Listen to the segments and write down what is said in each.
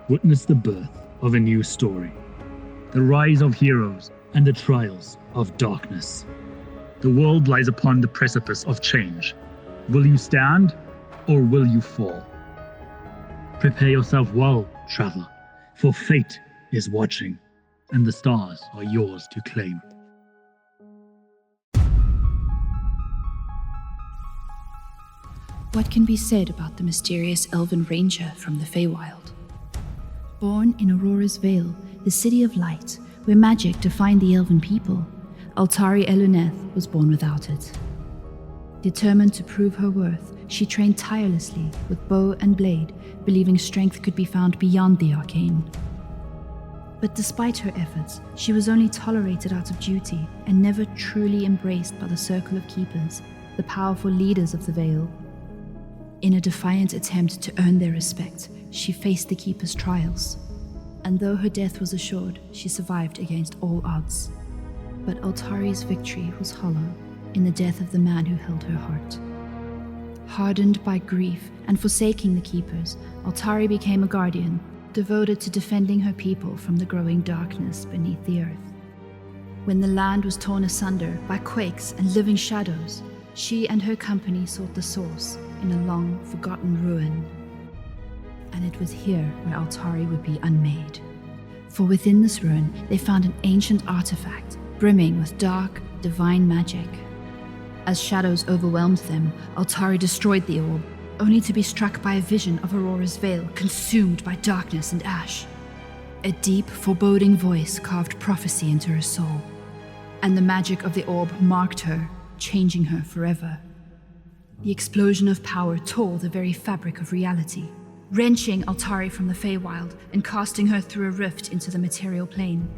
witness the birth of a new story. The rise of heroes and the trials of darkness. The world lies upon the precipice of change. Will you stand or will you fall? Prepare yourself well, traveler, for fate is watching, and the stars are yours to claim. What can be said about the mysterious elven ranger from the Feywild? Born in Aurora's Vale, the city of light, where magic defined the elven people, Altari Elunéth was born without it. Determined to prove her worth, she trained tirelessly with bow and blade, believing strength could be found beyond the arcane. But despite her efforts, she was only tolerated out of duty and never truly embraced by the Circle of Keepers, the powerful leaders of the Vale. In a defiant attempt to earn their respect, she faced the Keeper's trials. And though her death was assured, she survived against all odds. But Altari's victory was hollow in the death of the man who held her heart. Hardened by grief and forsaking the Keepers, Altari became a guardian, devoted to defending her people from the growing darkness beneath the earth. When the land was torn asunder by quakes and living shadows, she and her company sought the source in a long-forgotten ruin. And it was here where Altari would be unmade. For within this ruin, they found an ancient artifact brimming with dark, divine magic. As shadows overwhelmed them, Altari destroyed the orb, only to be struck by a vision of Aurora's Vale consumed by darkness and ash. A deep, foreboding voice carved prophecy into her soul, and the magic of the orb marked her, changing her forever. The explosion of power tore the very fabric of reality, wrenching Altari from the Feywild and casting her through a rift into the material plane.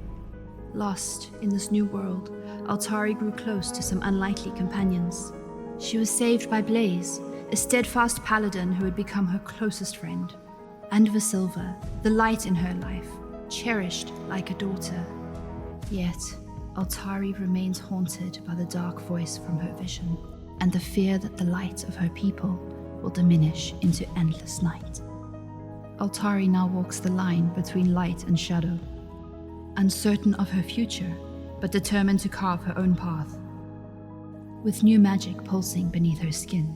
Lost in this new world, Altari grew close to some unlikely companions. She was saved by Blaze, a steadfast paladin who had become her closest friend, and Visilva, the light in her life, cherished like a daughter. Yet, Altari remains haunted by the dark voice from her vision, and the fear that the light of her people will diminish into endless night. Altari now walks the line between light and shadow, uncertain of her future, but determined to carve her own path. With new magic pulsing beneath her skin,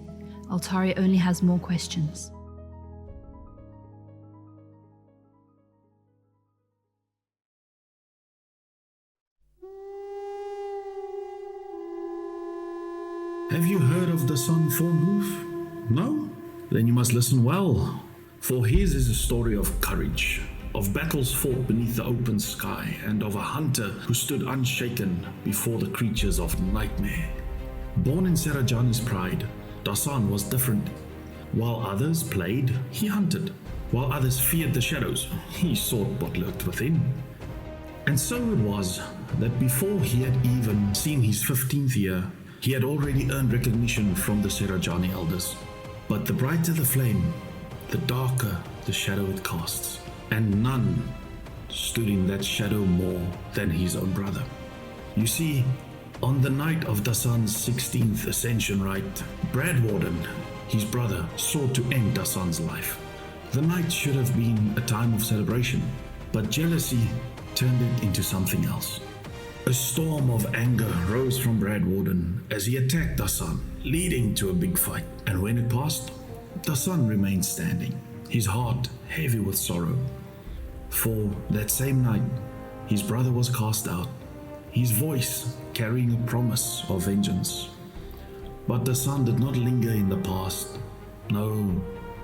Altari only has more questions. Have you heard of Dasan Thornhoof? No? Then you must listen well, for his is a story of courage, of battles fought beneath the open sky, and of a hunter who stood unshaken before the creatures of nightmare. Born in Serajani's pride, Dasan was different. While others played, he hunted. While others feared the shadows, he sought what lurked within. And so it was that before he had even seen his 15th year, he had already earned recognition from the Serajani elders. But the brighter the flame, the darker the shadow it casts, and none stood in that shadow more than his own brother. You see, on the night of Dasan's 16th ascension rite, Bradwarden, his brother, sought to end Dasan's life. The night should have been a time of celebration, but jealousy turned it into something else. A storm of anger rose from Bradwarden as he attacked Dasan, leading to a big fight. And when it passed, Dasan remained standing, his heart heavy with sorrow. For that same night, his brother was cast out, his voice carrying a promise of vengeance. But Dasan did not linger in the past. No,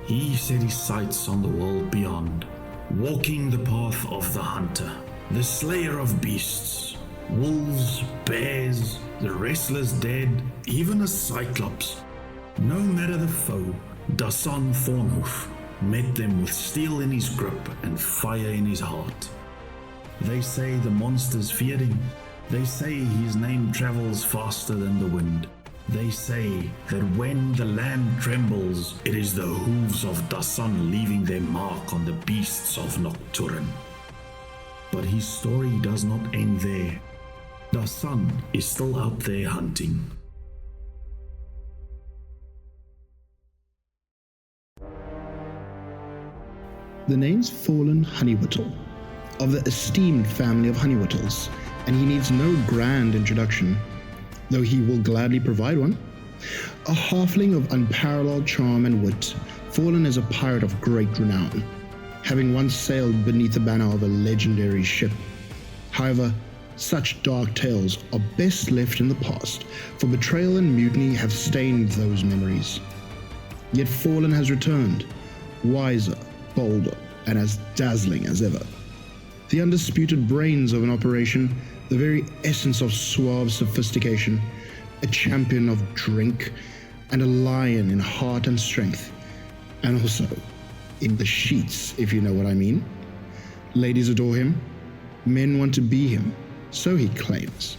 he set his sights on the world beyond, walking the path of the hunter, the slayer of beasts, wolves, bears, the restless dead, even a cyclops. No matter the foe, Dasan Thornhoof met them with steel in his grip and fire in his heart. They say the monsters feared him. They say his name travels faster than the wind. They say that when the land trembles, it is the hooves of Dasan leaving their mark on the beasts of Nocturne. But his story does not end there. Dasan is still out there hunting. The name's Forlan Honeywittle, of the esteemed family of Honeywittles, and he needs no grand introduction, though he will gladly provide one. A halfling of unparalleled charm and wit, Forlan is a pirate of great renown, having once sailed beneath the banner of a legendary ship. However, such dark tales are best left in the past, for betrayal and mutiny have stained those memories. Yet Forlan has returned, wiser, bolder, and as dazzling as ever. The undisputed brains of an operation, the very essence of suave sophistication, a champion of drink, and a lion in heart and strength, and also in the sheets, if you know what I mean. Ladies adore him, men want to be him, so he claims.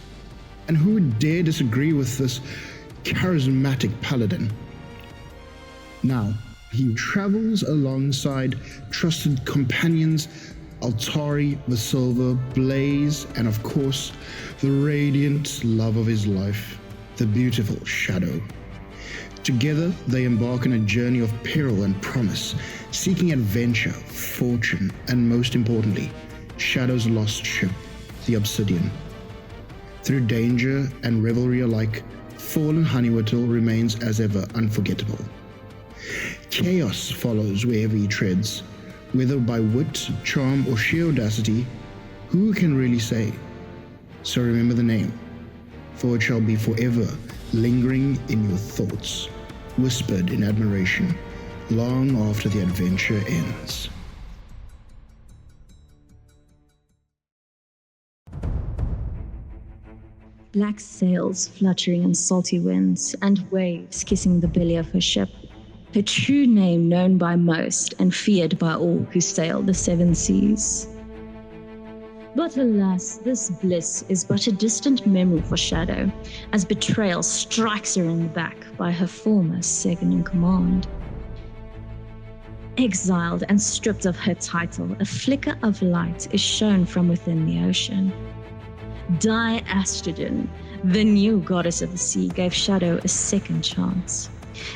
And who would dare disagree with this charismatic paladin? Now, he travels alongside trusted companions Altari, Visilva, Blaze, and of course, the radiant love of his life, the beautiful Shadow. Together, they embark on a journey of peril and promise, seeking adventure, fortune, and most importantly, Shadow's lost ship, the Obsidian. Through danger and revelry alike, Forlan Honeywittle remains as ever unforgettable. Chaos follows wherever he treads, whether by wit, charm, or sheer audacity, who can really say? So remember the name, for it shall be forever lingering in your thoughts, whispered in admiration, long after the adventure ends. Black sails fluttering in salty winds, and waves kissing the belly of her ship. Her true name known by most and feared by all who sail the seven seas. But alas, this bliss is but a distant memory for Shadow, as betrayal strikes her in the back by her former second-in-command. Exiled and stripped of her title, a flicker of light is shown from within the ocean. Astridon, the new goddess of the sea, gave Shadow a second chance.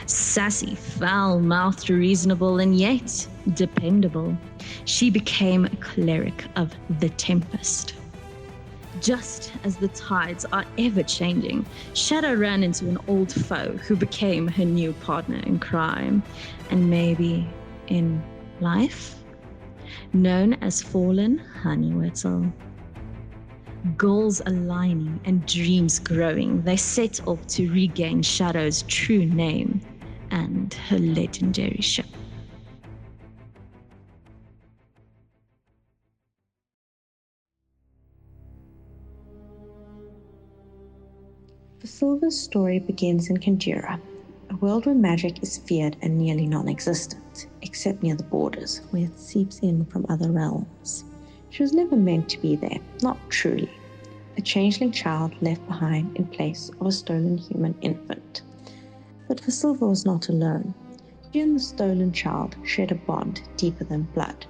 Sassy, foul-mouthed, reasonable, and yet dependable, she became a cleric of the Tempest. Just as the tides are ever-changing, Shadow ran into an old foe who became her new partner in crime, and maybe in life, known as Forlan Honeywittle. Goals aligning and dreams growing, they set off to regain Shadow's true name and her legendary ship. Visilva's story begins in Kandura, a world where magic is feared and nearly non-existent, except near the borders, where it seeps in from other realms. She was never meant to be there, not truly. A changeling child left behind in place of a stolen human infant. But Visilva was not alone. She and the stolen child shared a bond deeper than blood,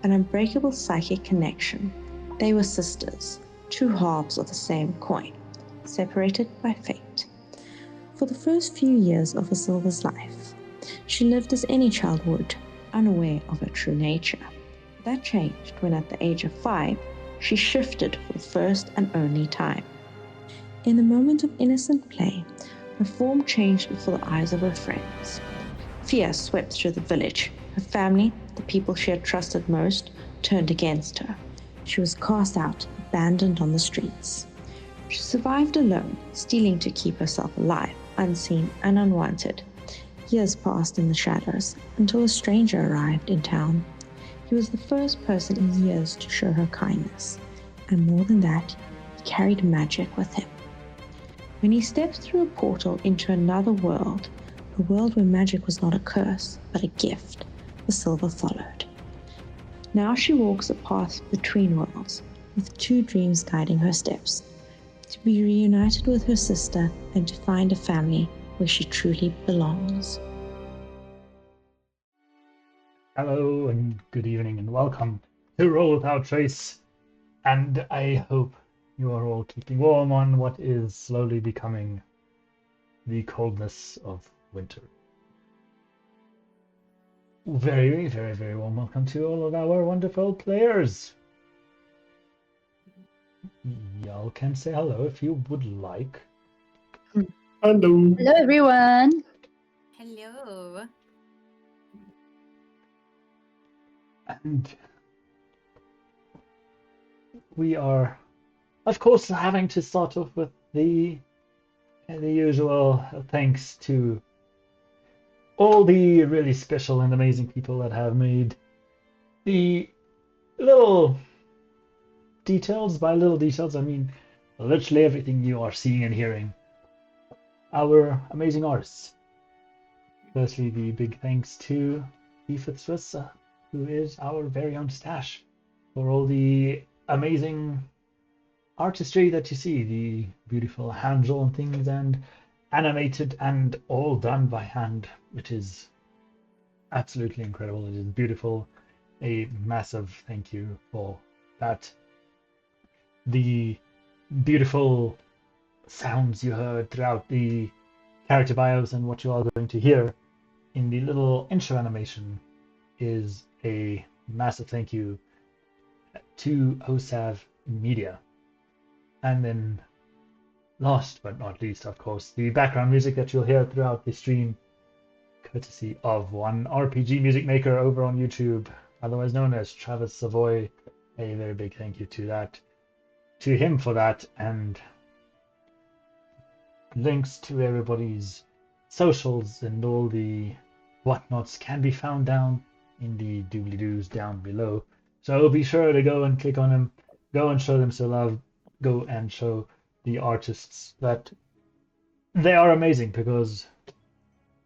an unbreakable psychic connection. They were sisters, two halves of the same coin, separated by fate. For the first few years of Visilva's life, she lived as any child would, unaware of her true nature. That changed when at the age of 5, she shifted for the first and only time. In the moment of innocent play, her form changed before the eyes of her friends. Fear swept through the village. Her family, the people she had trusted most, turned against her. She was cast out, abandoned on the streets. She survived alone, stealing to keep herself alive, unseen and unwanted. Years passed in the shadows, until a stranger arrived in town. He was the first person in years to show her kindness, and more than that, he carried magic with him. When he stepped through a portal into another world, a world where magic was not a curse, but a gift, Visilva followed. Now she walks a path between worlds, with two dreams guiding her steps: to be reunited with her sister and to find a family where she truly belongs. Hello and good evening and welcome to Roll Without Trace, and I hope you are all keeping warm on what is slowly becoming the coldness of winter. Very, very, very warm welcome to all of our wonderful players. Y'all can say hello if you would like. Hello. Hello, everyone. Hello. And we are, of course, having to start off with the usual thanks to all the really special and amazing people that have made the little details. By little details, I mean literally everything you are seeing and hearing. Our amazing artists. Firstly, the big thanks to Swiss, who is our very own stash, for all the amazing artistry that you see, the beautiful hand-drawn things and animated and all done by hand, which is absolutely incredible. It is beautiful. A massive thank you for that. The beautiful sounds you heard throughout the character bios and what you are going to hear in the little intro animation is a massive thank you to OSAV Media. And then last but not least, of course, the background music that you'll hear throughout the stream, courtesy of one RPG music maker over on YouTube, otherwise known as Travis Savoy. A very big thank you to him for that, and links to everybody's socials and all the whatnots can be found down in the doobly-doos down below. So be sure to go and click on them, go and show them some love, go and show the artists that they are amazing, because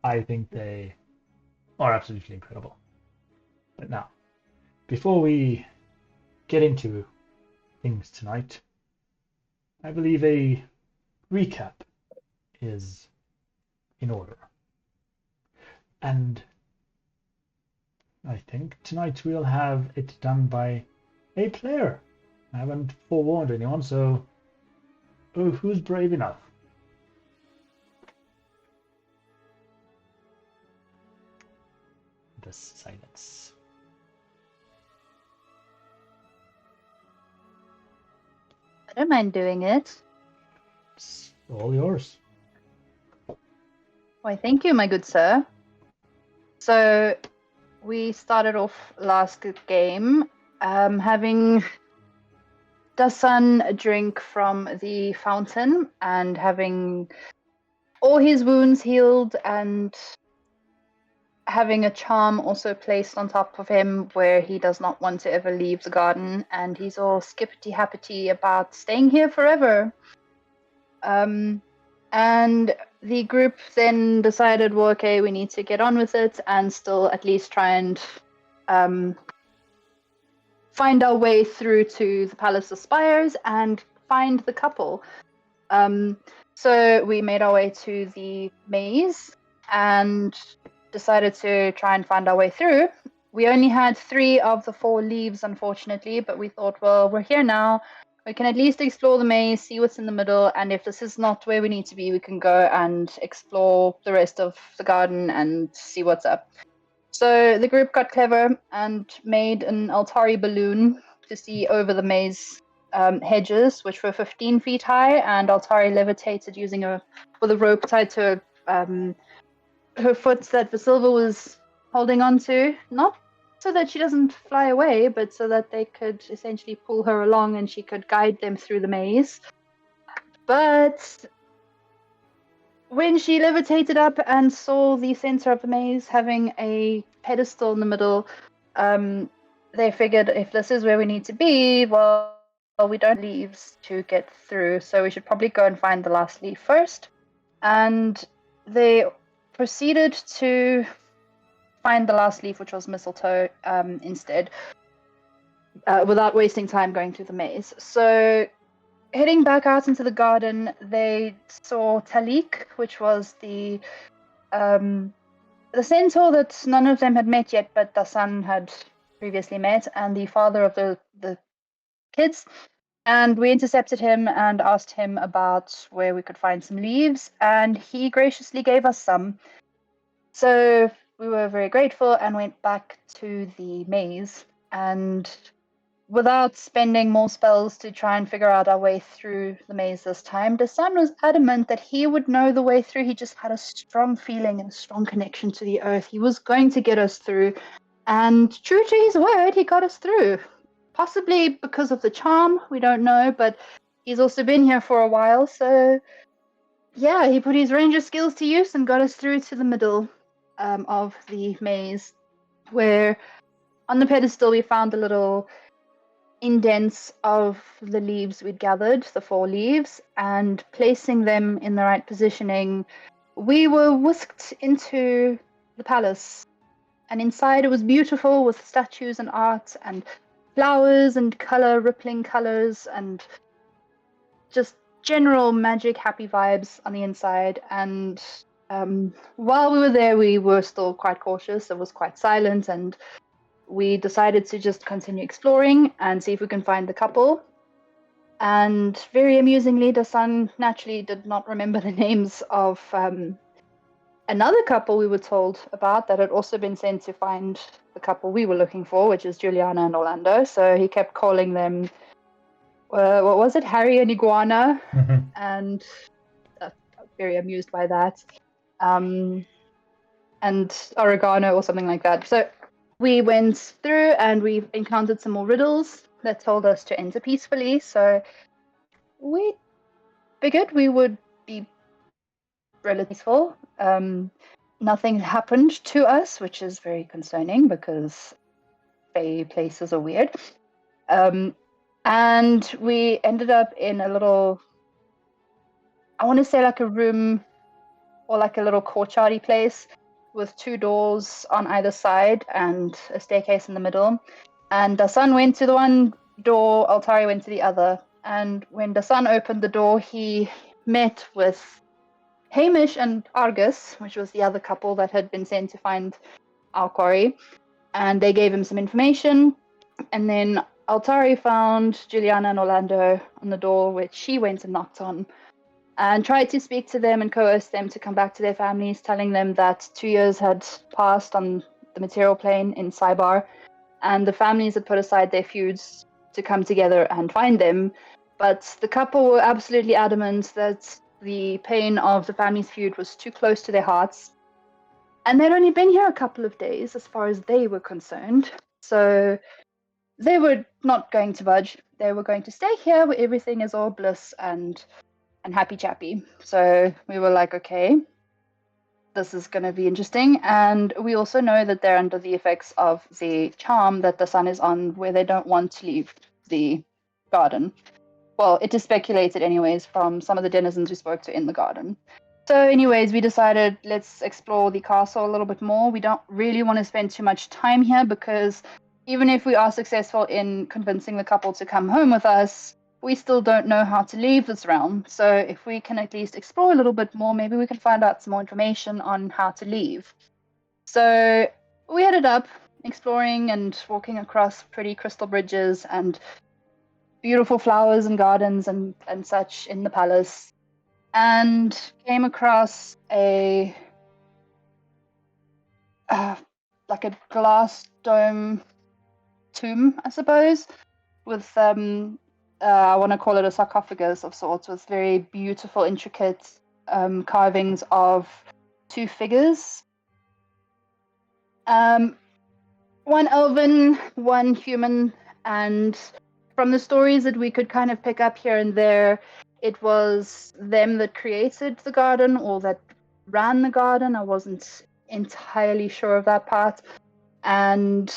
I think they are absolutely incredible. But now, before we get into things tonight, I believe a recap is in order. And I think tonight we'll have it done by a player. I haven't forewarned anyone, so who's brave enough? The silence. I don't mind doing it. It's all yours. Why, thank you, my good sir. So, we started off last game having Dasan drink from the fountain and having all his wounds healed and having a charm also placed on top of him where he does not want to ever leave the garden, and he's all skippity-happity about staying here forever. And the group then decided, well, okay, we need to get on with it and still at least try and find our way through to the Palace of Spires and find the couple. So we made our way to the maze and decided to try and find our way through. We only had 3 of the 4 leaves, unfortunately, but we thought, well, we're here now. We can at least explore the maze, see what's in the middle, and if this is not where we need to be, we can go and explore the rest of the garden and see what's up. So the group got clever and made an Altari balloon to see over the maze hedges, which were 15 feet high, and Altari levitated with a rope tied to her foot that Visilva was holding on to, not so that she doesn't fly away, but so that they could essentially pull her along and she could guide them through the maze. But when she levitated up and saw the center of the maze having a pedestal in the middle, they figured if this is where we need to be, well, we don't have leaves to get through, so we should probably go and find the last leaf first. And they proceeded to find the last leaf, which was mistletoe, instead, without wasting time going through the maze. So, heading back out into the garden, they saw Talik, which was the centaur that none of them had met yet, but Dasan had previously met, and the father of the kids. And we intercepted him and asked him about where we could find some leaves, and he graciously gave us some. So we were very grateful and went back to the maze. And without spending more spells to try and figure out our way through the maze this time, Dasan was adamant that he would know the way through. He just had a strong feeling and a strong connection to the earth. He was going to get us through. And true to his word, he got us through. Possibly because of the charm, we don't know, but he's also been here for a while, so yeah, he put his ranger skills to use and got us through to the middle of the maze, where on the pedestal we found the little indents of the leaves we'd gathered, the 4 leaves, and placing them in the right positioning, we were whisked into the palace. And inside it was beautiful with statues and art and flowers and rippling colors and just general magic, happy vibes on the inside. And while we were there, we were still quite cautious. It was quite silent, and we decided to just continue exploring and see if we can find the couple. And very amusingly, Dasan naturally did not remember the names of another couple we were told about that had also been sent to find the couple we were looking for, which is Juliana and Orlando. So he kept calling them, what was it, Harry and Iguana? And very amused by that. And Oregano or something like that. So we went through and we encountered some more riddles that told us to enter peacefully. So we figured we would be relatively peaceful. Nothing happened to us, which is very concerning because Fae places are weird. And we ended up in a little, I want to say like a room or like a little courtyardy place with 2 doors on either side and a staircase in the middle. And Dasan went to the one door, Altari went to the other. And when Dasan opened the door, he met with Hamish and Argus, which was the other couple that had been sent to find our quarry. And they gave him some information. And then Altari found Juliana and Orlando on the door, which she went and knocked on, and tried to speak to them and coerce them to come back to their families, telling them that 2 years had passed on the material plane in Cybar, and the families had put aside their feuds to come together and find them. But the couple were absolutely adamant that the pain of the family's feud was too close to their hearts. And they'd only been here a couple of days, as far as they were concerned. So they were not going to budge. They were going to stay here where everything is all bliss and happy chappy. So we were like, okay, this is going to be interesting. And we also know that they're under the effects of the charm that the sun is on, where they don't want to leave the garden. Well, it is speculated anyways from some of the denizens we spoke to in the garden. So anyways, we decided let's explore the castle a little bit more. We don't really want to spend too much time here because even if we are successful in convincing the couple to come home with us, we still don't know how to leave this realm. So if we can at least explore a little bit more, maybe we can find out some more information on how to leave. So we headed up, exploring and walking across pretty crystal bridges and beautiful flowers and gardens and such in the palace, and came across a like a glass dome tomb, I suppose, with I want to call it a sarcophagus of sorts, with very beautiful, intricate carvings of 2 figures. One elven, one human, and from the stories that we could kind of pick up here and there, it was them that created the garden or that ran the garden. I wasn't entirely sure of that part. And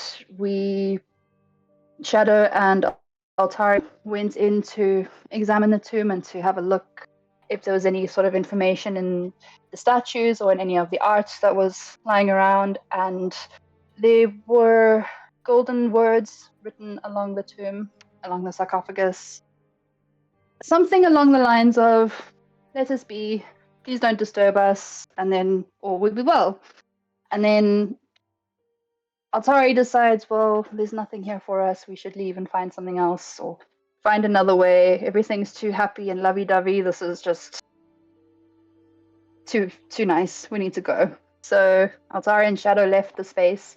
Shadow and Altari went in to examine the tomb and to have a look if there was any sort of information in the statues or in any of the art that was lying around. And there were golden words written along the tomb, along the sarcophagus. Something along the lines of, let us be, please don't disturb us, and then all will be well. And then Altari decides, well, there's nothing here for us, we should leave and find something else, or find another way. Everything's too happy and lovey-dovey, this is just too nice, we need to go. So Altari and Shadow left the space,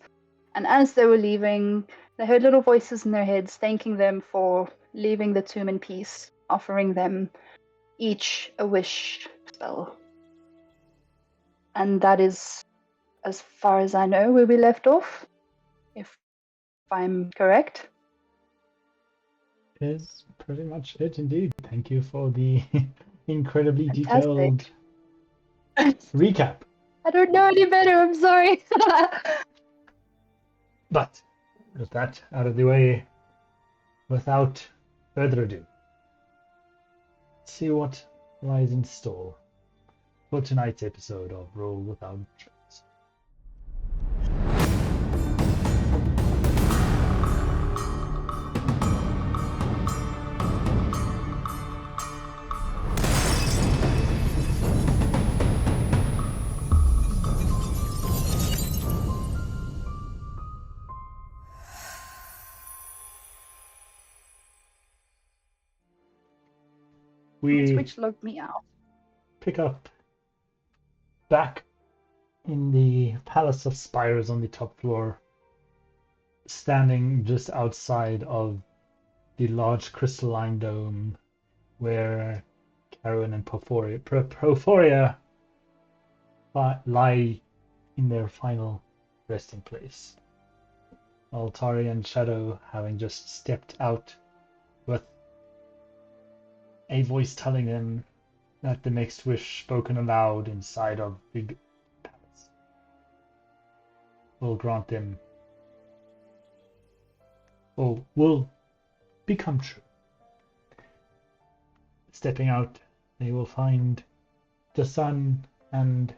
and as they were leaving, they heard little voices in their heads thanking them for leaving the tomb in peace, offering them each a wish spell. And that is, as far as I know, where we left off, if I'm correct. Is pretty much it indeed. Thank you for the incredibly Fantastic. detailed recap. I don't know any better, I'm sorry. But with that out of the way, without further ado, let's see what lies in store for tonight's episode of Roll Without Trace. We Switch logged me out. pick up back in the Palace of Spires on the top floor, standing just outside of the large crystalline dome where Karen and Porphyria lie in their final resting place. Altari and Shadow having just stepped out with a voice telling them that the next wish spoken aloud inside of the palace will grant them, or will become true. Stepping out, they will find Dasan and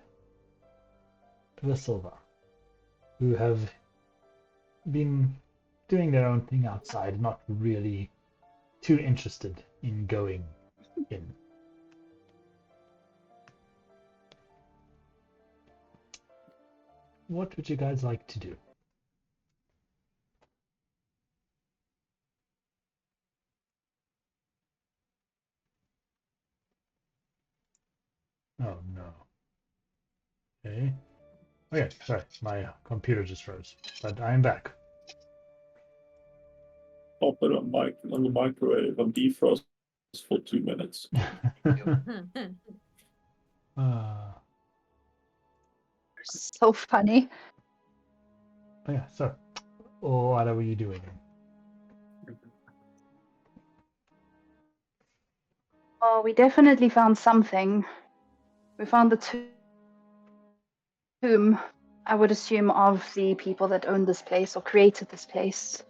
Visilva, who have been doing their own thing outside, not really too interested in going in. What would you guys like to do? Oh no. Okay. Okay, sorry, my computer just froze, but I am back. Pop it on the microwave and defrost for 2 minutes. So funny. Yeah, so what are you doing? Well, we definitely found something. We found the tomb, I would assume, of the people that owned this place or created this place.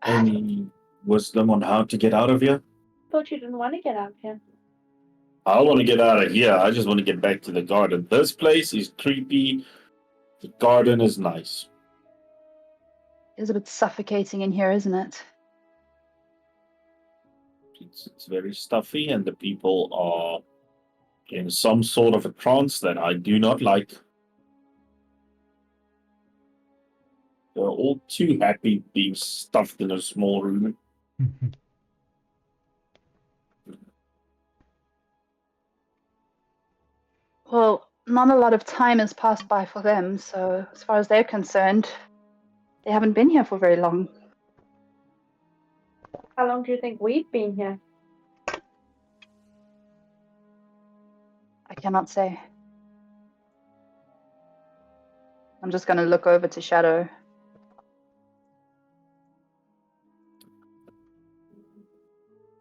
Any wisdom on how to get out of here? Thought you didn't want to get out here. I want to get out of here. I just want to get back to the garden. This place is creepy. The garden is nice. It's a bit suffocating in here, isn't it? It's very stuffy, and the people are in some sort of a trance that I do not like. They're all too happy being stuffed in a small room. Well, not a lot of time has passed by for them, so as far as they're concerned, they haven't been here for very long. How long do you think we've been here? I cannot say. I'm just going to look over to Shadow.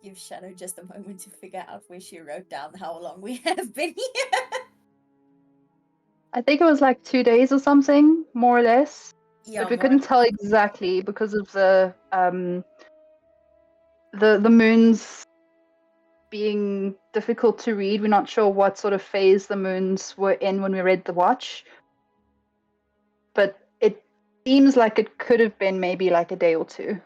Give Shadow just a moment to figure out where she wrote down how long we have been here. I think it was like 2 days or something, more or less. Yeah, but we couldn't tell exactly because of the moons being difficult to read. We're not sure what sort of phase the moons were in when we read the watch. But it seems like it could have been maybe like a day or two.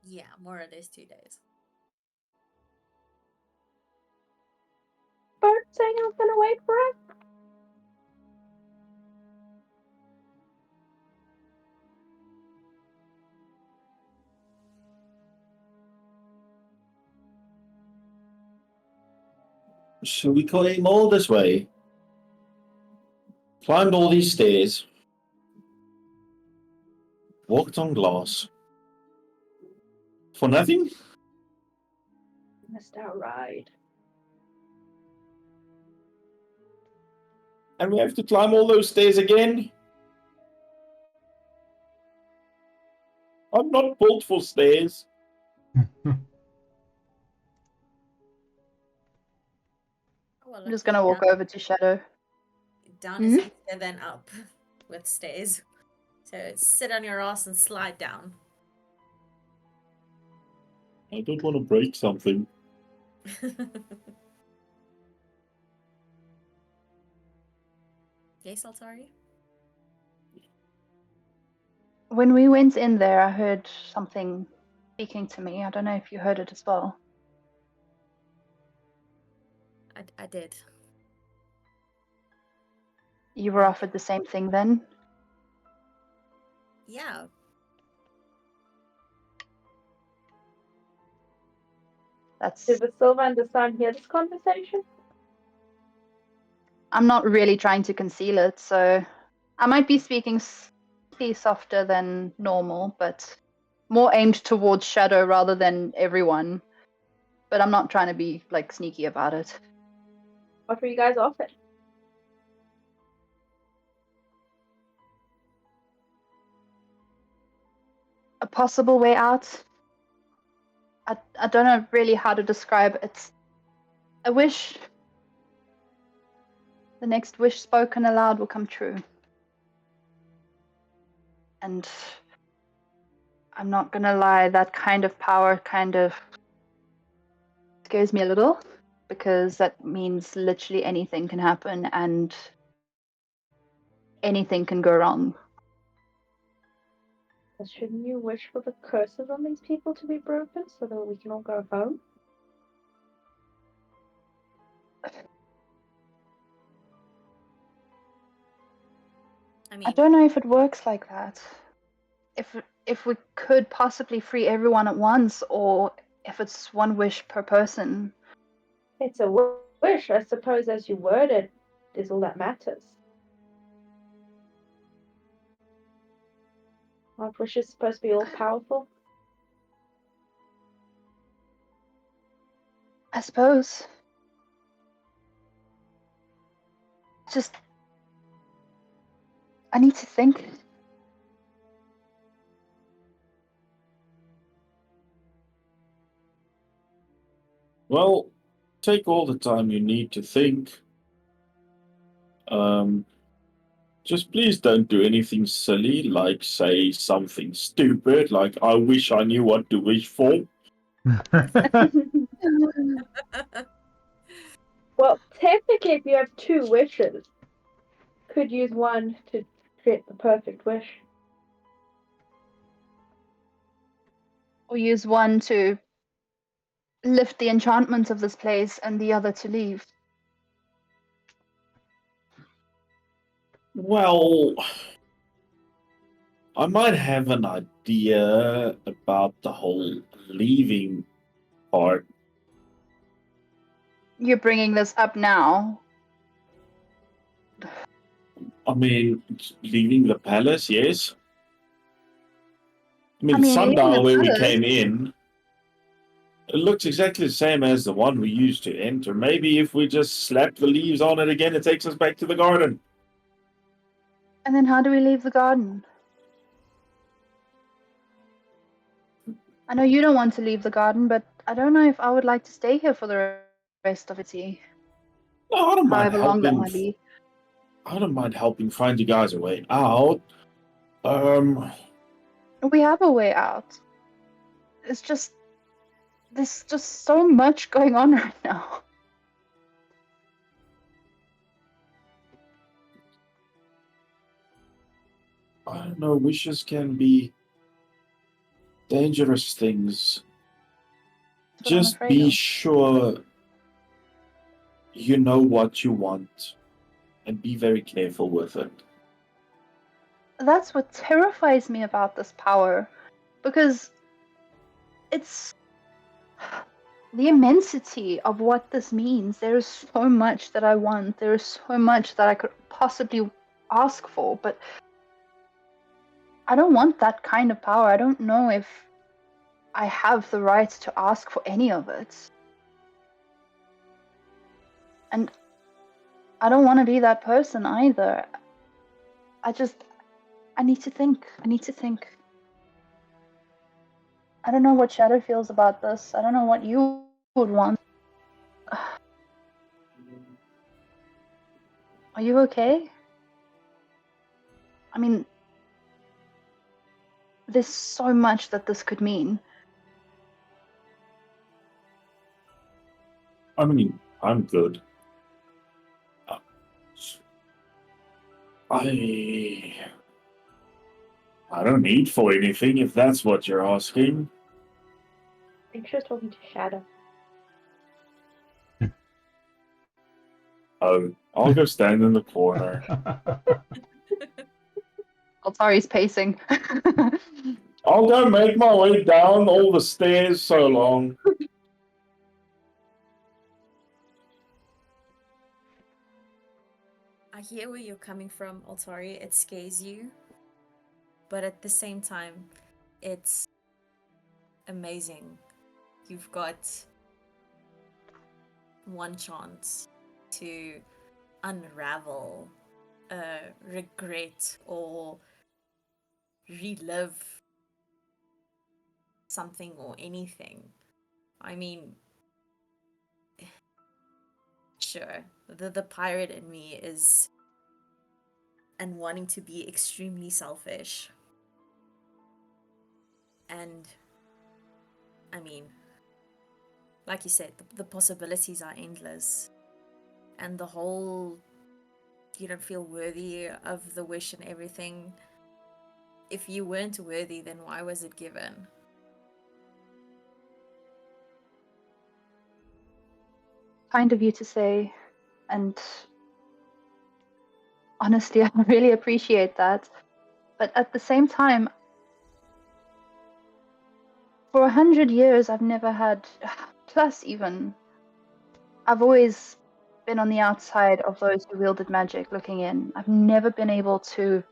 Yeah, more or less 2 days. Bert saying I was gonna wait for us. So we came all this way, climbed all these stairs, walked on glass. For nothing? Missed our ride. And we have to climb all those stairs again? I'm not built for stairs. Well, I'm just gonna walk over to Shadow. Down is easier than up with stairs. So sit on your ass and slide down. I don't want to break something. Yes, Altari? When we went in there, I heard something speaking to me. I don't know if you heard it as well. I did. You were offered the same thing then? Yeah. Did Visilva and Dasan hear this conversation? I'm not really trying to conceal it, so I might be speaking slightly softer than normal, but more aimed towards Shadow rather than everyone. But I'm not trying to be like sneaky about it. What were you guys offered? A possible way out. I don't know really how to describe it. A wish. The next wish spoken aloud will come true. And I'm not gonna lie, that kind of power kind of scares me a little, because that means literally anything can happen and anything can go wrong. But shouldn't you wish for the curses on these people to be broken so that we can all go home? I don't know if it works like that. If we could possibly free everyone at once, or if it's one wish per person. It's a wish, I suppose, as you word it, is all that matters. Aren't wishes supposed to be all powerful? I suppose. Just, I need to think. Well, take all the time you need to think. Just please don't do anything silly, like say something stupid, like I wish I knew what to wish for. Well, technically, if you have two wishes, could use one to create the perfect wish. Or use one to lift the enchantment of this place and the other to leave. Well, I might have an idea about the whole leaving part. You're bringing this up now. I mean, leaving the palace, yes. I mean, leaving sundial the where we palace? came in, it looks exactly the same as the one we used to enter. Maybe if we just slap the leaves on it again, it takes us back to the garden. And then how do we leave the garden? I know you don't want to leave the garden, but I don't know if I would like to stay here for the rest of its tea. No, I don't mind However long that helping. might be. I don't mind helping find you guys a way out. We have a way out. It's just, there's just so much going on right now. I don't know, wishes can be dangerous things. That's what I'm Just afraid be of. sure you know what you want and be very careful with it. That's what terrifies me about this power, because it's the immensity of what this means. There is so much that I want. There is so much that I could possibly ask for, but I don't want that kind of power. I don't know if I have the right to ask for any of it. And I don't want to be that person either. I need to think. I need to think. I don't know what Shadow feels about this. I don't know what you would want. Are you okay? I mean, there's so much that this could mean. I mean, I'm good. I don't need for anything if that's what you're asking. I think she was talking to Shadow. I'll go stand in the corner. Altari's pacing. I'll go make my way down all the stairs so long. I hear where you're coming from, Altari. It scares you. But at the same time, it's amazing. You've got one chance to unravel regret or relive something or anything. I mean, sure, the pirate in me is and wanting to be extremely selfish. And I mean, like you said, the possibilities are endless. And the whole you don't feel worthy of the wish and everything. If you weren't worthy, then why was it given? Kind of you to say, and honestly, I really appreciate that. But at the same time, for 100 years, I've never had, plus even, I've always been on the outside of those who wielded magic looking in. I've never been able to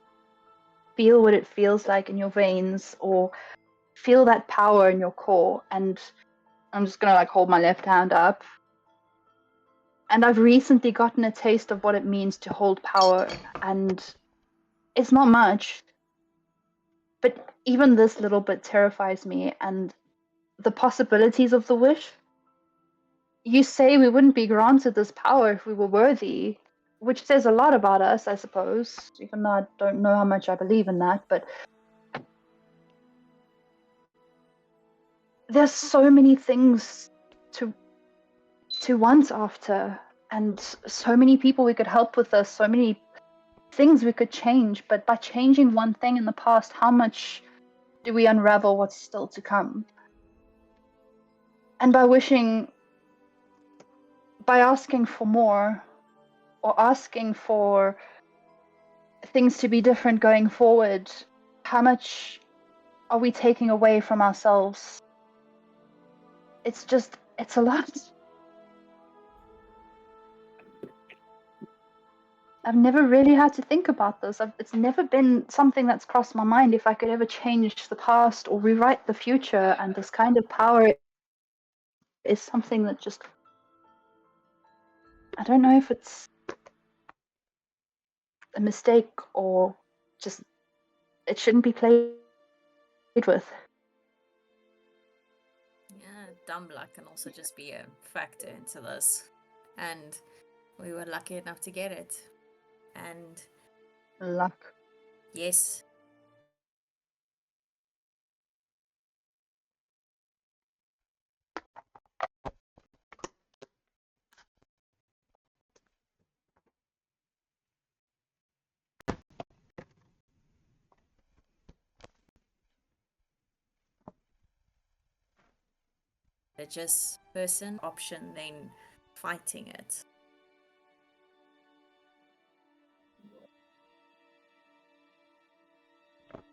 feel what it feels like in your veins or feel that power in your core. And I'm just gonna hold my left hand up. And I've recently gotten a taste of what it means to hold power, and it's not much. But even this little bit terrifies me, and the possibilities of the wish. You say we wouldn't be granted this power if we were worthy, which says a lot about us, I suppose, even though I don't know how much I believe in that, but there's so many things to want after, and so many people we could help with this, so many things we could change, but by changing one thing in the past, how much do we unravel what's still to come? And by asking for more, or asking for things to be different going forward, how much are we taking away from ourselves? It's a lot. I've never really had to think about this. It's never been something that's crossed my mind if I could ever change the past or rewrite the future, and this kind of power is something that just, I don't know if it's a mistake or just it shouldn't be played with. Yeah, dumb luck can also just be a factor into this. And we were lucky enough to get it. And Luck. yes, religious person option than fighting it.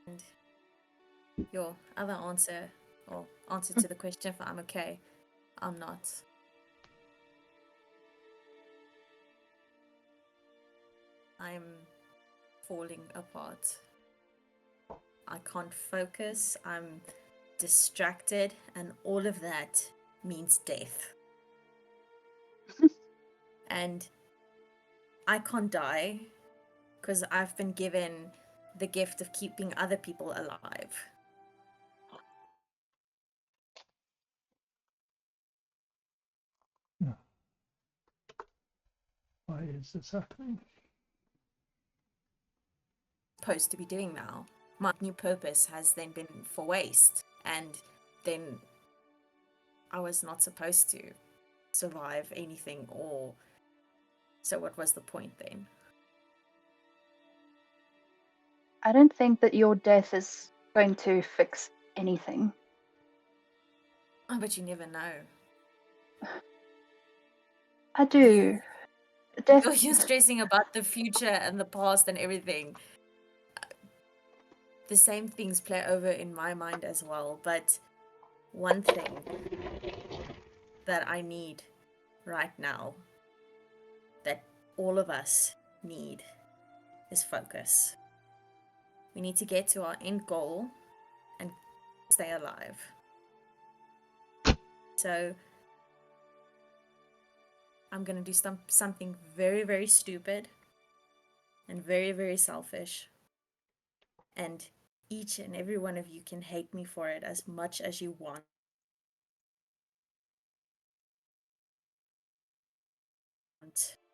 And your other answer, or answer to the question if I'm okay, I'm not. I'm falling apart. I can't focus. I'm distracted, and all of that means death. And I can't die because I've been given the gift of keeping other people alive. Why is this happening? Supposed to be doing now. My new purpose has then been for waste, and then I was not supposed to survive anything, or so what was the point then? I don't think that your death is going to fix anything. Oh, but you never know. I do. Death. You're stressing about the future and the past and everything. The same things play over in my mind as well, but one thing that I need right now, that all of us need, is focus. We need to get to our end goal and stay alive. So I'm going to do something very, very stupid and very, very selfish. And each and every one of you can hate me for it as much as you want.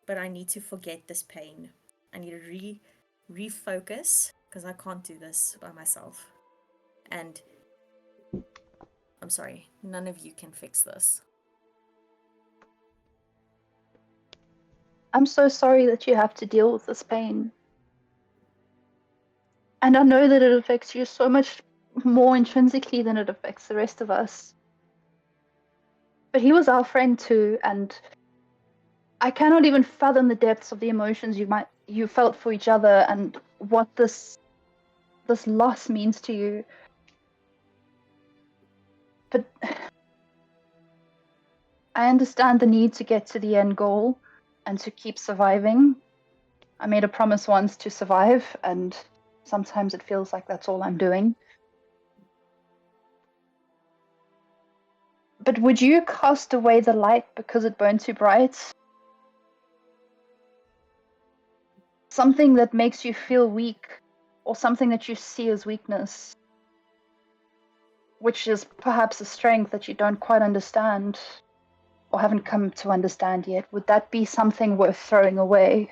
But I need to forget this pain. I need to refocus, because I can't do this by myself. And I'm sorry, none of you can fix this. I'm so sorry that you have to deal with this pain. And I know that it affects you so much more intrinsically than it affects the rest of us. But he was our friend too, and I cannot even fathom the depths of the emotions you felt for each other and what this loss means to you. But I understand the need to get to the end goal and to keep surviving. I made a promise once to survive, and sometimes it feels like that's all I'm doing. But would you cast away the light because it burned too bright? Something that makes you feel weak, or something that you see as weakness, which is perhaps a strength that you don't quite understand or haven't come to understand yet, would that be something worth throwing away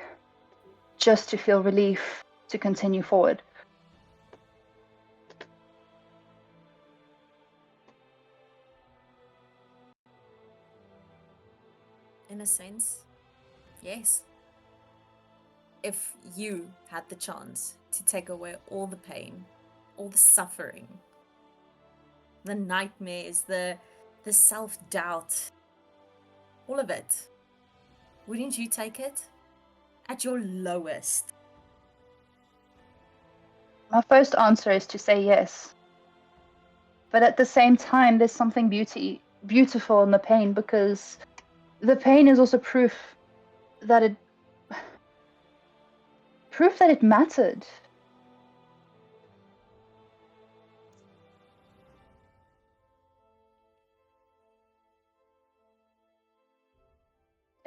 just to feel relief to continue forward? In a sense, yes. If you had the chance to take away all the pain, all the suffering, the nightmares, the self-doubt, all of it, wouldn't you take it at your lowest? My first answer is to say yes. But at the same time, there's something beautiful in the pain, because the pain is also proof that it mattered.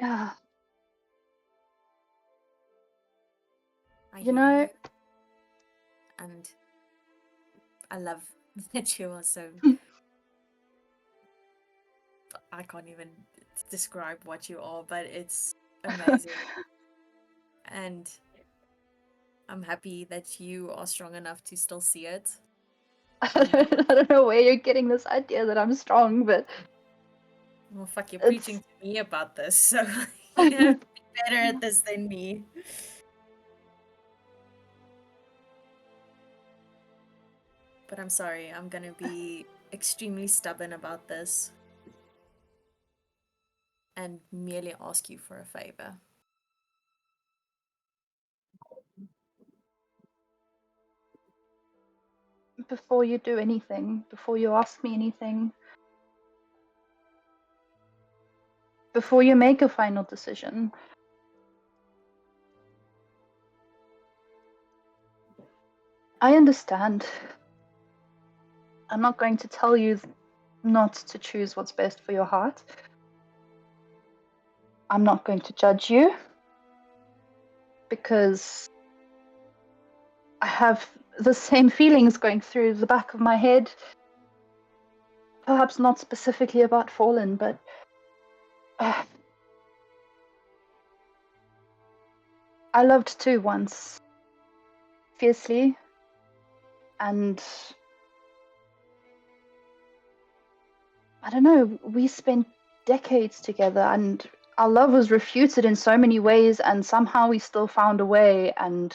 Yeah. I You hear know, you. And I love that you are so... I can't even describe what you are, but it's amazing. And I'm happy that you are strong enough to still see it. I don't know where you're getting this idea that I'm strong, but... Well, fuck, you're preaching to me about this, so you have to be better at this than me. But I'm sorry, I'm gonna be extremely stubborn about this and merely ask you for a favor. Before you do anything, before you ask me anything, before you make a final decision, I understand. I'm not going to tell you not to choose what's best for your heart. I'm not going to judge you because I have the same feelings going through the back of my head. Perhaps not specifically about Forlan, but I loved too once, fiercely, and I don't know, we spent decades together and our love was refuted in so many ways, and somehow we still found a way, and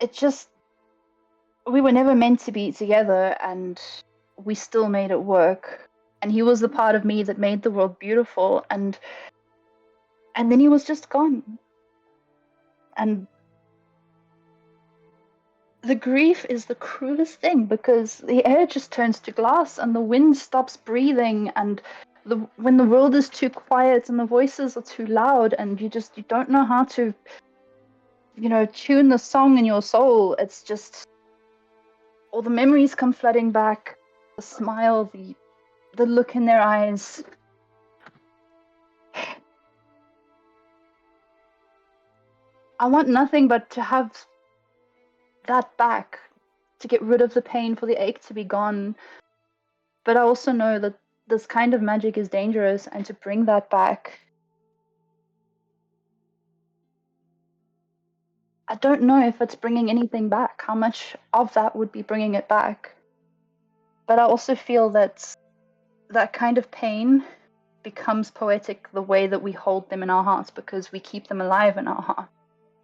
it just, we were never meant to be together, and we still made it work. And he was the part of me that made the world beautiful, and then he was just gone. And the grief is the cruelest thing, because the air just turns to glass and the wind stops breathing, and when the world is too quiet and the voices are too loud and you don't know how to, tune the song in your soul, it's just all the memories come flooding back, the smile, the look in their eyes. I want nothing but to have that back, to get rid of the pain, for the ache to be gone. But I also know that this kind of magic is dangerous, and to bring that back, I don't know if it's bringing anything back, how much of that would be bringing it back. But I also feel that that kind of pain becomes poetic the way that we hold them in our hearts, because we keep them alive in our heart.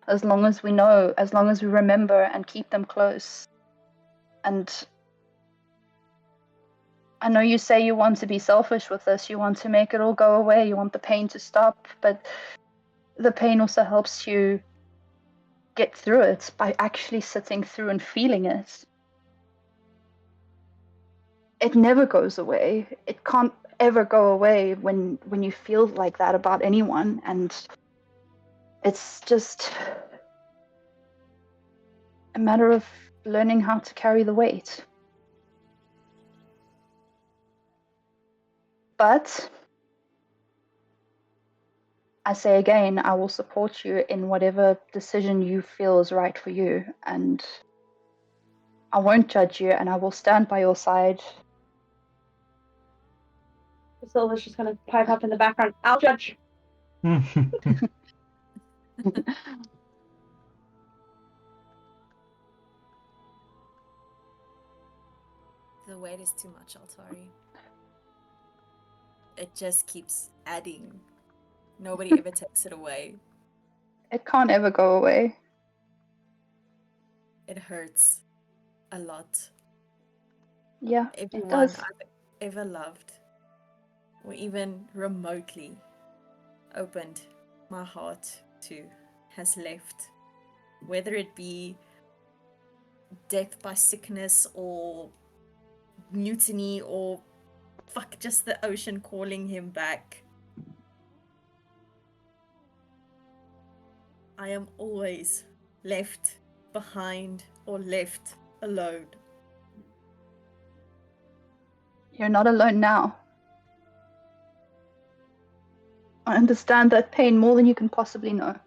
As long as we know, as long as we remember and keep them close. And I know you say you want to be selfish with this, you want to make it all go away, you want the pain to stop, but the pain also helps you get through it by actually sitting through and feeling it. It never goes away. It can't ever go away when you feel like that about anyone, and it's just a matter of learning how to carry the weight. But I say again, I will support you in whatever decision you feel is right for you, and I won't judge you, and I will stand by your side. Visilva's just gonna pipe up in the background. I'll judge. The weight is too much, Altari. It just keeps adding. Nobody ever takes it away. It can't ever go away. It hurts a lot. Yeah, Everyone it does. I've ever loved, or even remotely opened my heart to, has left. Whether it be death by sickness or mutiny or just the ocean calling him back. I am always left behind or left alone. You're not alone now. I understand that pain more than you can possibly know.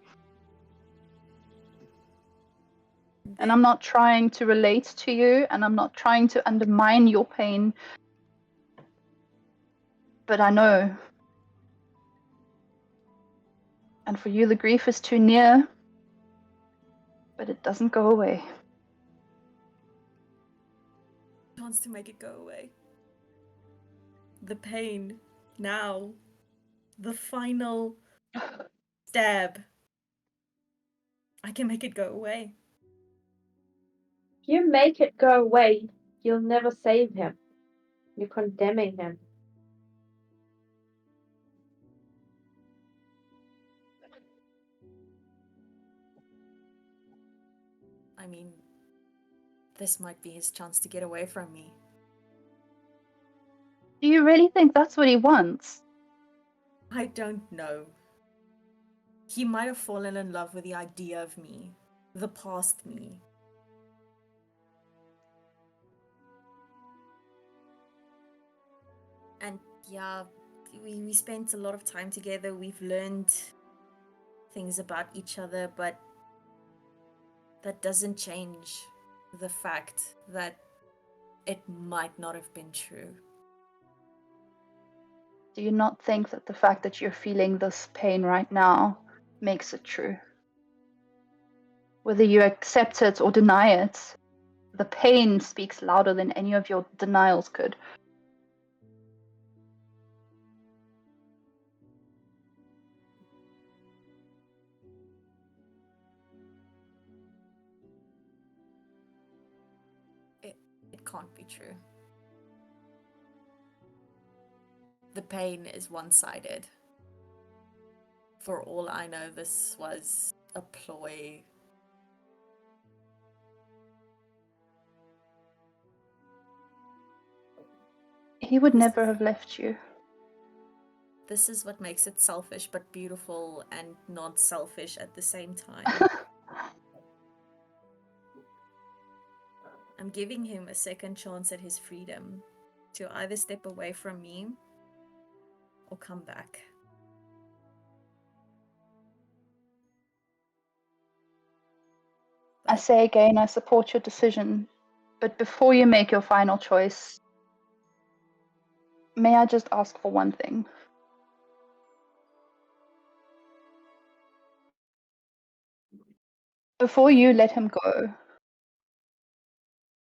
And I'm not trying to relate to you, and I'm not trying to undermine your pain. But I know. And for you, the grief is too near, but it doesn't go away. Wants to make it go away. The pain now, the final stab. I can make it go away. If you make it go away, you'll never save him. You're condemning him. I mean, this might be his chance to get away from me. Do you really think that's what he wants? I don't know. He might have fallen in love with the idea of me, the past me. And yeah, we spent a lot of time together. We've learned things about each other, but that doesn't change the fact that it might not have been true. Do you not think that the fact that you're feeling this pain right now makes it true? Whether you accept it or deny it, the pain speaks louder than any of your denials could. It can't be true. The pain is one-sided. For all I know, this was a ploy. He would never have left you. This is what makes it selfish but beautiful and not selfish at the same time. I'm giving him a second chance at his freedom to either step away from me or come back. I say again, I support your decision, but before you make your final choice, may I just ask for one thing? Before you let him go,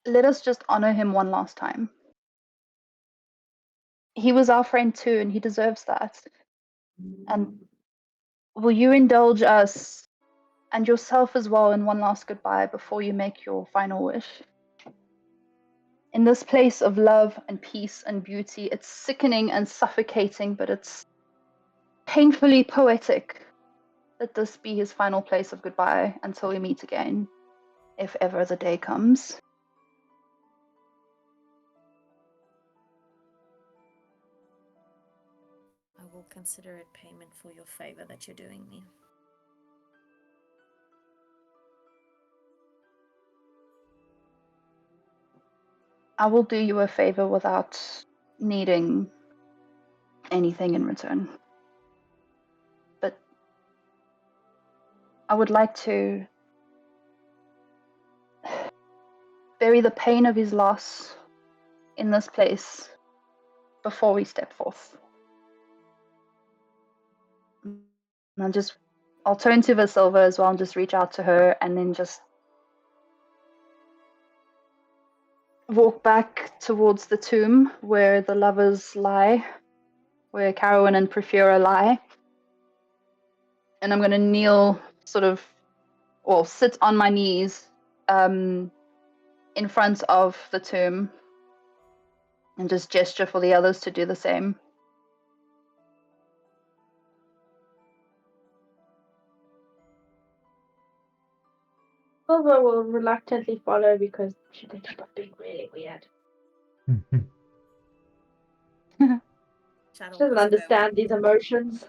let us just honor him one last time. He was our friend too, and he deserves that. And will you indulge us and yourself as well in one last goodbye before you make your final wish? In this place of love and peace and beauty, it's sickening and suffocating, but it's painfully poetic. Let this be his final place of goodbye until we meet again, if ever the day comes. I will consider it payment for your favor that you're doing me. I will do you a favor without needing anything in return. But I would like to bury the pain of his loss in this place before we step forth. And I'll turn to Visilva as well and just reach out to her and then just walk back towards the tomb where the lovers lie, where Carowyn and Prefura lie. And I'm going to kneel sit on my knees in front of the tomb and just gesture for the others to do the same. Silver will reluctantly follow because she thinks she's being really weird. Shadow She doesn't understand these emotions.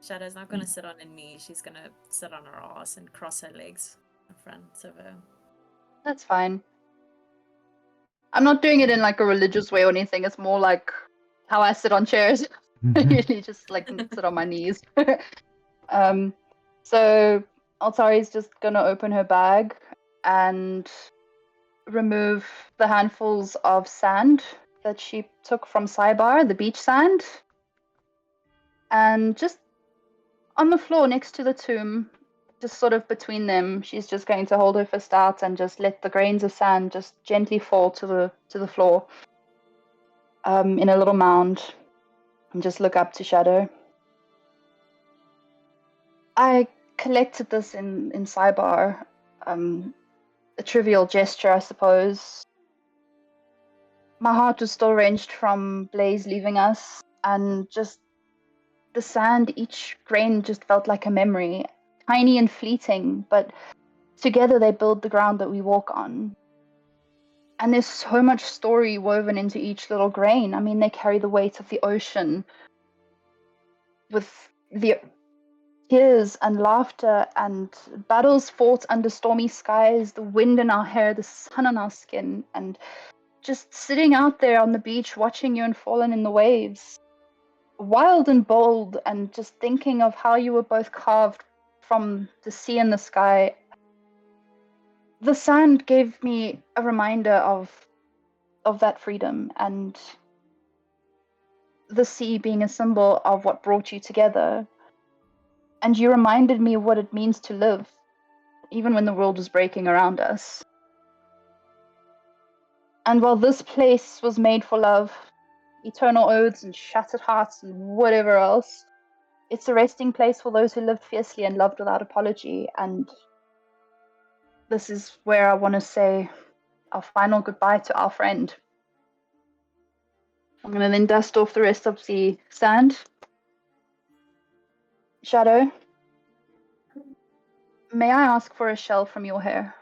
Shadow's not going to sit on her knee. She's going to sit on her ass and cross her legs in front of her. That's fine. I'm not doing it in like a religious way or anything. It's more like how I sit on chairs. I usually just like sit on my knees. So Altari's just gonna open her bag and remove the handfuls of sand that she took from Saibar, the beach sand, and just on the floor next to the tomb, just sort of between them, she's just going to hold her fist out and just let the grains of sand just gently fall to the floor in a little mound, and just look up to Shadow. I collected this in Saibar, a trivial gesture, I suppose. My heart was still wrenched from Blaze leaving us, and just the sand, each grain just felt like a memory, tiny and fleeting, but together they build the ground that we walk on. And there's so much story woven into each little grain. I mean, they carry the weight of the ocean with the tears and laughter and battles fought under stormy skies, the wind in our hair, the sun on our skin, and just sitting out there on the beach watching you and Forlan in the waves, wild and bold, and just thinking of how you were both carved from the sea and the sky. The sand gave me a reminder of that freedom, and the sea being a symbol of what brought you together. And you reminded me what it means to live, even when the world was breaking around us. And while this place was made for love, eternal oaths and shattered hearts and whatever else, it's a resting place for those who lived fiercely and loved without apology. And this is where I want to say our final goodbye to our friend. I'm going to then dust off the rest of the sand. Shadow, may I ask for a shell from your hair?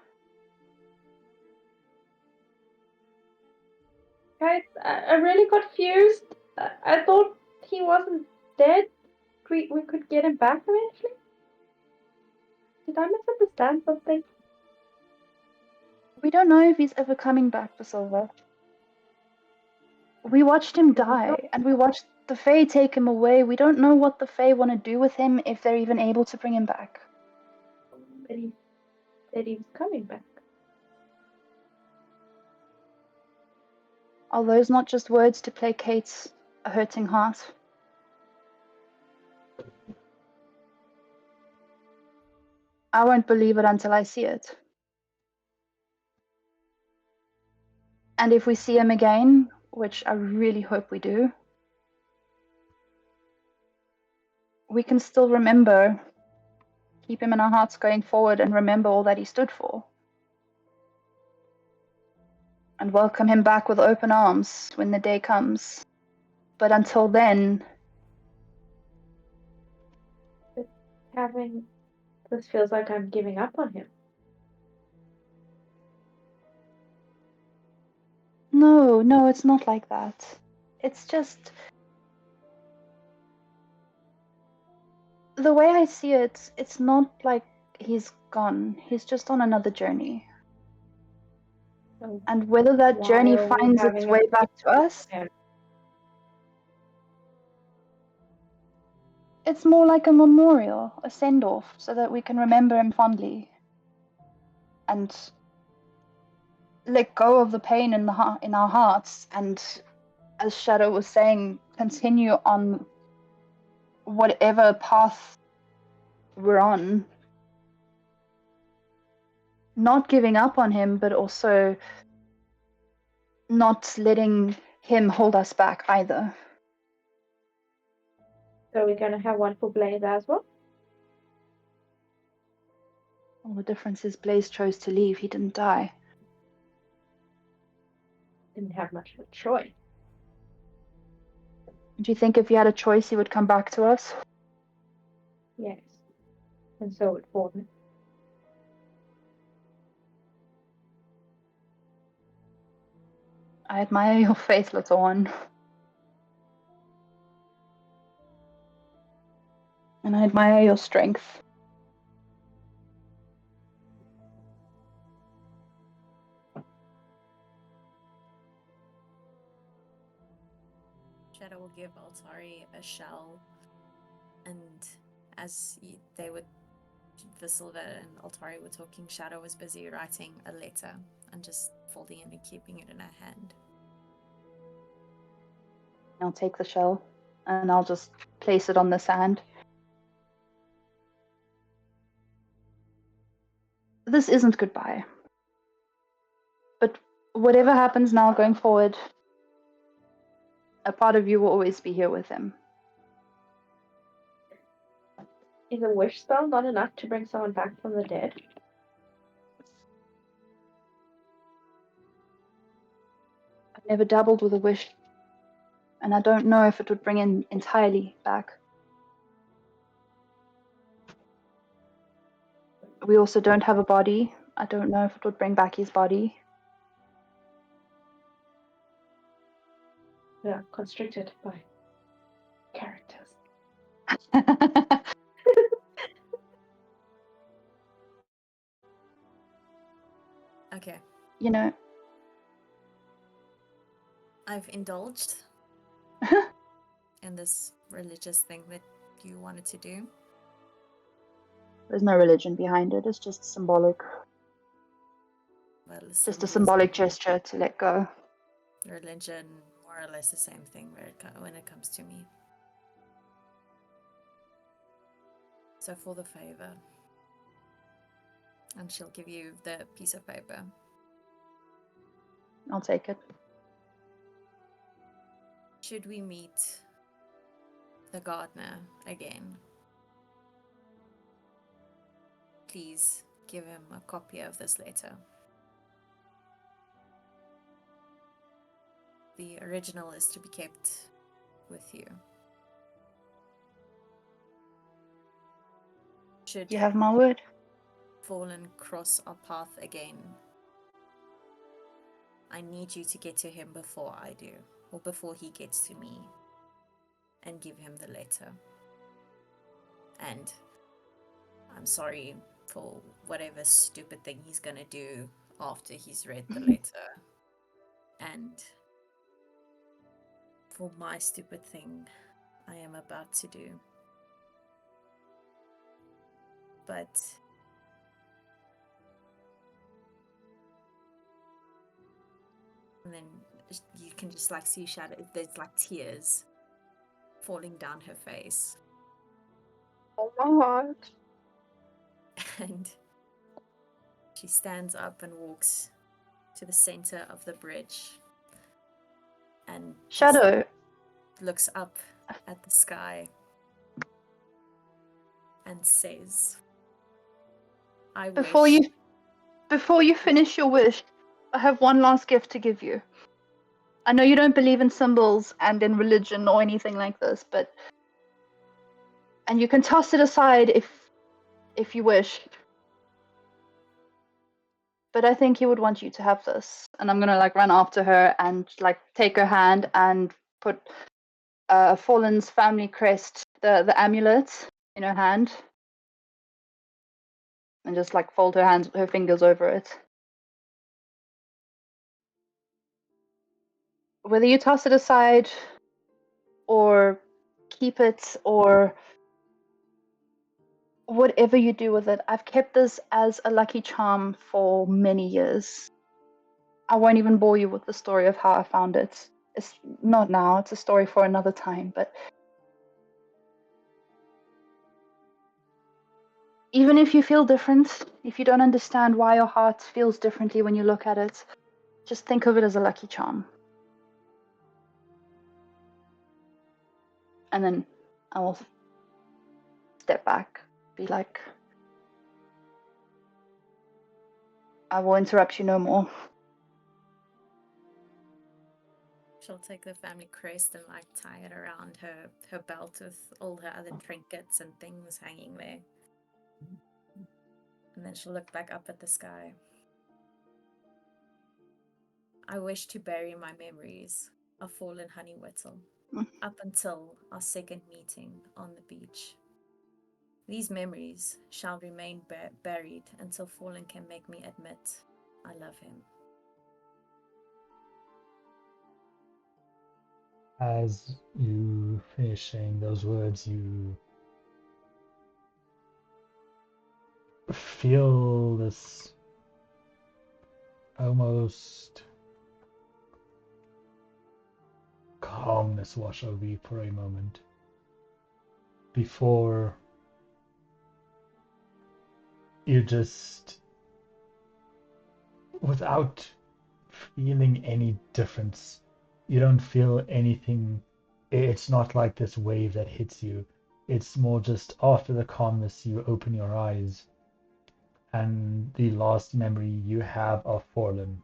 Guys, I really got confused. I thought he wasn't dead. We could get him back eventually. Did I misunderstand something? We don't know if he's ever coming back, Visilva. We watched him die, and we watched the Fae take him away. We don't know what the Fae want to do with him, if they're even able to bring him back. But he said he was coming back. Are those not just words to placate a hurting heart? I won't believe it until I see it. And if we see him again, which I really hope we do, we can still remember, keep him in our hearts going forward, and remember all that he stood for. And welcome him back with open arms when the day comes. But until then... This feels like I'm giving up on him. No, it's not like that. It's just... The way I see it, it's not like he's gone. He's just on another journey. So and whether that journey why are we finds its having way a- back to us, Yeah. it's more like a memorial, a send-off, so that we can remember him fondly and let go of the pain in our hearts, and, as Shadow was saying, continue on whatever path we're on, not giving up on him, but also not letting him hold us back either. So we're gonna have one for Blaze as well. Well, the difference is Blaze chose to leave. He didn't die. Didn't have much of a choice. Do you think if he had a choice, he would come back to us? Yes. And so would Forlan. I admire your faith, little one. And I admire your strength. Shadow will give Altari a shell, and as Visilva and Altari were talking, Shadow was busy writing a letter and just folding it and keeping it in her hand. I'll take the shell and I'll just place it on the sand. This isn't goodbye. But whatever happens now going forward, a part of you will always be here with him. Is a wish spell not enough to bring someone back from the dead? I've never dabbled with a wish, and I don't know if it would bring him entirely back. We also don't have a body. I don't know if it would bring back his body. Yeah, constricted by characters. Okay. You know, I've indulged in this religious thing that you wanted to do. there's no religion behind it. It's just symbolic. Well, Just a symbolic gesture to let go. religion, more or less the same thing when it comes to me. So for the favor, and she'll give you the piece of paper. I'll take it. Should we meet the gardener again, please give him a copy of this letter. The original is to be kept with you. Should You have my word. Forlan cross our path again, I need you to get to him before I do, or before he gets to me, and give him the letter. And I'm sorry for whatever stupid thing he's gonna do after he's read the letter. And for my stupid thing I am about to do. But and then you can just like see shadow, there's like tears falling down her face. Oh my God. And she stands up and walks to the center of the bridge and Shadow. looks up at the sky and says, I Before you finish your wish, I have one last gift to give you. I know you don't believe in symbols and in religion or anything like this, and you can toss it aside if you wish. But I think he would want you to have this. And I'm gonna like run after her and like take her hand and put Fallen's family crest, the amulet, in her hand. And just like fold her fingers over it. Whether you toss it aside or keep it or whatever you do with it, I've kept this as a lucky charm for many years. I won't even bore you with the story of how I found it. It's not now, it's a story for another time, but even if you feel different, if you don't understand why your heart feels differently when you look at it, just think of it as a lucky charm. And then I will step back, be like, I will interrupt you no more. She'll take the family crest and like tie it around her belt with all her other trinkets and things hanging there. And then she'll look back up at the sky. I wish to bury my memories of fallen Honeywittle up until our second meeting on the beach. These memories shall remain buried until Fallen can make me admit I love him. As you finish saying those words, you feel this almost calmness wash over you for a moment before you just, without feeling any difference, you don't feel anything. It's not like this wave that hits you. It's more just after the calmness, you open your eyes, and the last memory you have of Forlan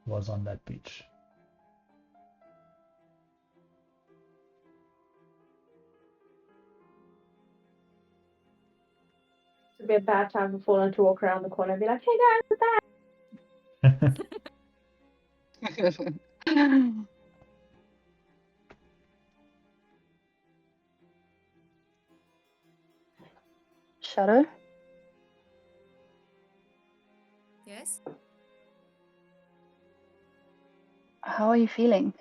was on that beach. It'd be a bad time for Fallen to walk around the corner and be like, hey guys, we're back. Shadow? Yes? How are you feeling?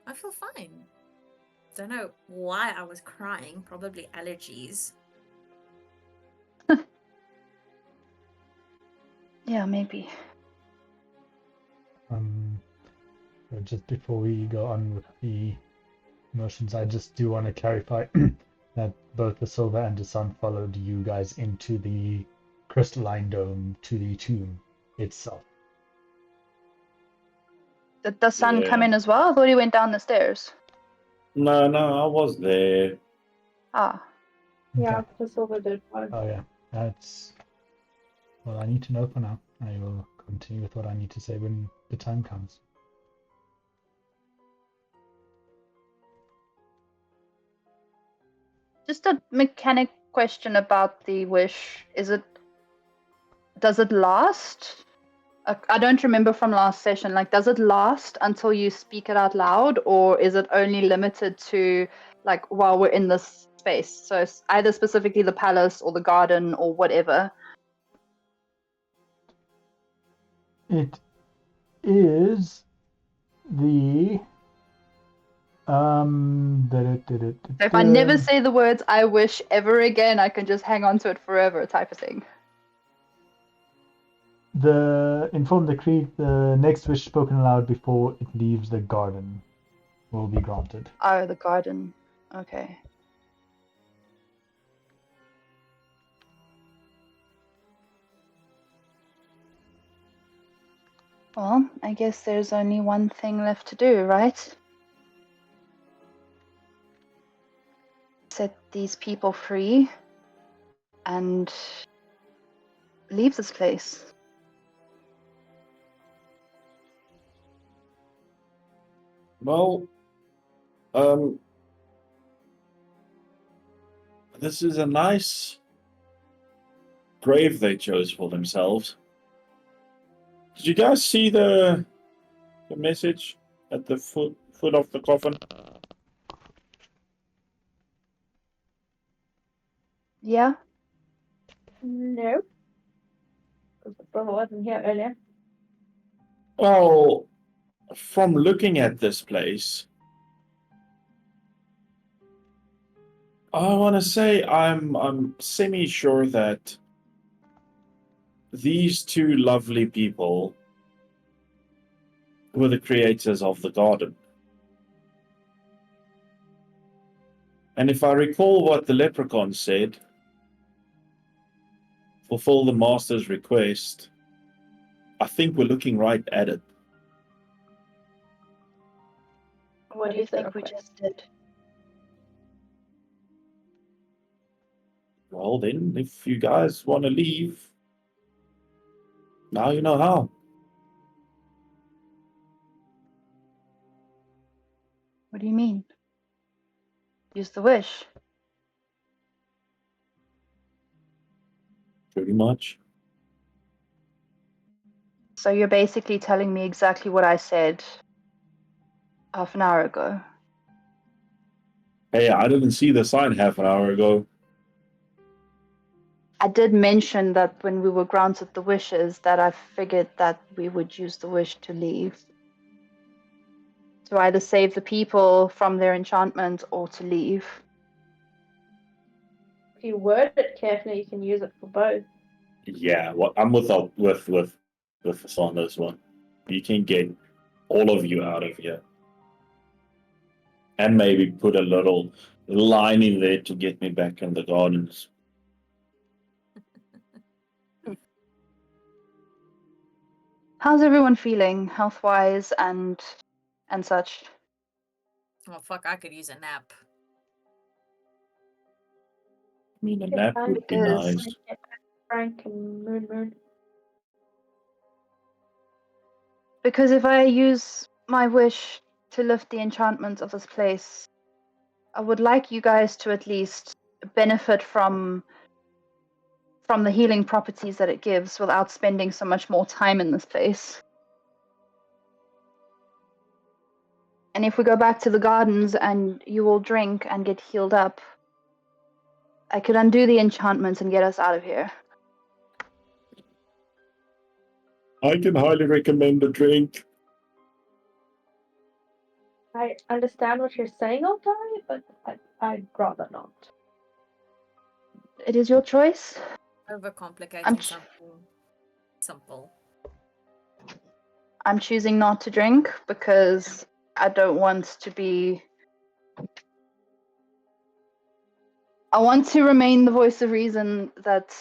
I feel fine. Don't know why I was crying. Probably allergies. Yeah, maybe. Just before we go on with the motions, I just do want to clarify that both Visilva and Dasan followed you guys into the crystalline dome to the tomb itself. Did the sun come Yeah. in as well? I thought he went down the stairs. No, I was there. Ah, Yeah, Okay. just over the one. Oh yeah, that's all I need to know for now. I will continue with what I need to say when the time comes. just a mechanic question about the wish. Does it last? I don't remember from last session. Like, does it last until you speak it out loud, or is it only limited to like while we're in this space? So it's either specifically the palace or the garden or whatever. It is the So if I never say the words "I wish" ever again, I can just hang on to it forever, type of thing. inform the creek the next wish spoken aloud before it leaves the garden will be granted. Oh, the garden. Okay. Well, I guess there's only one thing left to do, right? Set these people free and leave this place. Well, this is a nice grave they chose for themselves. Did you guys see the message at the foot of the coffin? Yeah? No. Because the brother wasn't here earlier. Well, from looking at this place, I want to say I'm semi-sure that these two lovely people were the creators of the garden. And if I recall what the leprechaun said, fulfill the master's request, I think we're looking right at it. What do you think we just did? Well, then, if you guys want to leave, now you know how. What do you mean? Use the wish. Pretty much. So you're basically telling me exactly what I said half an hour ago. Hey, I didn't see the sign half an hour ago. I did mention that when we were granted the wishes that I figured that we would use the wish to leave. To either save the people from their enchantment or to leave. If you word it carefully, you can use it for both. Yeah, well, I'm with us on this one. You can get all of you out of here. And maybe put a little line in there to get me back in the gardens. How's everyone feeling, health-wise and such? Oh fuck! I could use a nap. I mean, a nap would be nice. Frank and Moon. Because if I use my wish to lift the enchantment of this place, I would like you guys to at least benefit from from the healing properties that it gives without spending so much more time in this place. And if we go back to the gardens and you all drink and get healed up, I could undo the enchantments and get us out of here. I can highly recommend a drink. I understand what you're saying, Altari, but I'd rather not. It is your choice. Overcomplicating something simple. I'm choosing not to drink because I don't want to be... I want to remain the voice of reason that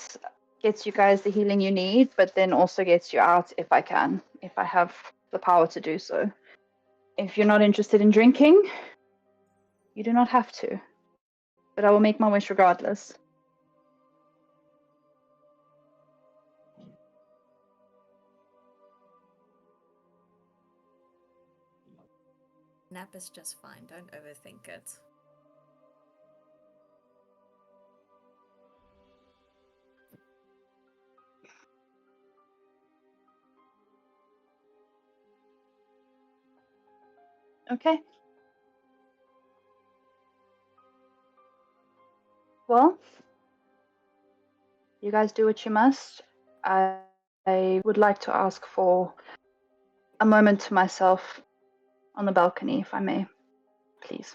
gets you guys the healing you need, but then also gets you out if I can, if I have the power to do so. If you're not interested in drinking, you do not have to. But I will make my wish regardless. Nap is just fine. Don't overthink it. Okay. Well, you guys do what you must. I would like to ask for a moment to myself on the balcony, if I may, please.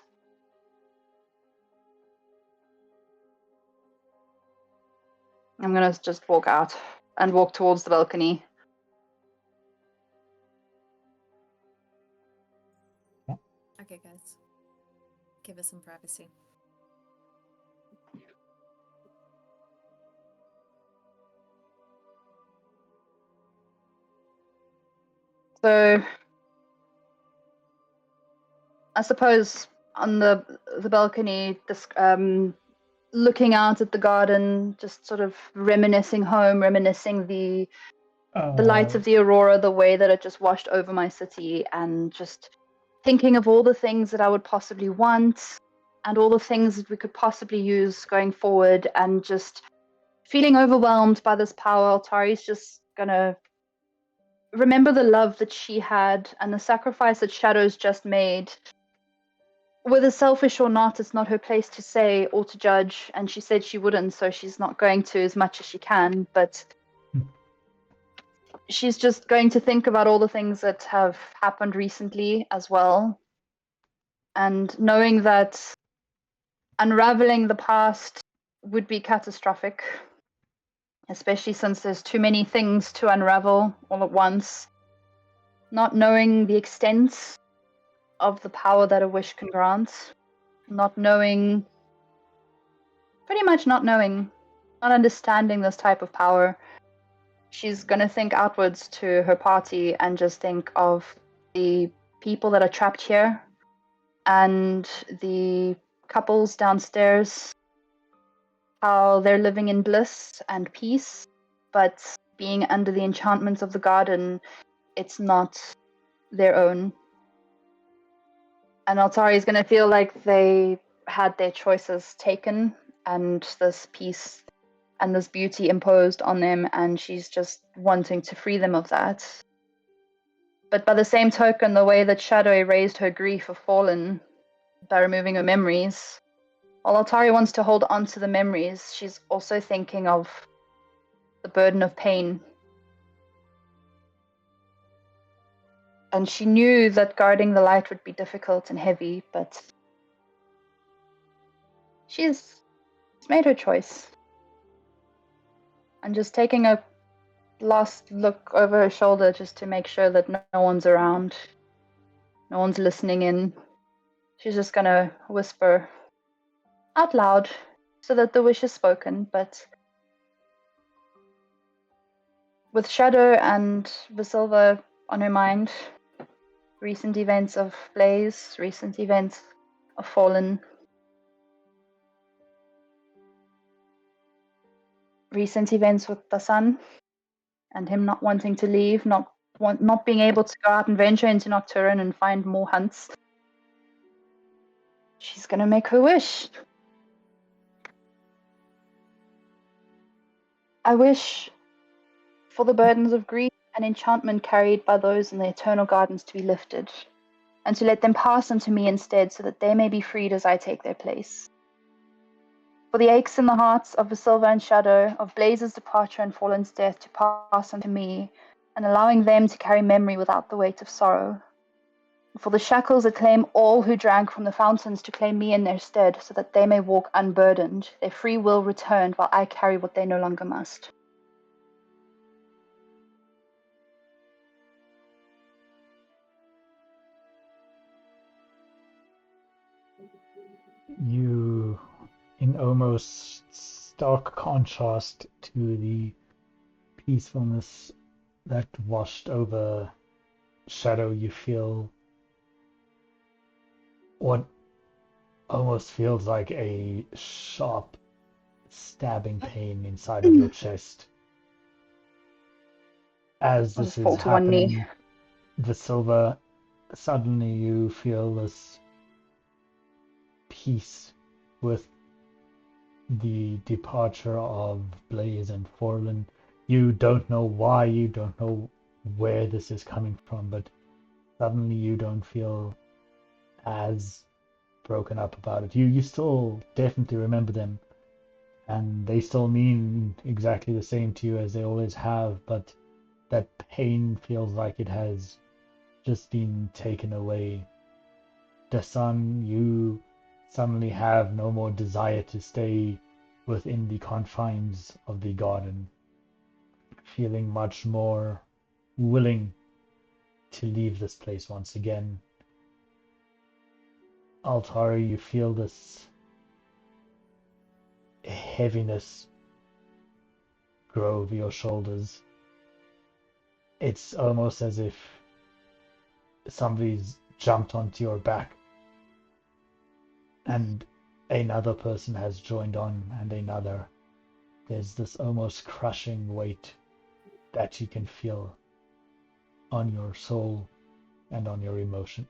I'm gonna just walk out and walk towards the balcony. Okay, guys. Give us some privacy. So, I suppose on the balcony, this, looking out at the garden, just sort of reminiscing home, reminiscing the lights of the aurora, the way that it just washed over my city, and just thinking of all the things that I would possibly want and all the things that we could possibly use going forward, and just feeling overwhelmed by this power. Altari's just gonna remember the love that she had and the sacrifice that Shadow's just made. Whether selfish or not, it's not her place to say or to judge, and she said she wouldn't, so she's not going to as much as she can, but she's just going to think about all the things that have happened recently as well, and knowing that unraveling the past would be catastrophic, especially since there's too many things to unravel all at once. Not knowing the extent of the power that a wish can grant, not knowing, pretty much not knowing, not understanding this type of power. She's going to think outwards to her party and just think of the people that are trapped here and the couples downstairs, how they're living in bliss and peace, but being under the enchantments of the garden, it's not their own. And Altari is going to feel like they had their choices taken and this peace and this beauty imposed on them, and she's just wanting to free them of that. But by the same token, the way that Shadow erased her grief of Forlan by removing her memories, while Altari wants to hold on to the memories, she's also thinking of the burden of pain. And she knew that guarding the light would be difficult and heavy, but she's made her choice. And just taking a last look over her shoulder just to make sure that no one's around, no one's listening in, she's just gonna whisper out loud so that the wish is spoken, but with Shadow and Visilva on her mind, recent events of Blaze, recent events of Forlan, recent events with Dasan and him not wanting to leave, not being able to go out and venture into Nocturne and find more hunts. She's gonna make her wish. I wish for the burdens of grief and enchantment carried by those in the eternal gardens to be lifted, and to let them pass unto me instead, so that they may be freed as I take their place. For the aches in the hearts of Visilva and Shadow, of Blaze's departure and Fallen's death to pass unto me, and allowing them to carry memory without the weight of sorrow. For the shackles that claim all who drank from the fountains to claim me in their stead, so that they may walk unburdened, their free will returned, while I carry what they no longer must. You, in almost stark contrast to the peacefulness that washed over Shadow, you feel what almost feels like a sharp stabbing pain inside of your chest. As I'll this just fall is to one knee. happening, Visilva, suddenly you feel this peace with the departure of Blaze and Forlan. You don't know why, you don't know where this is coming from, but suddenly you don't feel as broken up about it. You still definitely remember them, and they still mean exactly the same to you as they always have, but that pain feels like it has just been taken away. Dasan, you suddenly have no more desire to stay within the confines of the garden, feeling much more willing to leave this place once again. Altari, you feel this heaviness grow over your shoulders. It's almost as if somebody's jumped onto your back and another person has joined on, and another. There's this almost crushing weight that you can feel on your soul and on your emotion.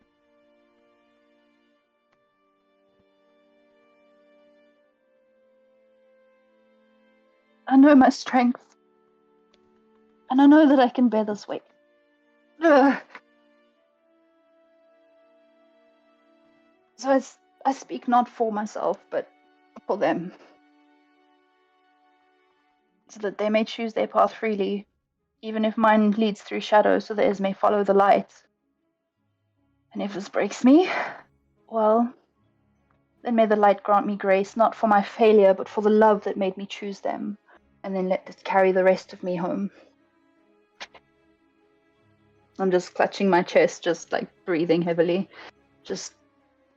I know my strength, and I know that I can bear this weight. Ugh. So I speak not for myself, but for them, so that they may choose their path freely, even if mine leads through shadow, so theirs may follow the light. And if this breaks me, well, then may the light grant me grace, not for my failure, but for the love that made me choose them, and then let it carry the rest of me home. I'm just clutching my chest, just like breathing heavily, just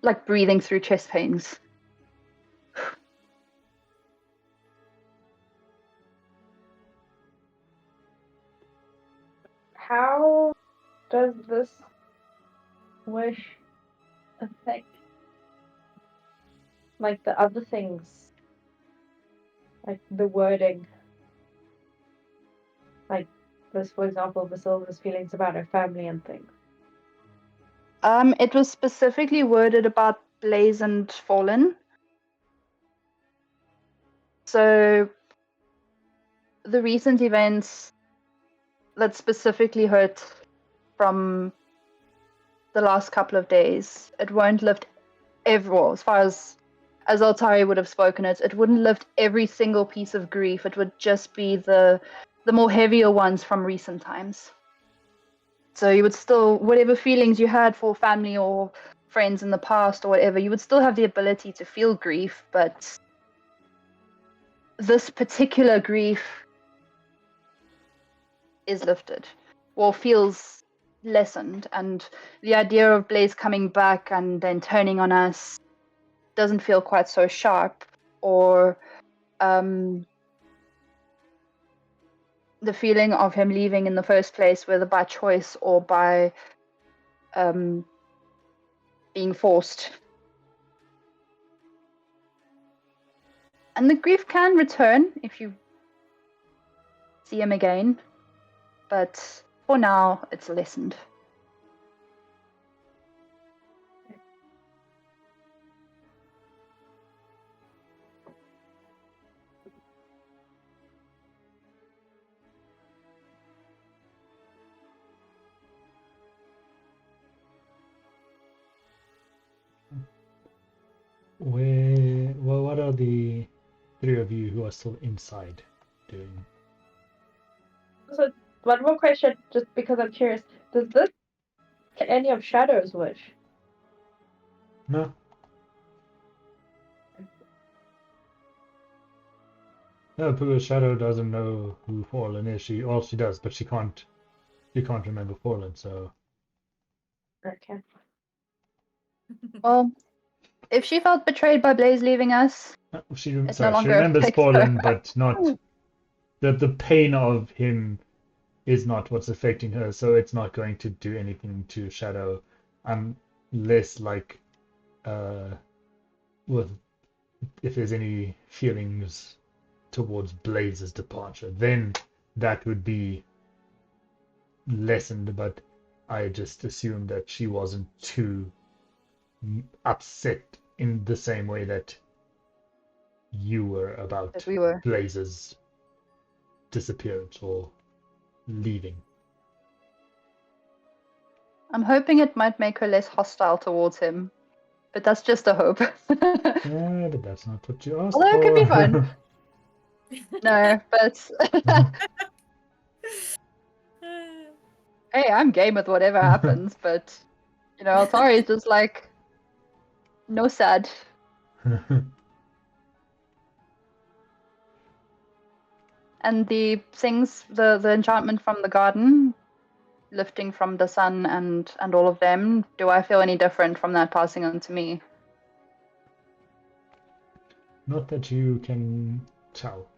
like breathing through chest pains. How does this wish affect like the other things? Like the wording. Like this, for example, Visilva's feelings about her family and things. It was specifically worded about Blaze and Fallen. So the recent events that specifically hurt from the last couple of days, it won't lift well, as far as Altari would have spoken it, it wouldn't lift every single piece of grief. It would just be the more heavier ones from recent times. So you would still, whatever feelings you had for family or friends in the past or whatever, you would still have the ability to feel grief, but this particular grief is lifted or feels lessened, and the idea of Blaze coming back and then turning on us doesn't feel quite so sharp, or the feeling of him leaving in the first place, whether by choice or by being forced. And the grief can return if you see him again, but for now, it's lessened. Well, what are the three of you who are still inside doing? So, one more question, just because I'm curious. Does this get any of Shadow's wish? No. No, because Shadow doesn't know who Forlan is. She does, but she can't remember Forlan, so Okay. Well, if she felt betrayed by Blaze leaving us, she it no longer remembers affects Forlan, her. but not the pain of him is not what's affecting her, so it's not going to do anything to Shadow unless like with if there's any feelings towards Blaze's departure, then that would be lessened, but I just assumed that she wasn't too upset in the same way that you were about That we were. Blaze's disappearance or leaving. I'm hoping it might make her less hostile towards him, but that's just a hope. Yeah, but that's not what you asked Although it could be for. fun. No, but hey, I'm game with whatever happens, but you know, Altari is just like no sad. And the things, the enchantment from the garden, lifting from Dasan and all of them, do I feel any different from that passing on to me? Not that you can tell.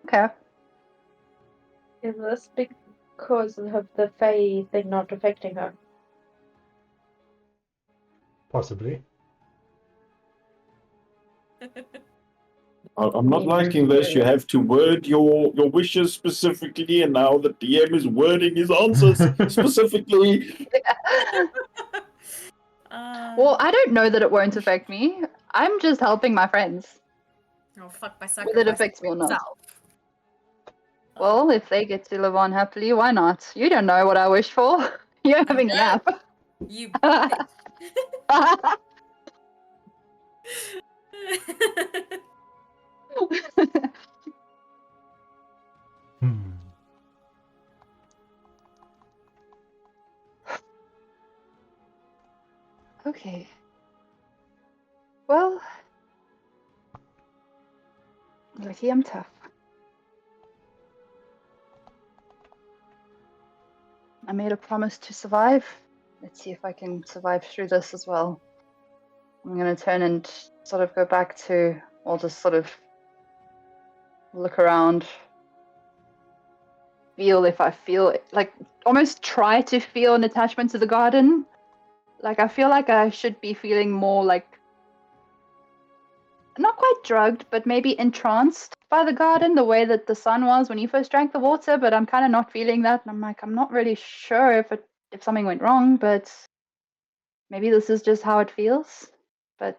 Okay. Is this because of the Fae thing not affecting her? Possibly. I'm not liking this. You have to word your wishes specifically, and now the DM is wording his answers specifically. Well, I don't know that it won't affect me. I'm just helping my friends. Oh, fuck, by Whether it sacrificing affects me or not. yourself. Well, if they get to live on happily, why not? You don't know what I wish for. You're having a nap. You bitch. Hmm. Okay. Well, lucky I'm tough. I made a promise to survive. Let's see if I can survive through this as well. I'm going to turn and sort of go back to, or just sort of look around, feel if I feel, like almost try to feel an attachment to the garden. Like I feel like I should be feeling more like, not quite drugged, but maybe entranced by the garden, the way that the sun was when you first drank the water, but I'm kind of not feeling that. And I'm like, I'm not really sure if something went wrong, but maybe this is just how it feels. But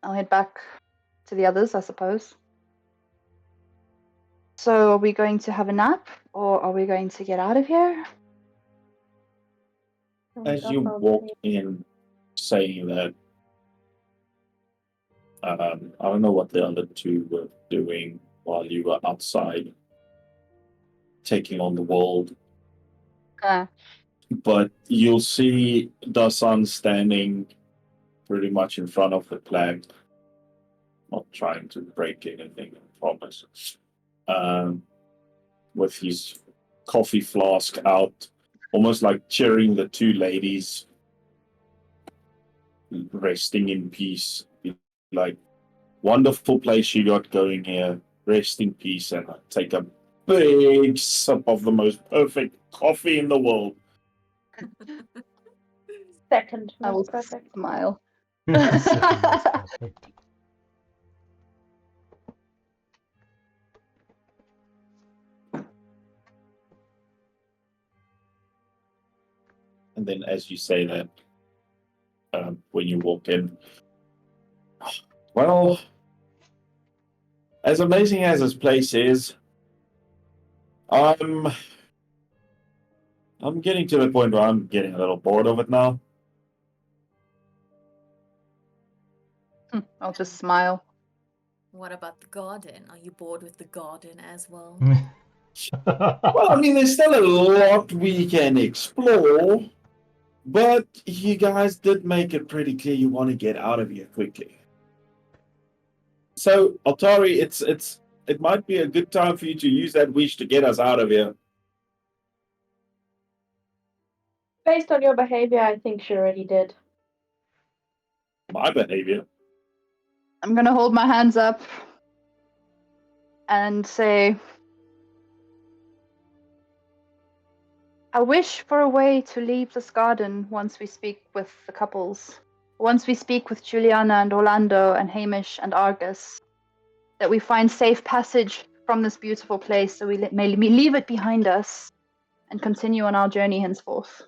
I'll head back to the others, I suppose. So are we going to have a nap, or are we going to get out of here? As you walk in, saying that, I don't know what the other two were doing while you were outside taking on the world, but you'll see Dasan standing pretty much in front of the flag, not trying to break anything, I promise, with his coffee flask out, almost like cheering the two ladies resting in peace. Like, wonderful place you got going here. Rest in peace, and take a big sip of the most perfect coffee in the world. Second I will most perfect. smile. Second most perfect. And then, as you say that, when you walk in, well, as amazing as this place is, I'm I'm getting to the point where I'm getting a little bored of it now. I'll just smile. What about the garden? Are you bored with the garden as well? Well, I mean, there's still a lot we can explore, but you guys did make it pretty clear you want to get out of here quickly. So, Altari, it might be a good time for you to use that wish to get us out of here. Based on your behavior, I think she already did. My behavior. I'm gonna hold my hands up and say, I wish for a way to leave this garden once we speak with the couples. Once we speak with Juliana and Orlando and Hamish and Argus, that we find safe passage from this beautiful place so we may leave it behind us and continue on our journey henceforth.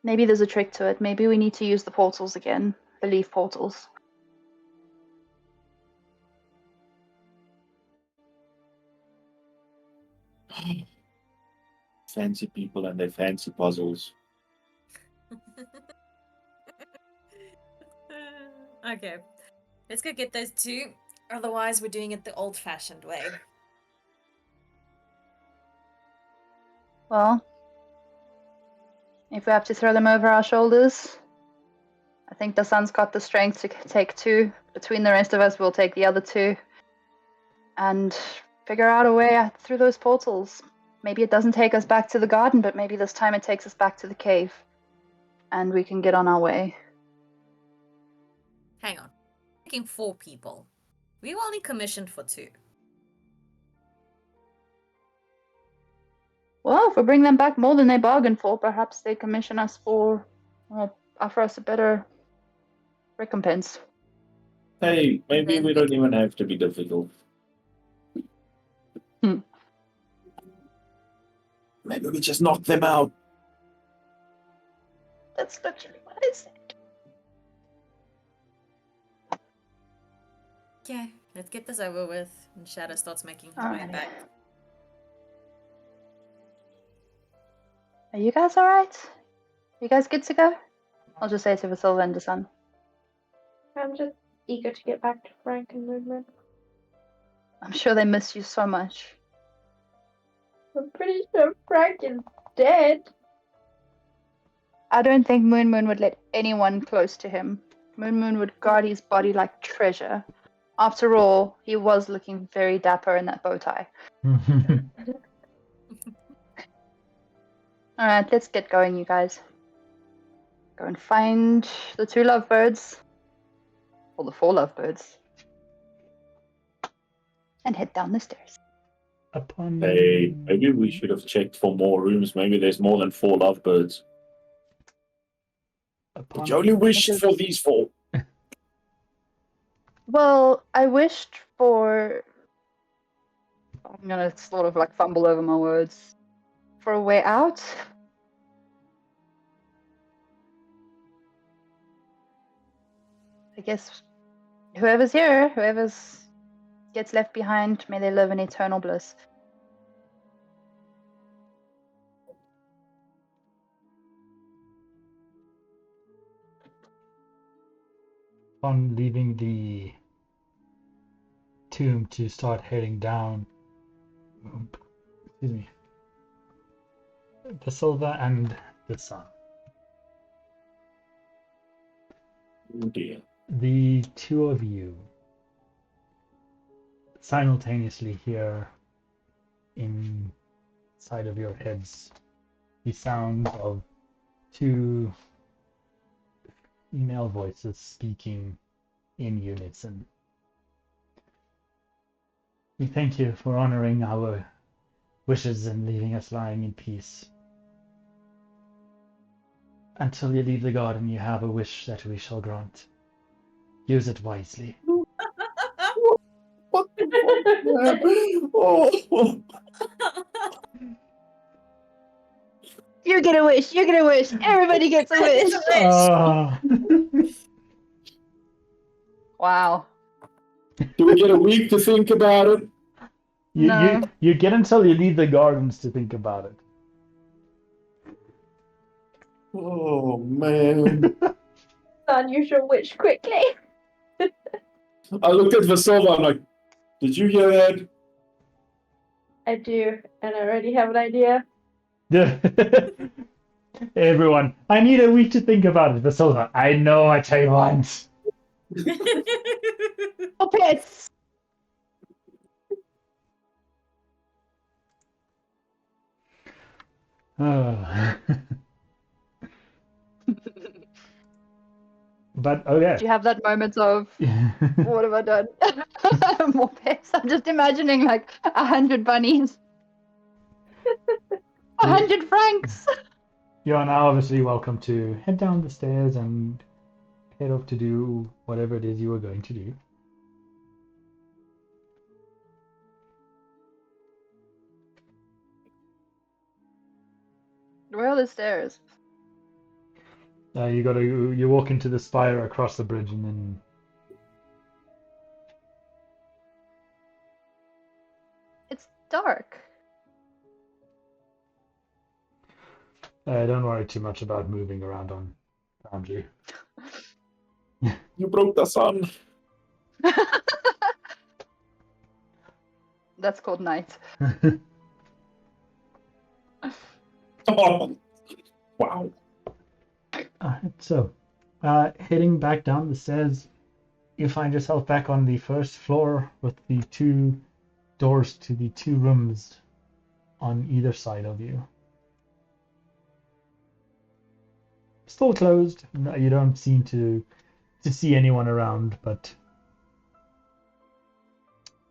Maybe there's a trick to it. Maybe we need to use the portals again, the leaf portals. Fancy people and their fancy puzzles. Okay, let's go get those two. Otherwise, we're doing it the old-fashioned way. Well, if we have to throw them over our shoulders, I think Dasan's got the strength to take two. Between the rest of us, we'll take the other two and figure out a way through those portals. Maybe it doesn't take us back to the garden, but maybe this time it takes us back to the cave and we can get on our way. Hang on. Taking 4 people. We were only commissioned for 2. Well, if we bring them back more than they bargained for, perhaps they commission us for, or offer us a better recompense. Hey, maybe we don't even have to be difficult. Maybe we just knock them out. That's literally what I said. Okay, let's get this over with. And Shadow starts making her way back. Are you guys alright? You guys good to go? I'll just say to Visilva and Dasan. I'm just eager to get back to Frank and Moonmoon. I'm sure they miss you so much. I'm pretty sure Frank is dead. I don't think Moon would let anyone close to him. Moon would guard his body like treasure. After all, he was looking very dapper in that bow tie. Alright, let's get going, you guys. Go and find the 2 lovebirds. Or the 4 lovebirds. And head down the stairs. Hey, maybe we should have checked for more rooms. Maybe there's more than 4 lovebirds. But you only wished for these 4. Well, I wished for... I'm gonna sort of like fumble over my words. For a way out? I guess whoever's here, whoever's gets left behind, may they live in eternal bliss. Upon leaving the tomb to start heading down, excuse me, Visilva and Dasan. Oh dear. The 2 of you simultaneously hear inside of your heads the sound of 2 female voices speaking in unison. We thank you for honoring our wishes and leaving us lying in peace. Until you leave the garden, you have a wish that we shall grant. Use it wisely. What the fuck? Oh. You get a wish, you get a wish, everybody gets a wish. Wow. Do we get a week to think about it? You get until you leave the gardens to think about it. Oh, man. Unusual witch quickly. I looked at Visilva, I'm like, did you hear that? I do, and I already have an idea. Everyone, I need a week to think about it. Visilva, I know I tell you once. Puppets! But okay. Do you have that moment of, what have I done? More pets. I'm just imagining like 100 bunnies. 100 francs! You are now obviously welcome to head down the stairs and head off to do whatever it is you were going to do. Where are the stairs? You walk into the spire across the bridge and then It's dark. don't worry too much about moving around on Foundry. You broke the sun. That's called night. Oh, wow. Alright, so heading back down the stairs, you find yourself back on the first floor with the two doors to the two rooms on either side of you. Still closed. No, you don't seem to see anyone around, but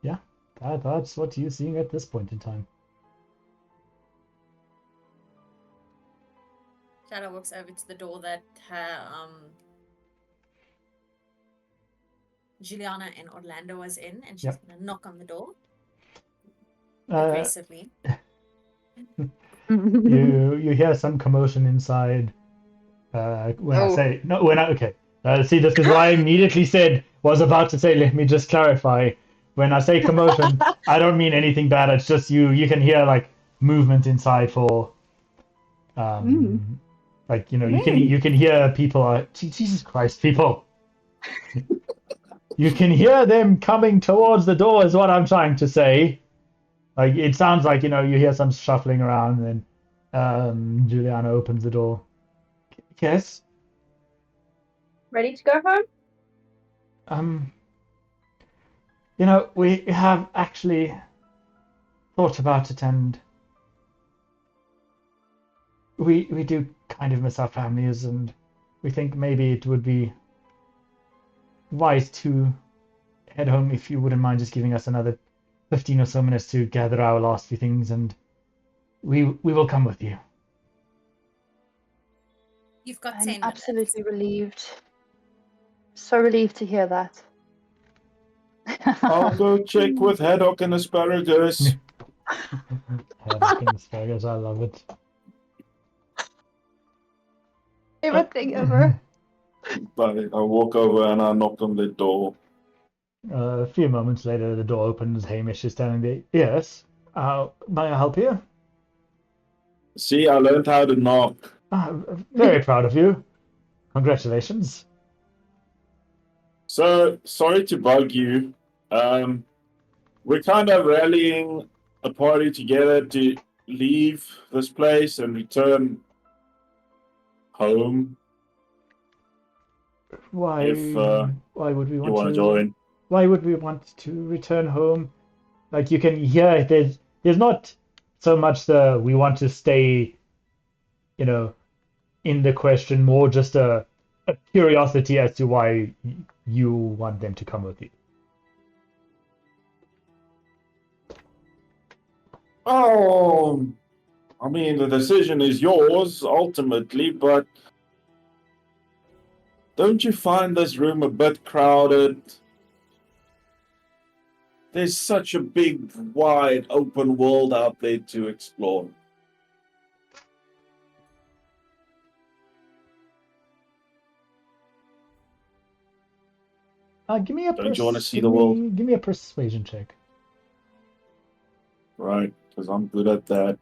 yeah, that's what you're seeing at this point in time. Shadow walks over to the door that Juliana and Orlando was in, and she's Yep. gonna knock on the door Uh, aggressively. you hear some commotion inside. See, this is why I immediately was about to say, let me just clarify. When I say commotion, I don't mean anything bad. It's just you can hear like movement inside for, like, you know, you can hear people. Jesus Christ, people! You can hear them coming towards the door. Is what I'm trying to say. Like, it sounds like, you know, you hear some shuffling around, and then Juliana opens the door. Yes. Ready to go home? You know, we have actually thought about it, and we do kind of miss our families, and we think maybe it would be wise to head home if you wouldn't mind just giving us another 15 or so minutes to gather our last few things, and we will come with you. You've got I'm 10 minutes. absolutely relieved. So relieved to hear that. I'll go check with haddock and asparagus. Haddock and asparagus, I love it. Favorite thing ever. But I walk over and I knock on the door. A few moments later, the door opens. Hamish is standing there. Yes. May I help you? See, I learned how to knock. Very proud of you. Congratulations. So, sorry to bug you. We're kind of rallying a party together to leave this place and return home. Why? If why would we you want want to to join. Why would we want to return home? Like, you can hear there's not so much the we want to stay, you know, in the question, more just a curiosity as to why you want them to come with you. Oh, I mean, the decision is yours ultimately, but don't you find this room a bit crowded? There's such a big, wide, open world out there to explore. Give me a Don't you want to see the world? Give me a persuasion check. Right, because I'm good at that.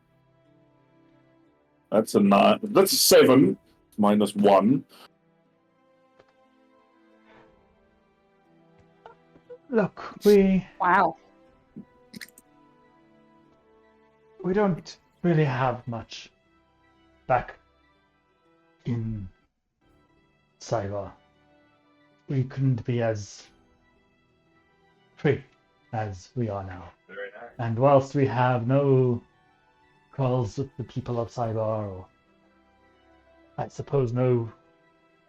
That's a 9. That's a 7. -1. Look, we Wow. don't really have much back in Cyber. We couldn't be as free as we are now. Very nice. And whilst we have no quarrels with the people of Cyber, or I suppose no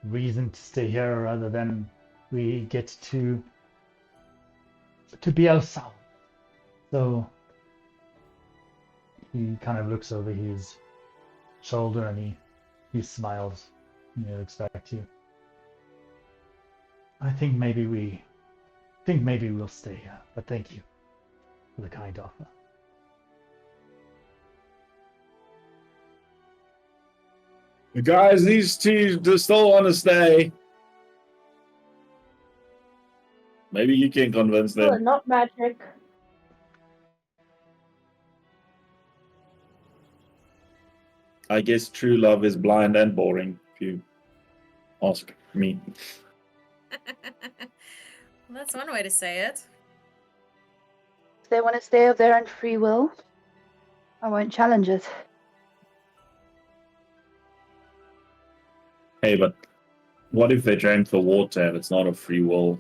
reason to stay here other than we get to be ourselves. So he kind of looks over his shoulder and he smiles and he looks back to you. I think maybe we'll stay here, but thank you for the kind offer. Guys, these two just still want to stay. Maybe you can convince Oh, them. not magic. I guess true love is blind and boring, if you ask me. Well, that's one way to say it. If they want to stay of their own free will, I won't challenge it. Hey, but what if they drank the water and it's not a free will?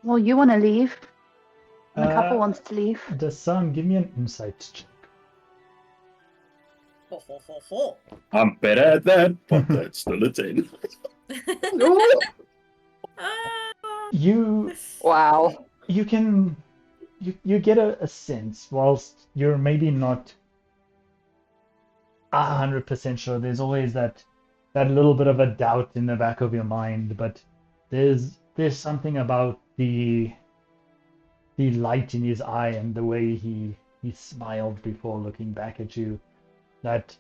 Well, you want to leave, and the couple Uh, wants to leave. Dasan, give me an insight check. Ho, ho, ho, ho. I'm better at that, but that's still a 10. Ah. You Wow. you can you get a sense, whilst you're maybe not 100% sure, there's always that little bit of a doubt in the back of your mind, but there's something about the light in his eye and the way he smiled before looking back at you, that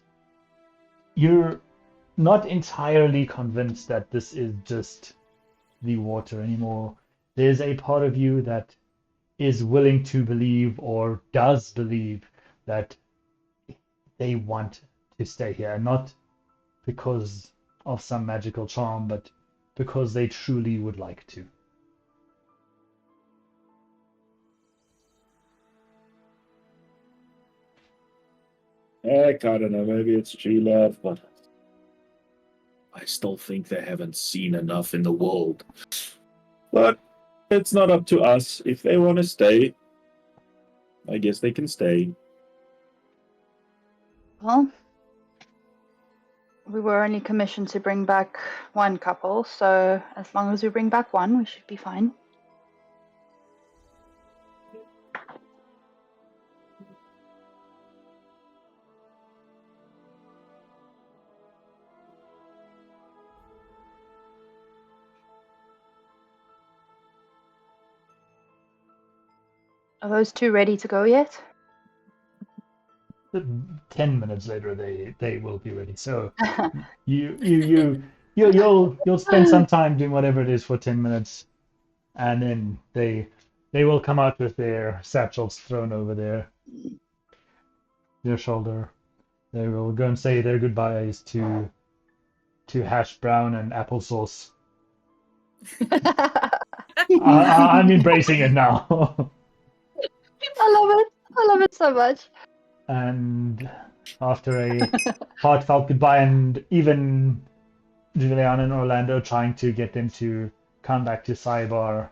you're not entirely convinced that this is just the water anymore. There's a part of you that is willing to believe, or does believe, that they want to stay here, not because of some magical charm, but because they truly would like to. Heck, I don't know, maybe it's true love, but I still think they haven't seen enough in the world. But it's not up to us. If they want to stay, I guess they can stay. Well, we were only commissioned to bring back one couple, so as long as we bring back one, we should be fine. Are those two ready to go yet? 10 minutes later, they will be ready. So you'll spend some time doing whatever it is for 10 minutes, and then they will come out with their satchels thrown over their shoulder. They will go and say their goodbyes to hash brown and applesauce. I'm embracing it now. I love it so much. And after a heartfelt goodbye, and even Julian and Orlando trying to get them to come back to Cybar,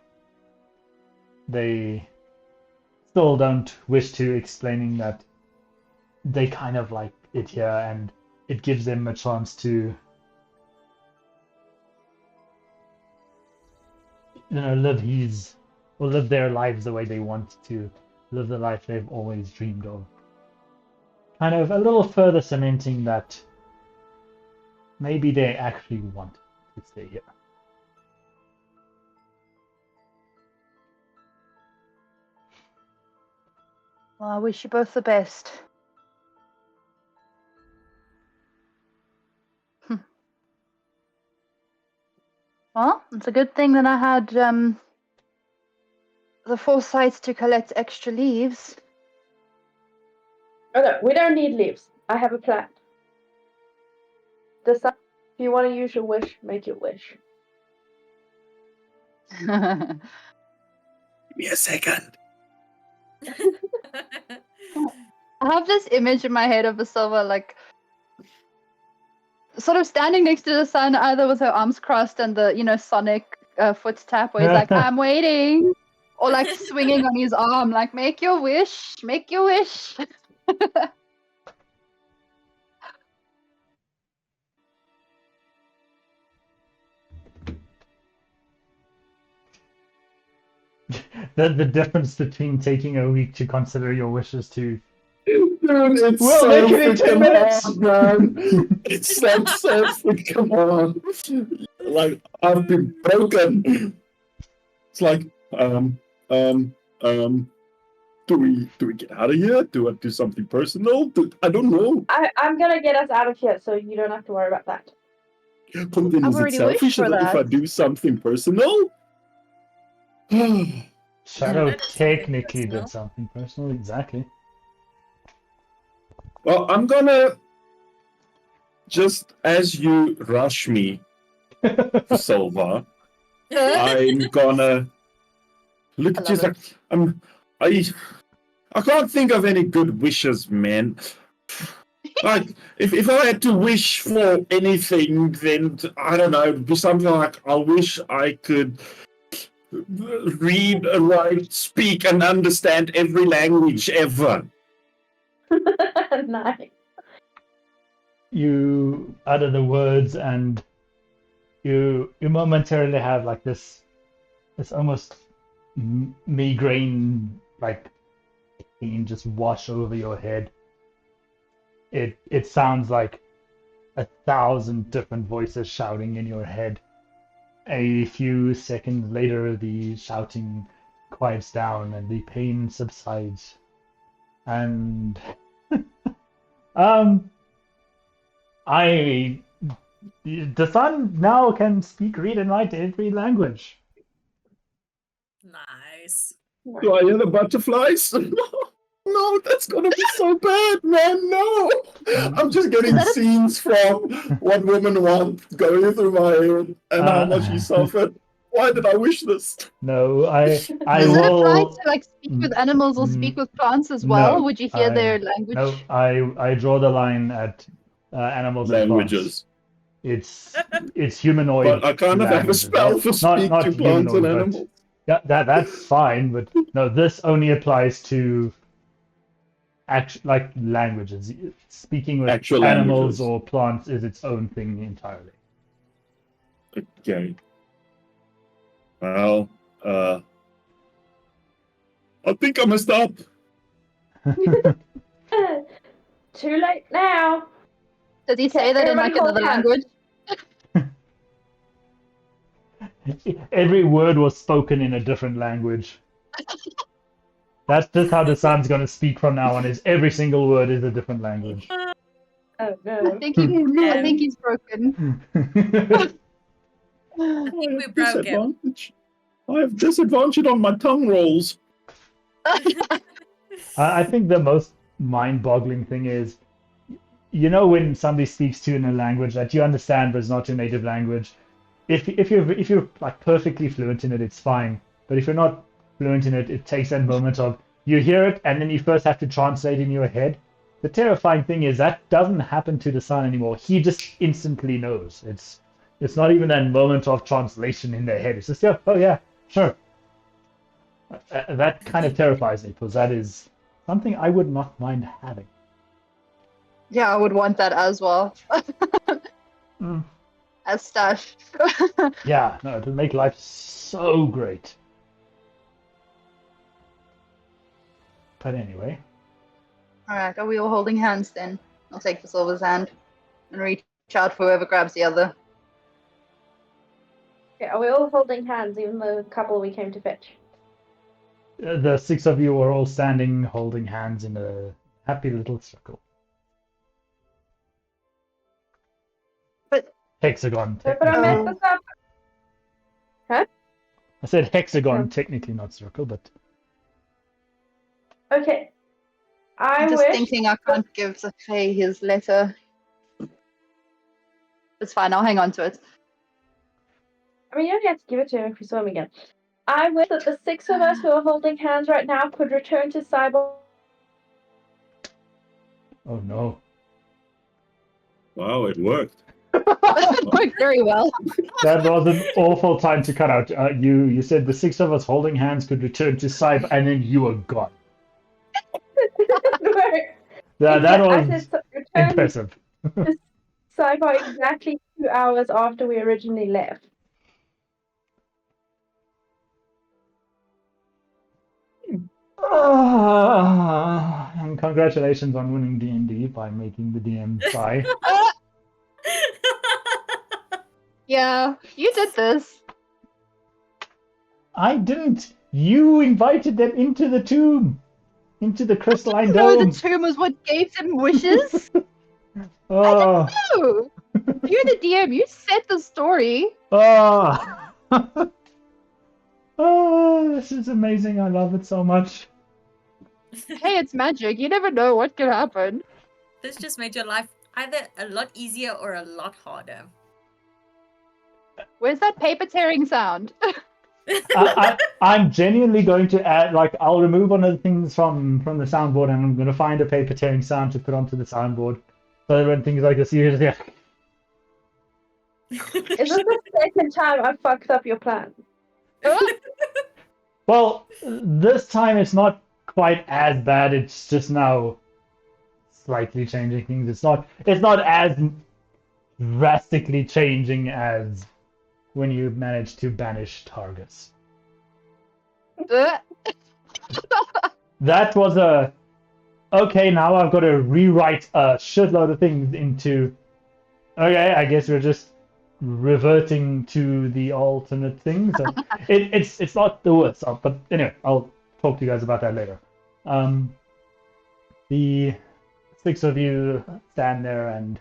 they still don't wish to, explaining that they kind of like it here and it gives them a chance to, live their lives the way they want to live, the life they've always dreamed of. Kind of a little further cementing that maybe they actually want to stay here. Well, I wish you both the best. Well, it's a good thing that I had the foresight to collect extra leaves. Oh no, we don't need leaves. I have a plan. Decide if you want to use your wish, make your wish. Give me a second. I have this image in my head of Visilva, like, sort of standing next to the sun, either with her arms crossed and the, Sonic foot tap, where he's like, I'm waiting. Or like swinging on his arm, like, make your wish, make your wish. The difference between taking a week to consider your wishes to. Dude, it's We'll so make it in 10 freaking minutes. hard, man. It's like so freaking hard. Like, I've been broken. It's like, do we get out of here? Do I do something personal? I don't know. I'm gonna get us out of here, so you don't have to worry about that. But then I've is it already selfish wished for if I that. do something personal? Shadow That is something technically personal. did something personal, exactly. Well, I'm gonna just as you rush me, Visilva, I'm gonna look I at you love like I can't think of any good wishes, man. Like if I had to wish for anything, then I don't know, it'd be something like I wish I could read, write, speak, and understand every language ever. Nice. You utter the words and you momentarily have like this almost migraine like pain just wash over your head. It sounds like 1,000 different voices shouting in your head. A few seconds later, the shouting quiets down and the pain subsides. And Dasan now can speak, read, and write every language. Nice. Do I hear the butterflies? No, that's gonna be so bad, man. No, I'm just getting scenes from what women want going through my head and how much he suffered. Why did I wish this? No, I Does it apply will. to like speak with animals or speak with plants as well? No, Would you hear their language? No, I draw the line at animals and plants. Languages. It's humanoid. But I kind of have a languages. spell for speak not to plants and humanoid, but animals. that's fine. But no, this only applies to like languages. Speaking with Actual animals languages. or plants is its own thing entirely. Okay. Well, I think I must stop. Too late now. Does he say that in like Everybody hold another hands. language? Every word was spoken in a different language. That's just how the sun's going to speak from now on. Is every single word is a different language. Oh I no. think Yeah. he's broken. I think I we have broke him. disadvantage. I have disadvantage on my tongue rolls. I think the most mind-boggling thing is, when somebody speaks to you in a language that you understand but is not your native language, if you're like perfectly fluent in it, it's fine. But if you're not fluent in it, it takes that moment of you hear it and then you first have to translate in your head. The terrifying thing is that doesn't happen to the son anymore. He just instantly knows. It's not even that moment of translation in their head. It's just, oh yeah, sure. That kind of terrifies me because that is something I would not mind having. Yeah, I would want that as well. As stash. Yeah, no, it would make life so great. But anyway. Alright, are we all holding hands then? I'll take Visilva's hand and reach out for whoever grabs the other. Okay, are we all holding hands, even the couple we came to fetch? The 6 of you are all standing, holding hands in a happy little circle. But Hexagon. So, but I messed this up. I said hexagon, technically not circle, but Okay. I I'm just wish. thinking I can't give Faye his letter. It's fine, I'll hang on to it. I mean, you don't have to give it to him if we saw him again. I wish that the 6 of us who are holding hands right now could return to Cyborg. Oh no. Wow, it worked. Worked very well. That was an awful time to cut out. You said the 6 of us holding hands could return to Cyber, and then you were gone. That was impressive. To Cyborg exactly 2 hours after we originally left. And congratulations on winning D&D by making the DM cry. Yeah, you did this. I didn't. You invited them into the tomb, into the crystalline No, dome. the tomb was what gave them wishes. Oh, No, you're the DM. You set the story. oh. Oh, this is amazing. I love it so much. Hey, it's magic. You never know what could happen. This just made your life either a lot easier or a lot harder. Where's that paper tearing sound? I'm genuinely going to add, like, I'll remove one of the things from the soundboard, and I'm going to find a paper tearing sound to put onto the soundboard. So that when things like this, you just, yeah. Is this the second time I fucked up your plan? Well, this time it's not quite as bad. It's just now slightly changing things. It's not as drastically changing as when you manage to banish Targus. That was okay, now I've got to rewrite a shitload of things into. Okay, I guess we're just reverting to the alternate thing. So it's not the worst, but anyway, I'll talk to you guys about that later. The 6 of you stand there, and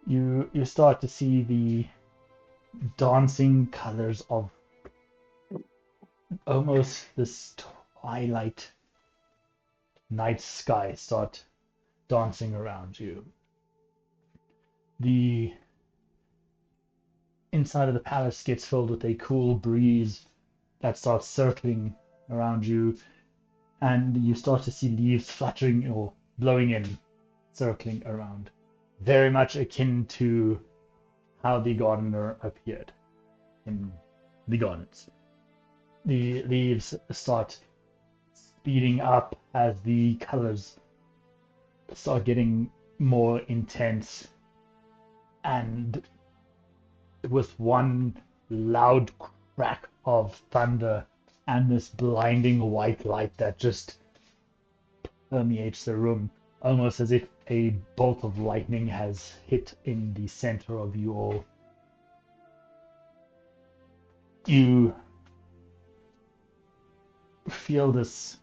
you start to see the dancing colors of almost this twilight night sky start dancing around you. The inside of the palace gets filled with a cool breeze that starts circling around you, and you start to see leaves fluttering or blowing in, circling around. Very much akin to how the gardener appeared in the gardens. The leaves start speeding up as the colors start getting more intense, and with one loud crack of thunder and this blinding white light that just permeates the room, almost as if a bolt of lightning has hit in the center of you all. You feel this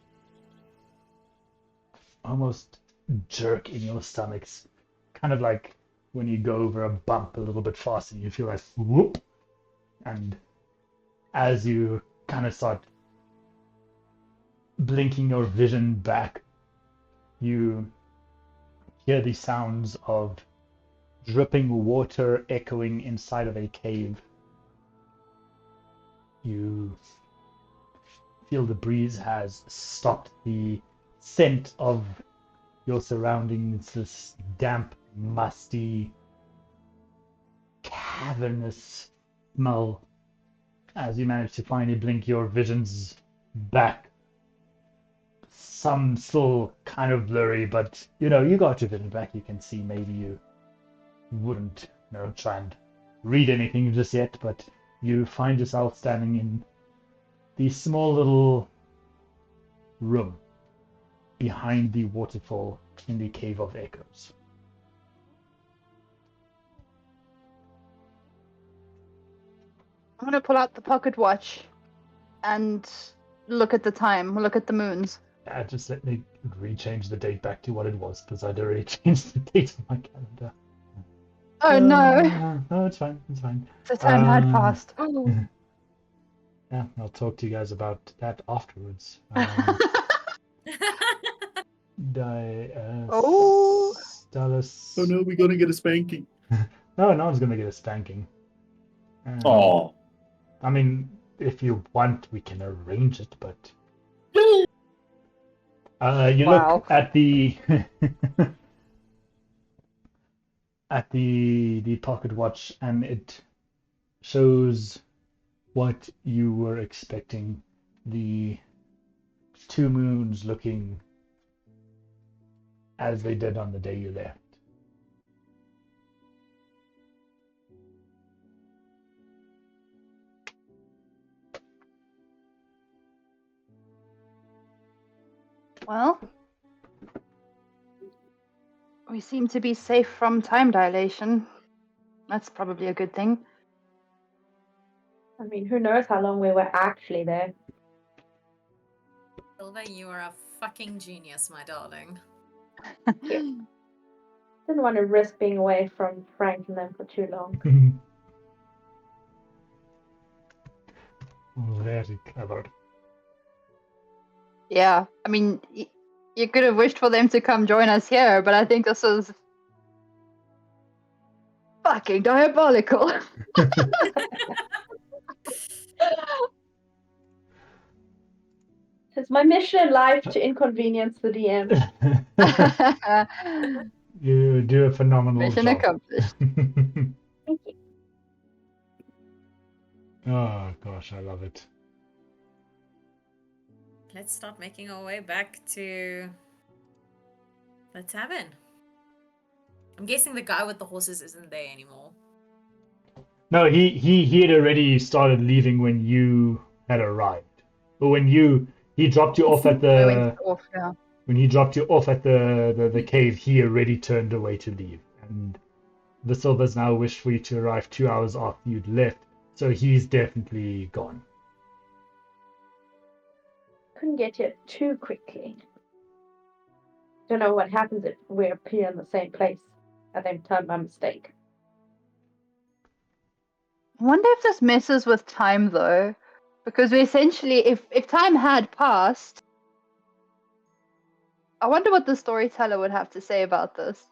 almost jerk in your stomachs, kind of like when you go over a bump a little bit faster, you feel like whoop, and as you kind of start blinking your vision back, you hear the sounds of dripping water echoing inside of a cave. You feel the breeze has stopped the scent of your surroundings, this damp, musty, cavernous smell. As you manage to finally blink your visions back, some still kind of blurry, but you got your vision back. You can see. Maybe you wouldn't try and read anything just yet, but you find yourself standing in the small little room behind the waterfall in the Cave of Echoes. I'm gonna pull out the pocket watch and look at the time, look at the moons. Just let me rechange the date back to what it was, because I'd already changed the date on my calendar. Oh no! No, it's fine. It's fine. The time had passed. Oh. Yeah, I'll talk to you guys about that afterwards. Oh. Dallas. Oh no, we're gonna get a spanking. No, no one's gonna get a spanking. Oh. I mean, if you want, we can arrange it, but you Wow. look at the at the pocket watch, and it shows what you were expecting. The two moons looking as they did on the day you left. Well, we seem to be safe from time dilation. That's probably a good thing. I mean, who knows how long we were actually there. Silva, you are a fucking genius, my darling. Didn't want to risk being away from Frank and them for too long. Very clever. Yeah, I mean, you could have wished for them to come join us here, but I think this was fucking diabolical. It's my mission in life to inconvenience the DM. You do a phenomenal Mission job. accomplished. Thank you. Oh gosh, I love it. Let's start making our way back to the tavern. I'm guessing the guy with the horses isn't there anymore. No, he had already started leaving when you had arrived. But when he dropped you off at I went the off, yeah. when he dropped you off at the cave, he already turned away to leave. And the Silvers now wished for you to arrive 2 hours after you'd left, so he's definitely gone. Couldn't get here too quickly. Don't know what happens if we appear in the same place at the same time by mistake. I wonder if this messes with time, though. Because we essentially, if time had passed, I wonder what the storyteller would have to say about this.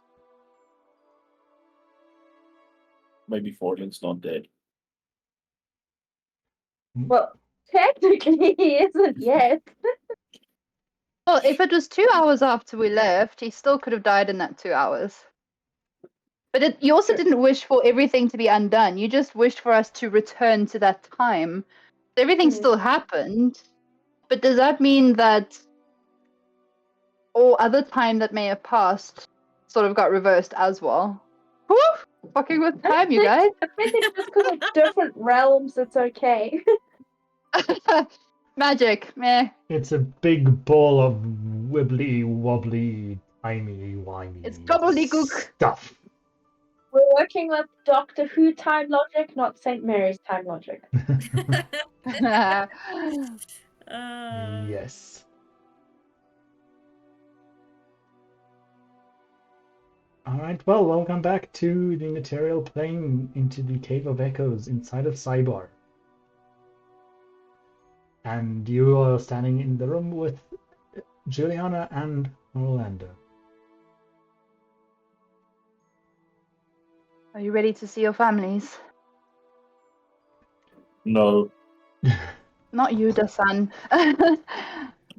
Maybe Forlan's not dead. Well, technically he isn't yet. Well, if it was 2 hours after we left, he still could have died in that 2 hours. But you also didn't wish for everything to be undone. You just wished for us to return to that time. So everything still happened. But does that mean that all other time that may have passed sort of got reversed as well? Woo! Fucking with time, you guys. I think it's just because of different realms, it's okay. Magic, meh. It's a big ball of wibbly wobbly, timey-wimey It's gobbledygook. stuff. We're working with Doctor Who time logic, not St. Mary's time logic. Yes. Alright, well, welcome back to the material plane into the Cave of Echoes inside of Cybar. And you are standing in the room with Juliana and Orlando. Are you ready to see your families? No. Not you, Dasan.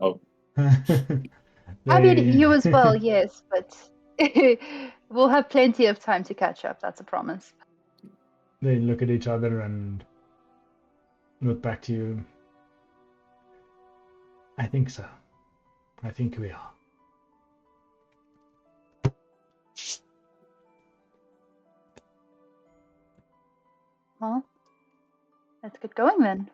Oh. I mean, you as well, yes, but we'll have plenty of time to catch up, that's a promise. They look at each other and look back to you. I think so. I think we are. Well, let's get going then.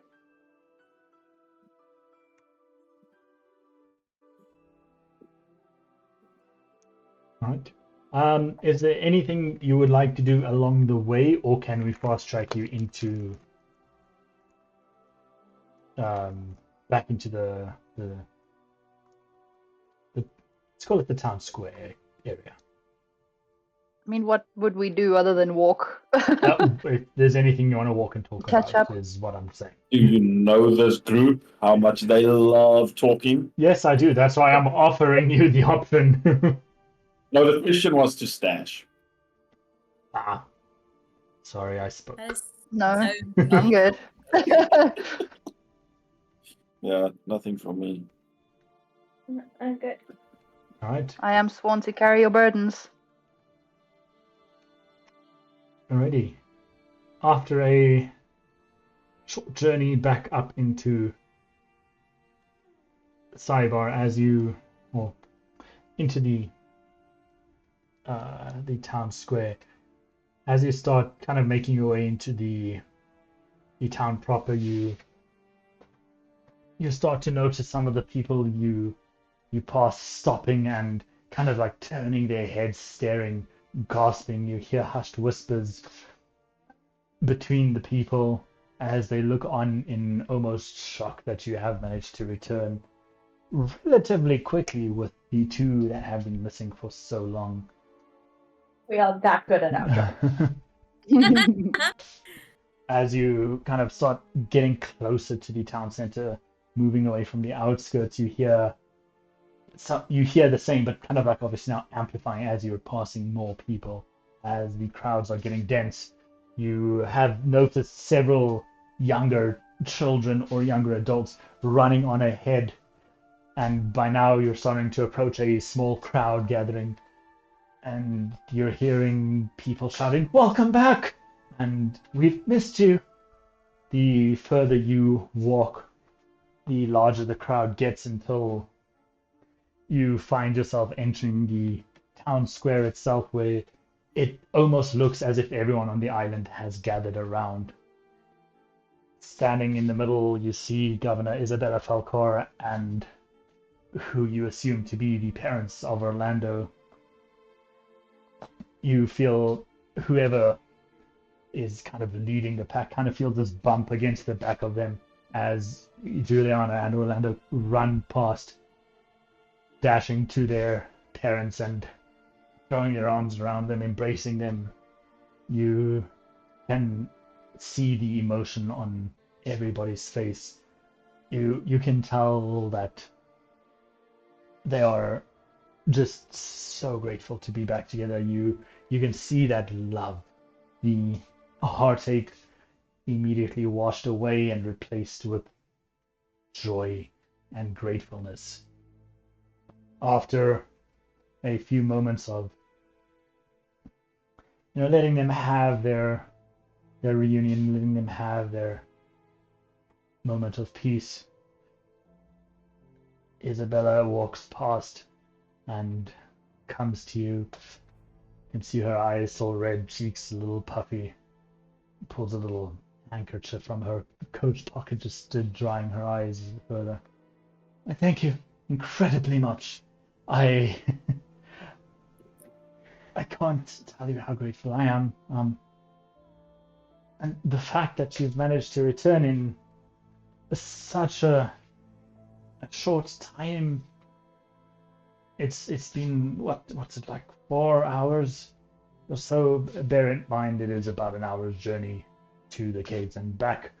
Right. Is there anything you would like to do along the way, or can we fast track you into back into the let's call it the town square area? I mean, what would we do other than walk? If there's anything you want to walk and talk Catch about, up. is what I'm saying. Do you know this group? How much they love talking? Yes, I do. That's why I'm offering you the option. No, the question was to stash. Sorry, I spoke. That is No, so I'm good. Yeah, nothing from me. I'm good. All right. I am sworn to carry your burdens. Alrighty. After a short journey back up into Cybar, into the town square, as you start kind of making your way into the town proper, you start to notice some of the people you pass stopping and kind of like turning their heads, staring, gasping. You hear hushed whispers between the people as they look on in almost shock that you have managed to return relatively quickly with the two that have been missing for so long. We are that good at our job. As you kind of start getting closer to the town center, moving away from the outskirts, you hear the same, but kind of like obviously now amplifying as you're passing more people. As the crowds are getting dense, you have noticed several younger children or younger adults running on ahead, and by now you're starting to approach a small crowd gathering, and you're hearing people shouting, "Welcome back!" and "We've missed you." The further you walk, the larger the crowd gets until you find yourself entering the town square itself, where it almost looks as if everyone on the island has gathered around. Standing in the middle, you see Governor Isabella Falcor and who you assume to be the parents of Orlando. You feel whoever is kind of leading the pack kind of feels this bump against the back of them as Juliana and Orlando run past, dashing to their parents and throwing their arms around them, embracing them. You can see the emotion on everybody's face. You can tell that they are just so grateful to be back together. You can see that love, the heartache immediately washed away and replaced with joy and gratefulness. After a few moments of letting them have their reunion, letting them have their moment of peace, Isabella walks past and comes to you. You can see her eyes all red, cheeks a little puffy. Pulls a little handkerchief from her coat pocket, just drying her eyes further. I thank you incredibly much. I can't tell you how grateful I am. And the fact that you've managed to return in such a short time. It's been what's it, like 4 hours or so? Bear in mind it is about an hour's journey to the caves and back.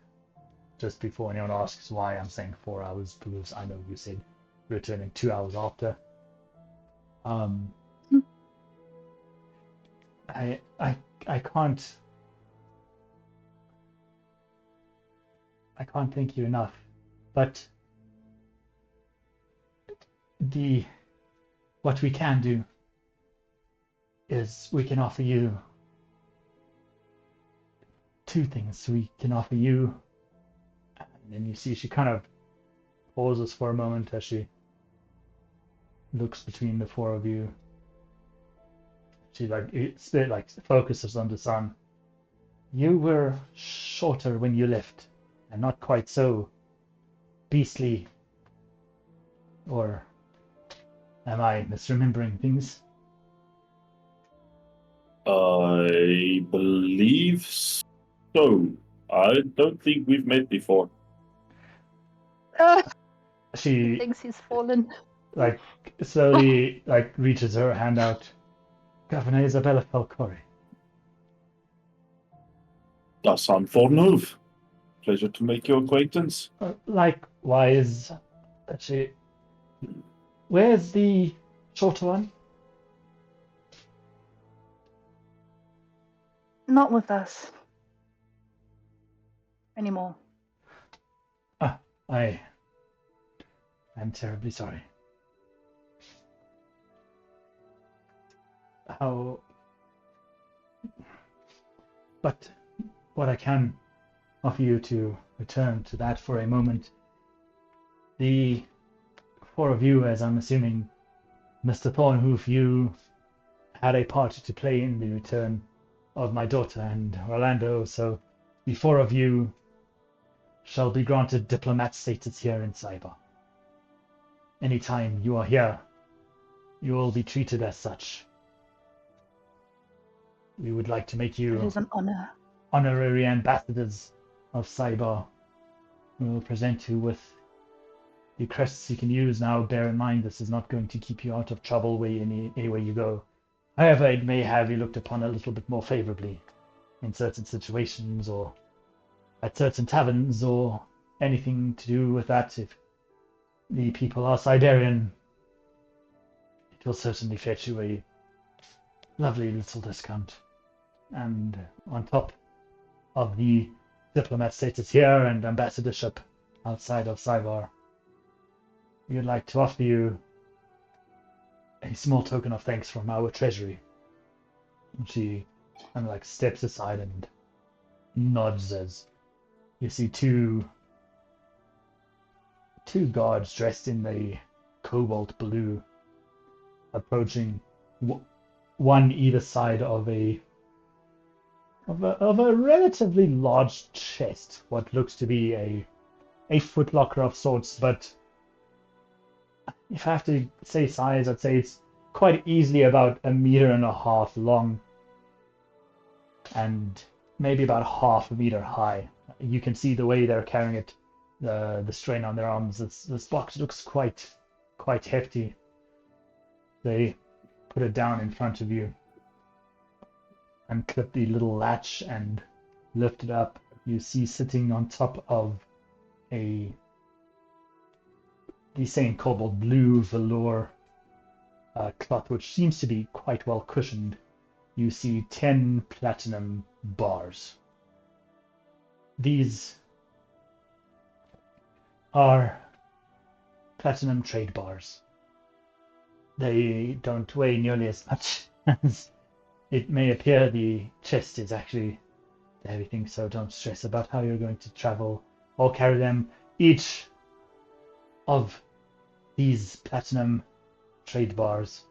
Just before anyone asks why I'm saying 4 hours, because I know you said returning 2 hours after. I can't thank you enough, but what we can do is we can offer you two things. We can offer you, and then you see she kind of pauses for a moment as she looks between the four of you. She focuses on Dasan. You were shorter when you left, and not quite so beastly. Or am I misremembering things? I believe so. I don't think we've met before. She thinks he's fallen. slowly reaches her hand out. Governor Isabella Falcori. Dasan Thornhoof. Pleasure to make your acquaintance. Likewise, actually, where's the shorter one? Not with us anymore. I'm terribly sorry. But what I can offer you, to return to that for a moment, the four of you, as I'm assuming, Mr. Thornhoof, you had a part to play in the return of my daughter and Orlando, so the four of you shall be granted diplomat status here in Cyber. Anytime you are here, you will be treated as such. We would like to make you It is an honor. honorary ambassadors of Cyber. We will present you with the crests you can use. Now, bear in mind, this is not going to keep you out of trouble anywhere you go. However, it may have you looked upon a little bit more favorably in certain situations, or at certain taverns, or anything to do with that. If the people are Cyberian, it will certainly fetch you a lovely little discount. And on top of the diplomat status here and ambassadorship outside of Cyber, we would like to offer you a small token of thanks from our treasury. And she kind of steps aside and nods as you see two guards dressed in the cobalt blue approaching, one either side of a relatively large chest, what looks to be a footlocker of sorts, but if I have to say size, I'd say it's quite easily about 1.5 meters long and maybe about 0.5 meters high. You can see the way they're carrying it, the strain on their arms. This box looks quite hefty. They put it down in front of you and clip the little latch and lift it up. You see sitting on top of the same cobalt blue velour cloth, which seems to be quite well cushioned, you see 10 platinum bars. These are platinum trade bars. They don't weigh nearly as much as it may appear. The chest is actually the heavy thing, so don't stress about how you're going to travel or carry them. Each of these platinum trade bars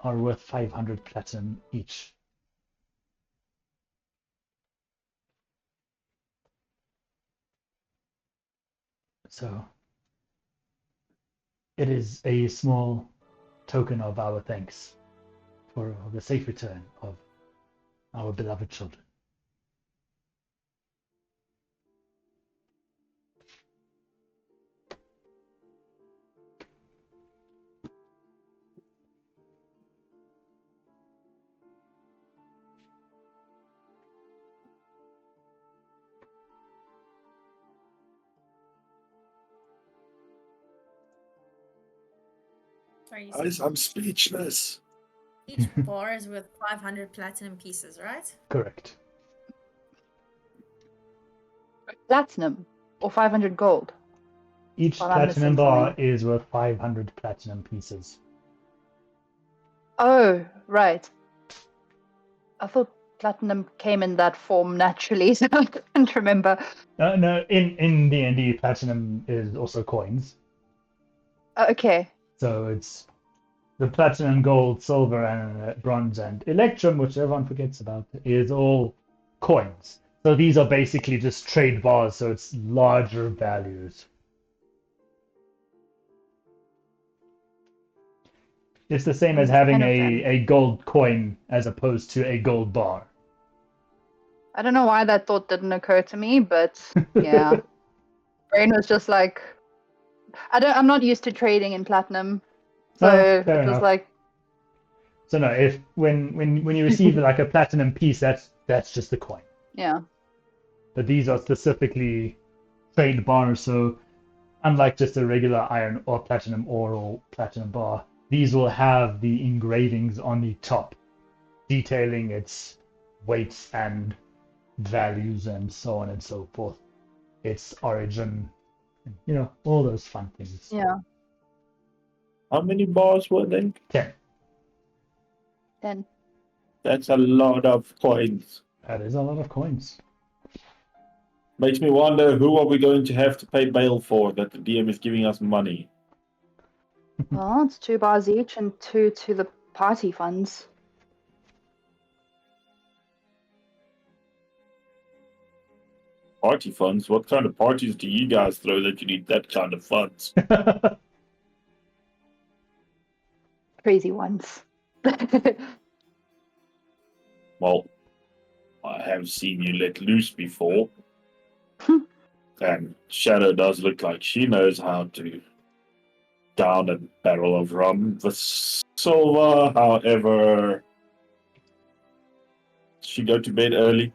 are worth 500 platinum each. So it is a small token of our thanks for the safe return of our beloved children. Sorry, you Guys, said I'm speechless. each bar is worth 500 platinum pieces, right? Correct. Platinum or 500 gold? Each Well, I'm platinum missing bar something. is worth 500 platinum pieces. Oh, right. I thought platinum came in that form naturally, so I couldn't remember. No, in D&D, platinum is also coins. Okay. So it's the platinum, gold, silver, and bronze, and electrum, which everyone forgets about, is all coins. So these are basically just trade bars, so it's larger values. It's the same as having Kind of a gold coin as opposed to a gold bar. I don't know why that thought didn't occur to me, but yeah. Brain was just like, I'm not used to trading in platinum. So Fair it was enough. like, So no, if when you receive like a platinum piece, that's just the coin. Yeah. But these are specifically trade bars, so unlike just a regular iron or platinum ore or platinum bar, these will have the engravings on the top detailing its weights and values and so on and so forth, its origin, all those fun things. Yeah. How many bars were they? 10. 10. That's a lot of coins. That is a lot of coins. Makes me wonder, who are we going to have to pay bail for that the DM is giving us money? Well, it's 2 bars each and 2 to the party funds. Party funds? What kind of parties do you guys throw that you need that kind of funds? Crazy ones. Well, I have seen you let loose before. And Shadow does look like she knows how to down a barrel of rum. Visilva, however, she go to bed early.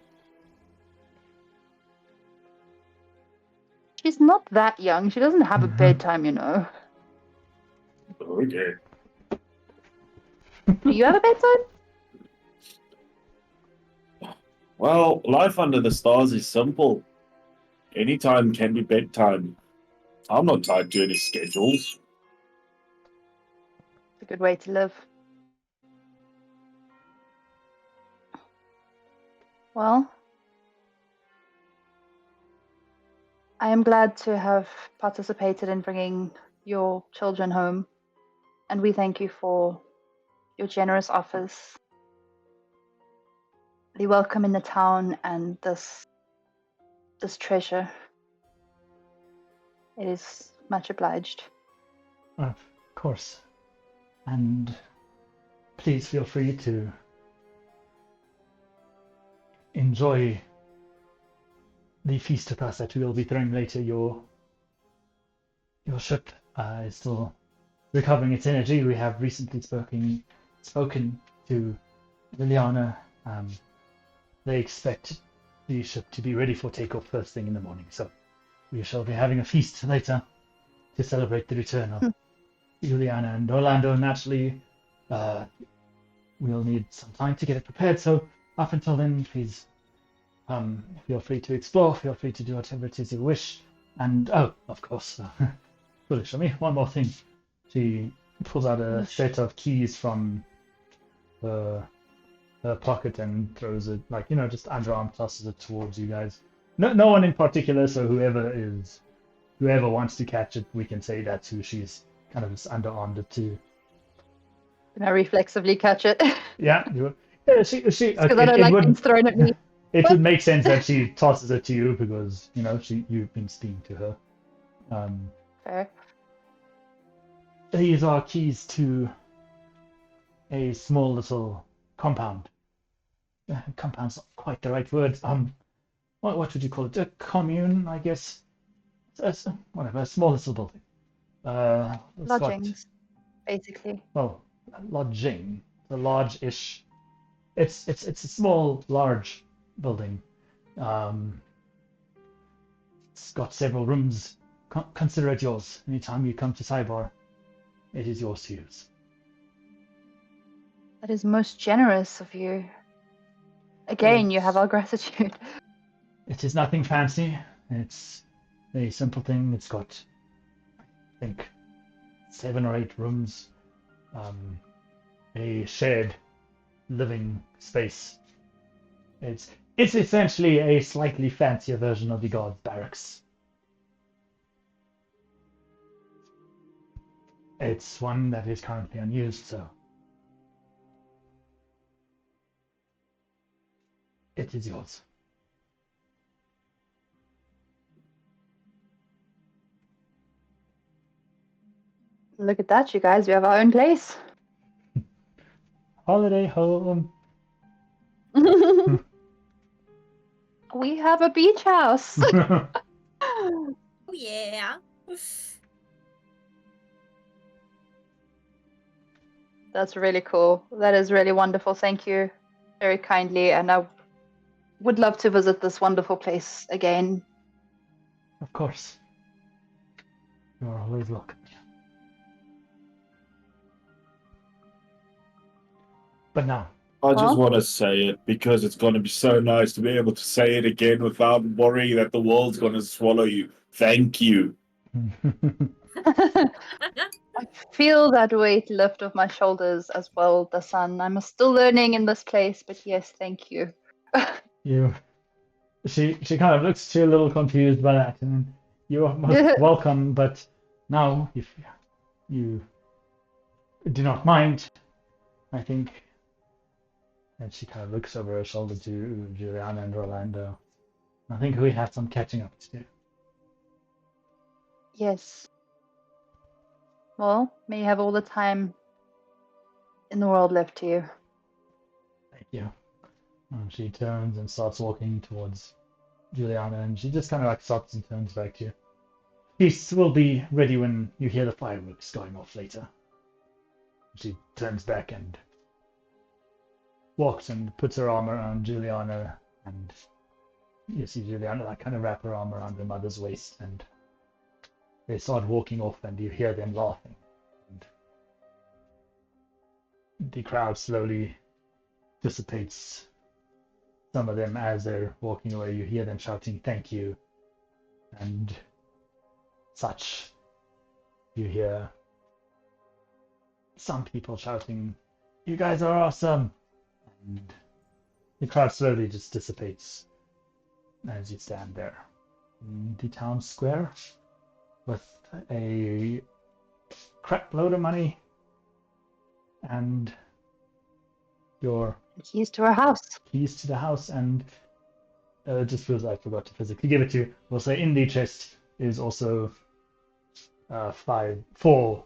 She's not that young. She doesn't have a bedtime, you know. Okay. Do you have a bedtime? Well, life under the stars is simple. Any time can be bedtime. I'm not tied to any schedules. It's a good way to live. Well, I am glad to have participated in bringing your children home, and we thank you for your generous offers, the welcome in the town, and this treasure. It is much obliged. Of course. And please feel free to enjoy the feast with us that we will be throwing later. Your ship is still recovering its energy. We have recently spoken to Liliana. They expect the ship to be ready for takeoff first thing in the morning. So we shall be having a feast later to celebrate the return of Juliana and Orlando. Naturally, we'll need some time to get it prepared. So up until then, please feel free to explore. Feel free to do whatever it is you wish. And of course, foolish of me. One more thing. She pulls out a set of keys from her pocket and throws it, just underarm tosses it towards you guys. No one in particular, so whoever wants to catch it, we can say that's who she's kind of just underarmed it to. Can I reflexively catch it? Yeah, she. Because I don't like things thrown at me. It would make sense that she tosses it to you because you've been speaking to her. Fair. These are keys to a small little compound. Compound's not quite the right word. What would you call it? A commune, I guess. Whatever, a small little building. Lodgings, basically. Well, lodging. A large-ish. It's a small, large building. It's got several rooms. Consider it yours. Anytime you come to Cybar, it is yours to use. That is most generous of you. Again, you have our gratitude. It is nothing fancy. It's a simple thing. It's got, I think, 7 or 8 rooms. A shared living space. It's essentially a slightly fancier version of the guard's barracks. It's one that is currently unused, so it is yours. Look at that, you guys. We have our own place. Holiday home. We have a beach house. Oh, yeah. That's really cool. That is really wonderful. Thank you very kindly. And I would love to visit this wonderful place again. Of course. You're always welcome. But now, I just Huh? want to say it because it's going to be so nice to be able to say it again without worrying that the world's going to swallow you. Thank you. I feel that weight lift off my shoulders as well, Dasan. I'm still learning in this place, but yes, thank you. She kind of looks a little confused by that, and then you're most welcome, but now, if you do not mind, I think. And she kind of looks over her shoulder to Juliana and Rolando. I think we have some catching up to do. Yes. Well, may you have all the time in the world left to you. Thank you. And she turns and starts walking towards Juliana, and she just kind of like stops and turns back to you. Feast will be ready when you hear the fireworks going off later. She turns back and walks and puts her arm around Juliana, and you see Juliana like kind of wrap her arm around her mother's waist, and they start walking off, and you hear them laughing. And the crowd slowly dissipates. Some of them, as they're walking away, you hear them shouting, "Thank you," and such. You hear some people shouting, "You guys are awesome!" And the crowd slowly just dissipates as you stand there in the town square with a crap load of money and your Keys to our house. keys to the house, and just feels like I forgot to physically give it to you. We'll say in the chest is also four.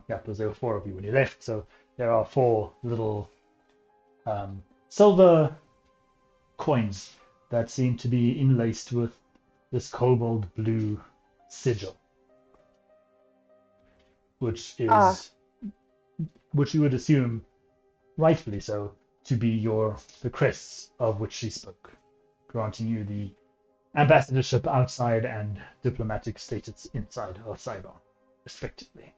Because there were four of you when you left, so there are 4 little silver coins that seem to be inlaced with this cobalt blue sigil, which is which you would assume, rightfully so, to be the crests of which she spoke, granting you the ambassadorship outside and diplomatic status inside of Cybon, respectively.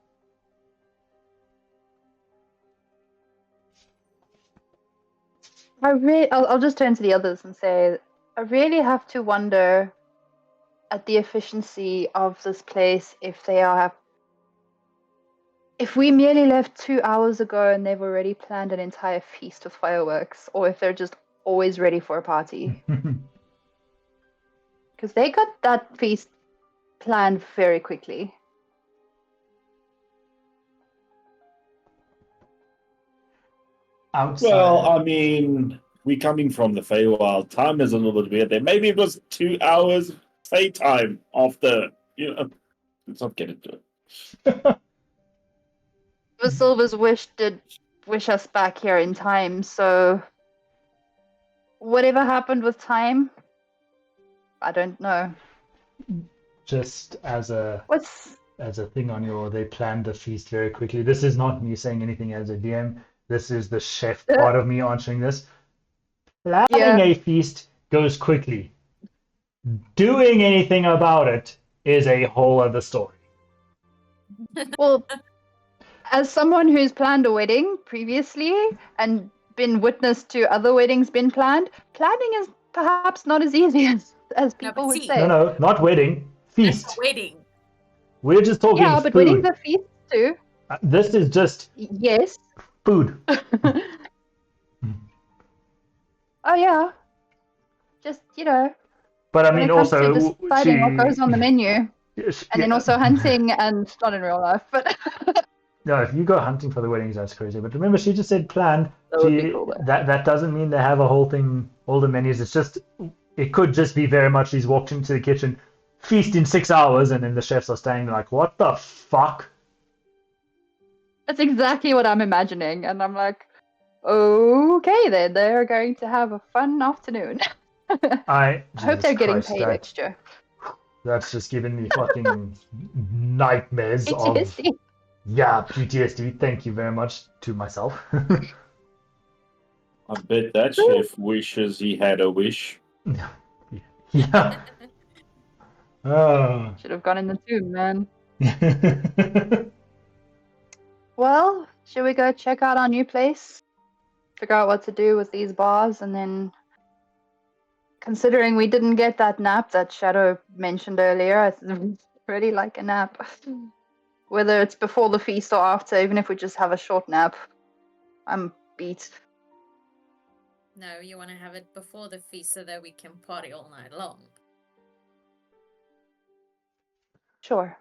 I'll just turn to the others and say, I really have to wonder at the efficiency of this place if we merely left 2 hours ago and they've already planned an entire feast of fireworks, or if they're just always ready for a party. Because they got that feast planned very quickly. Outside. Well, I mean, we coming from the Feywild. Time is a little bit weird there. Maybe it was 2 hours Fey time after, let's not get into it. Visilva's wish did wish us back here in time, so whatever happened with time, I don't know. Just as a thing on they planned the feast very quickly. This is not me saying anything as a DM. This is the chef part of me answering this. Planning a feast goes quickly. Doing anything about it is a whole other story. Well, as someone who's planned a wedding previously and been witness to other weddings been planned, planning is perhaps not as easy as people would say. No, not wedding. Feast. Wedding. We're just talking Yeah, but food. weddings are feasts too. This is just Yes. food. Oh yeah. Just But I when mean, it comes also to deciding what goes on the menu, and then also hunting and not in real life, but no, if you go hunting for the weddings, that's crazy. But remember, she just said planned. That would be cool, though. That doesn't mean they have a whole thing, all the menus. It could just be very much he's walked into the kitchen, feast in 6 hours, and then the chefs are standing like, what the fuck? that's exactly what I'm imagining, and I'm like, okay, then they're going to have a fun afternoon. I hope they're getting paid extra. That's just giving me fucking nightmares of PTSD. Yeah, PTSD. Thank you very much to myself. I bet that chef wishes he had a wish. Yeah. Oh. Should have gone in the tomb, man. Well, should we go check out our new place? Figure out what to do with these bars, and then, considering we didn't get that nap that Shadow mentioned earlier, I really like a nap. Whether it's before the feast or after, even if we just have a short nap, I'm beat. No, you want to have it before the feast so that we can party all night long. Sure.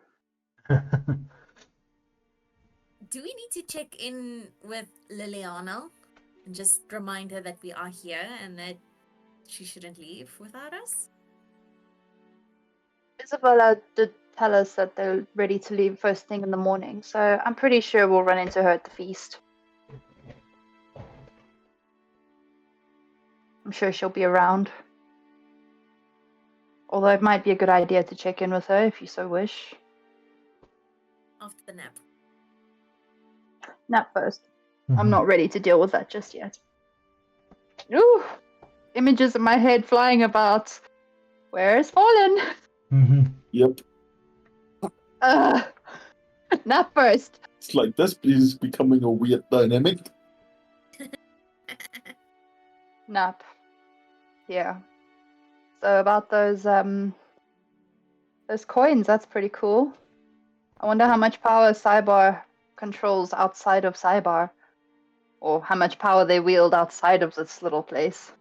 Do we need to check in with Liliana and just remind her that we are here and that she shouldn't leave without us? Isabella did tell us that they're ready to leave first thing in the morning, so I'm pretty sure we'll run into her at the feast. I'm sure she'll be around. Although it might be a good idea to check in with her if you so wish. After the nap. Nap first. I'm not ready to deal with that just yet. Ooh! Images in my head flying about. Where's Forlan? Yep. Nap first. It's like this is becoming a weird dynamic. Nap. Yeah. So about those coins, that's pretty cool. I wonder how much power Cybar controls outside of Cybar, or how much power they wield outside of this little place.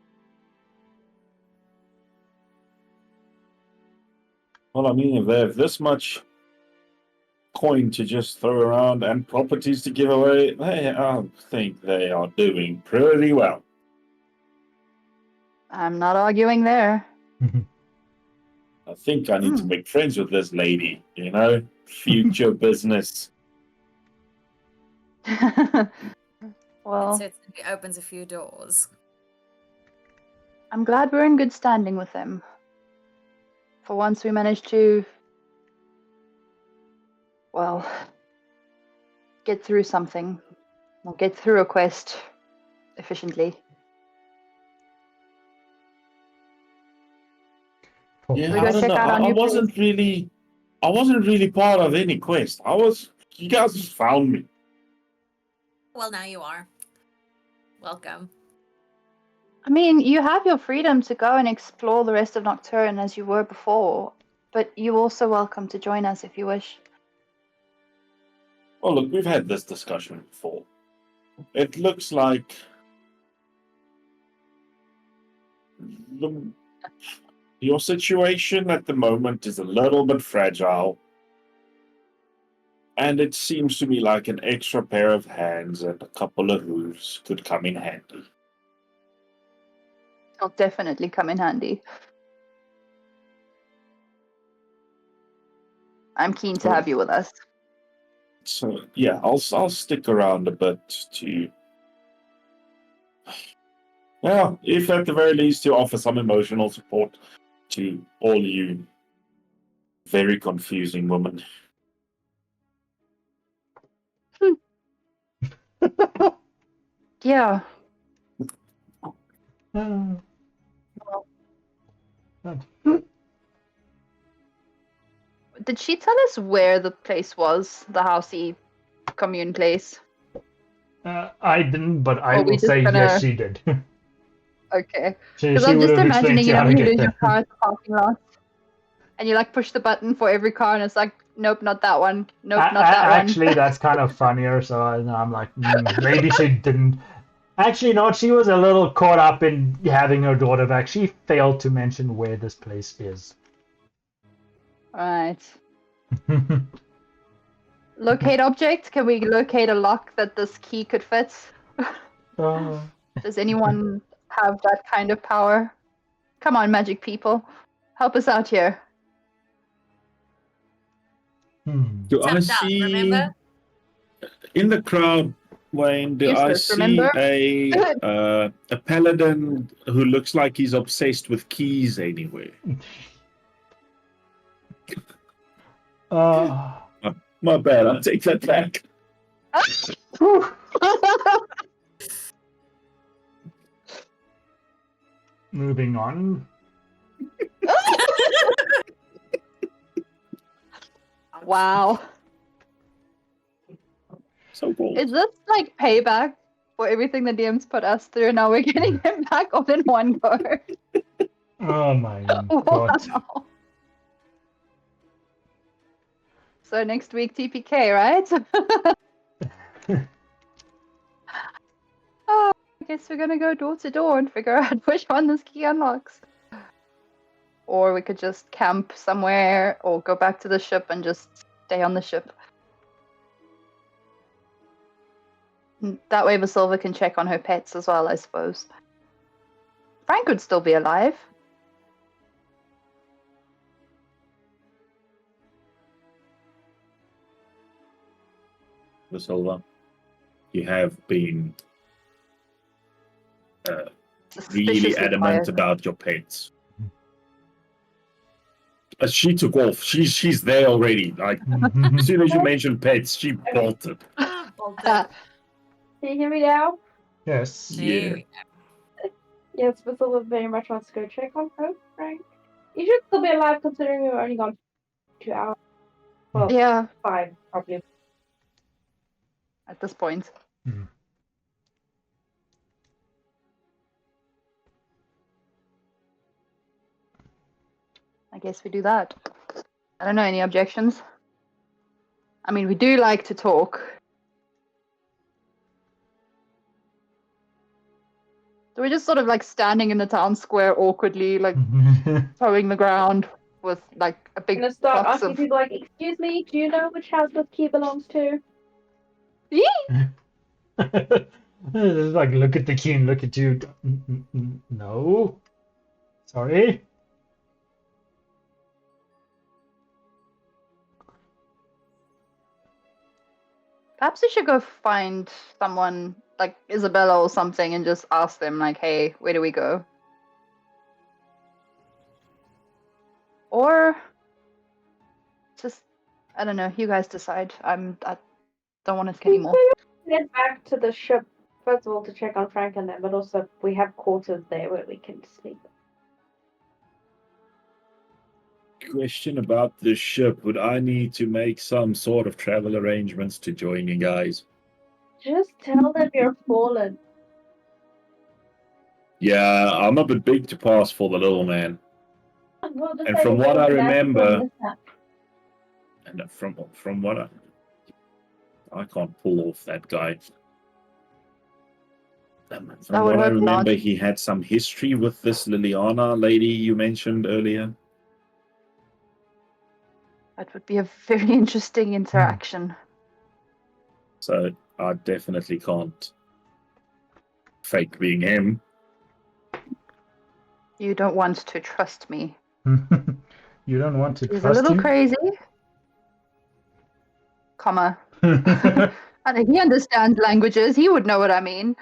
Well, I mean, if they have this much coin to just throw around and properties to give away, I think they are doing pretty well. I'm not arguing there. I think I need to make friends with this lady, you know? Future business. Well, It certainly opens a few doors. I'm glad we're in good standing with them. For once we managed to, well, get through something. Or get through a quest efficiently. Yeah, We go I don't check know. out our I new wasn't really part of any quest. You guys just found me. Well, now you are. Welcome. I mean, you have your freedom to go and explore the rest of Nocturne as you were before, but you're also welcome to join us if you wish. Well, look, we've had this discussion before. It looks like your situation at the moment is a little bit fragile. And it seems to me like an extra pair of hands and a couple of hooves could come in handy. It'll definitely come in handy. I'm keen to have you with us. So yeah, I'll stick around a bit to, well, if at the very least to offer some emotional support to all you very confusing women. Yeah. Did she tell us where the place was? The housey commune place? I didn't, but I Or we will just say gonna- yes, she did. Okay. She Because I'm would just have imagining, explained you to know, how to when you get lose your there. car at the parking lot, and you like push the button for every car, and it's like, nope, not that one. Nope, not that one. Actually, that's kind of funnier. So I'm like, maybe she didn't. Actually, no, she was a little caught up in having her daughter back. She failed to mention where this place is. Right. Locate object? Can we locate a lock that this key could fit? Does anyone have that kind of power? Come on, magic people. Help us out here. Do I Tapped out, see remember? in the crowd, Wayne? Do I Useless, see remember? a paladin who looks like he's obsessed with keys anywhere? My bad. I'll take that back. Moving on. Wow. So bold. Is this like payback for everything the DM's put us through? Now we're getting him back all in one go. Oh my god. Wow. So next week TPK, right? Oh, I guess we're gonna go door to door and figure out which one this key unlocks. Or we could just camp somewhere or go back to the ship and just stay on the ship. That way Visilva can check on her pets as well, I suppose. Frank would still be alive. Visilva, you have been really Suspiciously adamant quiet. about your pets. As she took off, she's there already. Like as soon as you mentioned pets, she bolted. Can you hear me now? Yes. Yeah. Yes, Visilva very much wants to go check on Pope Frank. He should still be alive considering we were only gone 2 hours. Well, Yeah, 5 probably. at this point. Mhm. I guess we do that. I don't know, any objections? I mean, we do like to talk. So we're just sort of like standing in the town square awkwardly, like towing the ground with like a big I'm gonna start box asking of. people like, excuse me, do you know which house this key belongs to? It's like, look at the key and look at you. No. Sorry. Perhaps we should go find someone like Isabella or something and just ask them like, hey, where do we go? Or just, I don't know, you guys decide. I don't want to think anymore. Get back to the ship, first of all, to check on Frank and them, but also we have quarters there where we can sleep. Question about the ship. Would I need to make some sort of travel arrangements to join you guys? Just tell them you're fallen. Yeah, I'm a bit big to pass for the little man. We'll just And say from that what there I was an remember- accident mishap. And from what I can't pull off that guy. I From would what I hope not. remember, he had some history with this Liliana lady you mentioned earlier. That would be a very interesting interaction. So I definitely can't fake being him. You don't want to trust me. You don't want to He's a trust little him? crazy. Comma. And he understands languages. He would know what I mean.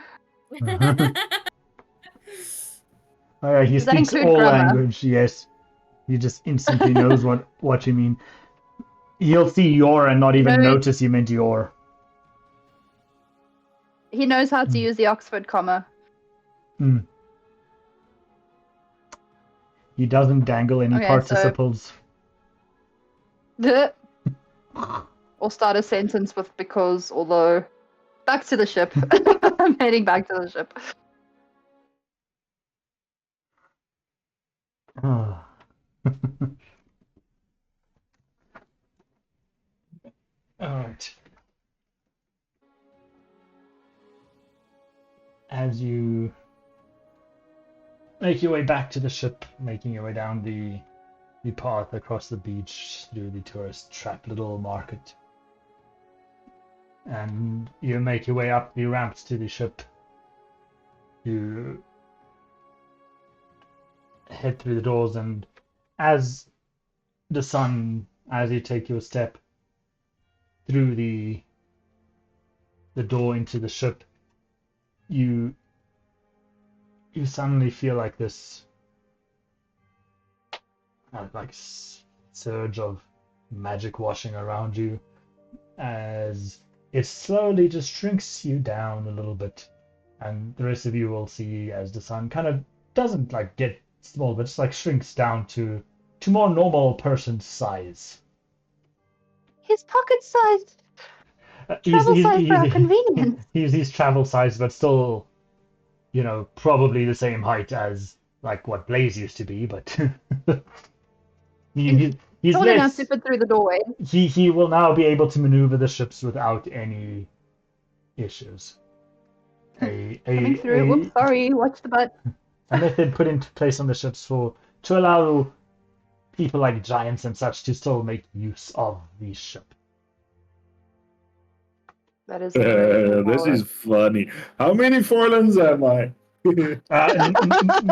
Oh, yeah, he Does that speaks include all grammar? language, yes. He just instantly knows what you mean. He'll see your and not even No, notice you meant your. He knows how to use the Oxford comma. He doesn't dangle any Okay, so- participles. Or start a sentence with because, although. Back to the ship. I'm heading back to the ship. Ah. Alright. As you make your way back to the ship, making your way down the path across the beach through the tourist trap little market, and you make your way up the ramps to the ship, you head through the doors, and as you take your step through the door into the ship, you suddenly feel like this surge of magic washing around you as it slowly just shrinks you down a little bit, and the rest of you will see as the sun kind of doesn't like get small, but just like shrinks down to more normal person size. He's pocket-sized. He's, Travel size for our convenience. he's travel size, but still, probably the same height as like what Blaze used to be, but he's Tall enough less. to fit through the doorway. He will now be able to maneuver the ships without any issues. Coming through. Whoops, sorry. Watch the butt. A method put into place on the ships to allow people like giants and such to still make use of the ship. That is This is funny. How many Forlans am I?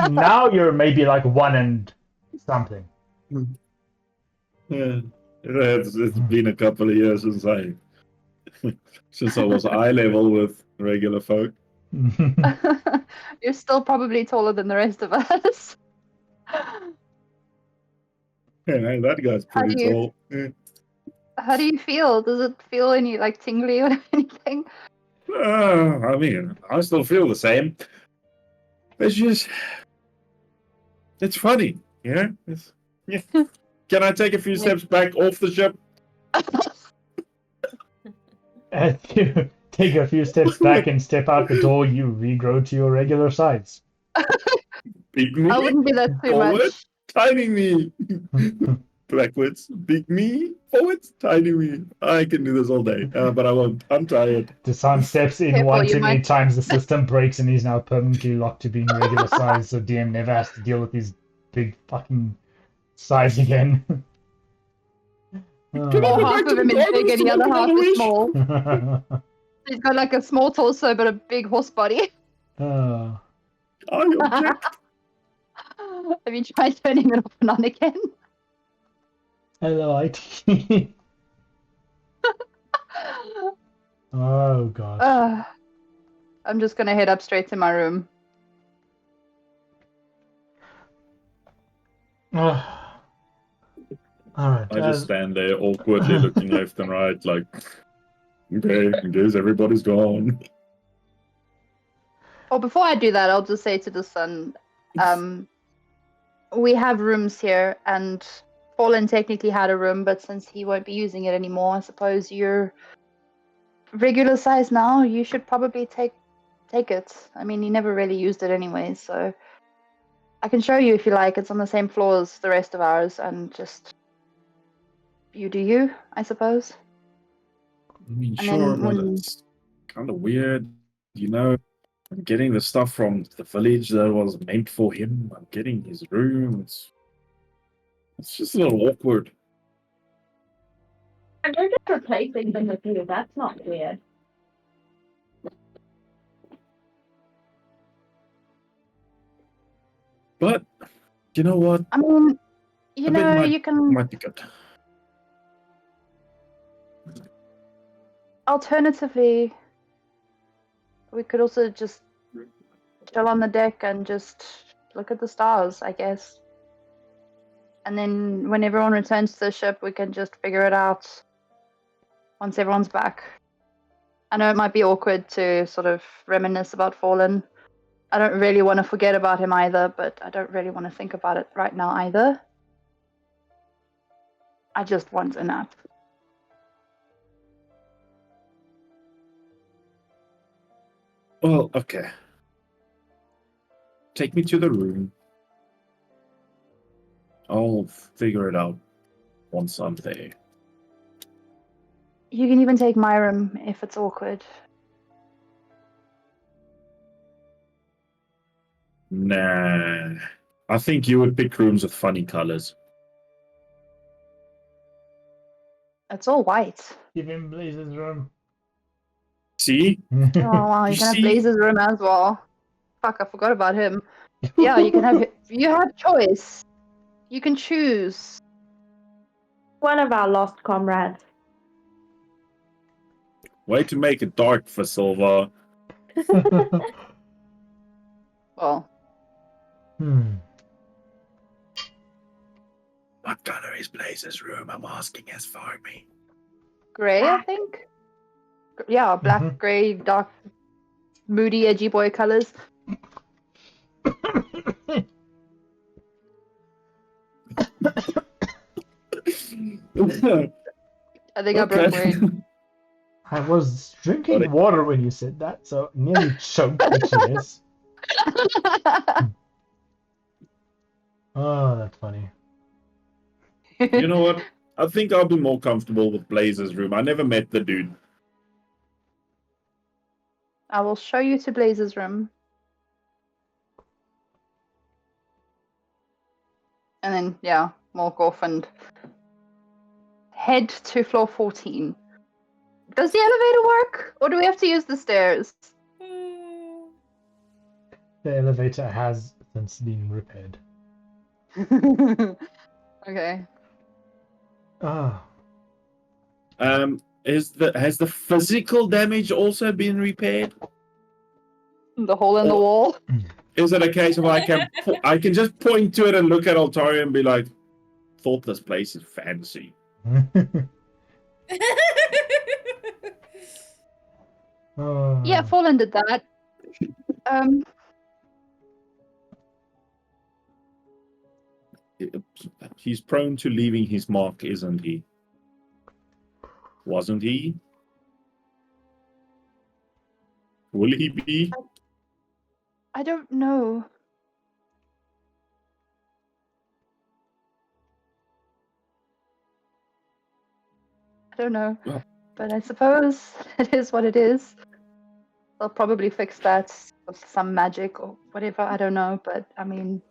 Now you're maybe like 1 and something. Yeah, it's been a couple of years since I was eye level with regular folk. You're still probably taller than the rest of us. Yeah, that guy's pretty tall. Yeah. How do you feel? Does it feel any like tingly or anything? I mean, I still feel the same. It's funny, yeah. Can I take a few steps back off the ship? As you take a few steps back and step out the door, you regrow to your regular size. Big me. I wouldn't be that too Forward, much. tiny me. Backwards, big me. Forwards, tiny me. I can do this all day, but I won't. I'm tired. Dasan steps in Careful, one you too many might- times, the system breaks, and he's now permanently locked to being regular size, so DM never has to deal with his big fucking size again. Can I Or go half back to of him the is gardens big and to the other make half another is wish? small. He's got like a small torso but a big horse body. Oh. I object. Have you tried turning it off and on again? Hello, IT. Oh gosh. I'm just gonna head up straight to my room. Alright. I just stand there awkwardly looking left and right, like, okay, I guess everybody's gone. Well, before I do that, I'll just say to the sun, we have rooms here, and Forlan technically had a room, but since he won't be using it anymore, I suppose you're regular size now. You should probably take it. I mean, he never really used it anyway, so I can show you if you like. It's on the same floor as the rest of ours, and just you do you, I suppose. I mean, And sure, then but when- it's kind of weird, I'm getting the stuff from the village that was meant for him. I'm getting his room. It's just a little awkward. And they're just replacing them with you. That's not weird. But you know what? I mean, you I bet know, you can. Might be good. Alternatively, we could also just chill on the deck and just look at the stars, I guess. And then when everyone returns to the ship, we can just figure it out once everyone's back. I know it might be awkward to sort of reminisce about Forlan. I don't really want to forget about him either, but I don't really want to think about it right now either. I just want a nap. Well, okay. Take me to the room. I'll figure it out once I'm there. You can even take my room if it's awkward. Nah. I think you would pick rooms with funny colors. It's all white. Give him Blaze's room. See? Oh wow, you You can have see- Blaze's room as well. Fuck, I forgot about him. Yeah, you can have. You have choice. You can choose. One of our lost comrades. Way to make it dark for Silva. Well, What color is Blaze's room? I'm asking as Farmy. grey, I think. Yeah, black, grey, dark, moody, edgy boy colors. I think I broke Wayne. I was drinking water when you said that, so nearly choked, but yes. Oh, that's funny. You know what? I think I'll be more comfortable with Blaze's room. I never met the dude. I will show you to Blaze's room. And then, yeah, walk off and head to floor 14. Does the elevator work? Or do we have to use the stairs? The elevator has since been repaired. Okay. Ah. Has the physical damage also been repaired? The hole in the wall? Is it a case of I can just point to it and look at Altari and be like, thought this place is fancy. Yeah, Forlan did that. He's prone to leaving his mark, isn't he? Wasn't he? Will he be? I don't know. I don't know. Oh. But I suppose it is what it is. They'll probably fix that with some magic or whatever, I don't know, but I mean...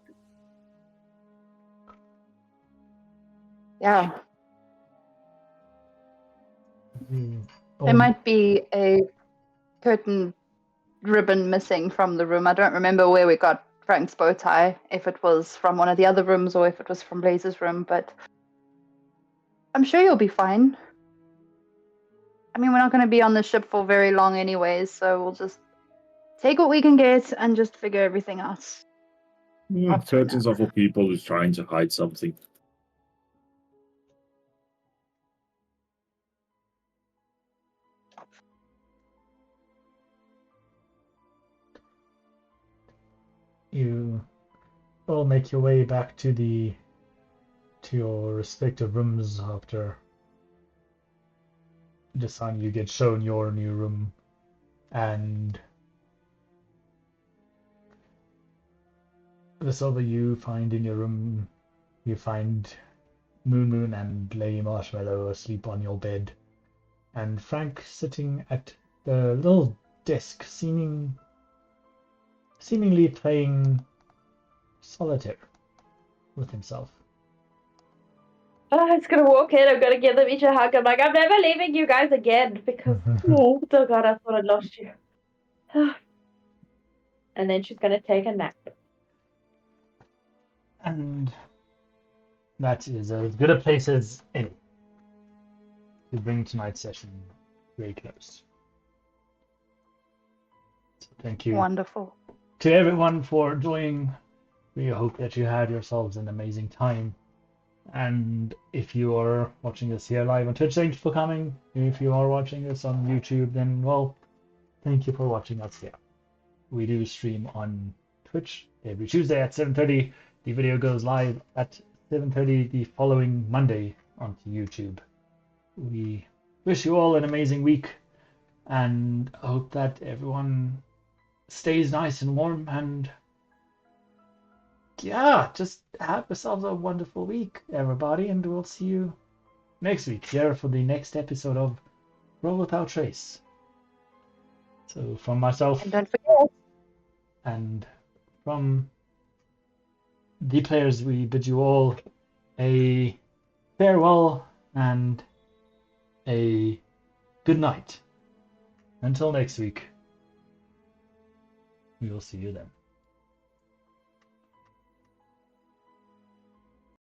Yeah. There might be a curtain ribbon missing from the room. I don't remember where we got Frank's bow tie, if it was from one of the other rooms or if it was from Blaze's room, but I'm sure you'll be fine. I mean, we're not going to be on the ship for very long anyways, so we'll just take what we can get and just figure everything out. Curtains are for people who's trying to hide something. You all make your way back to your respective rooms after Dasan, you get shown your new room, and Visilva, you find in your room, you find Moon and Lady Marshmallow asleep on your bed, and Frank sitting at the little desk, seemingly playing solitaire with himself. I was gonna walk in, I'm gonna give them each a hug. I'm like, I'm never leaving you guys again because oh god, I thought I'd lost you. And then she's gonna take a nap. And that is as good a place as any to bring tonight's session very close. So thank you. Wonderful. To everyone for joining. We hope that you had yourselves an amazing time. And if you are watching us here live on Twitch, thank you for coming. If you are watching us on YouTube, then, well, thank you for watching us here. We do stream on Twitch every Tuesday at 7:30. The video goes live at 7:30 the following Monday onto YouTube. We wish you all an amazing week and hope that everyone stays nice and warm, and yeah, just have yourselves a wonderful week, everybody, and we'll see you next week here for the next episode of Roll Without Trace. So from myself, And don't forget, and from the players, we bid you all a farewell and a good night. Until next week, we will see you then.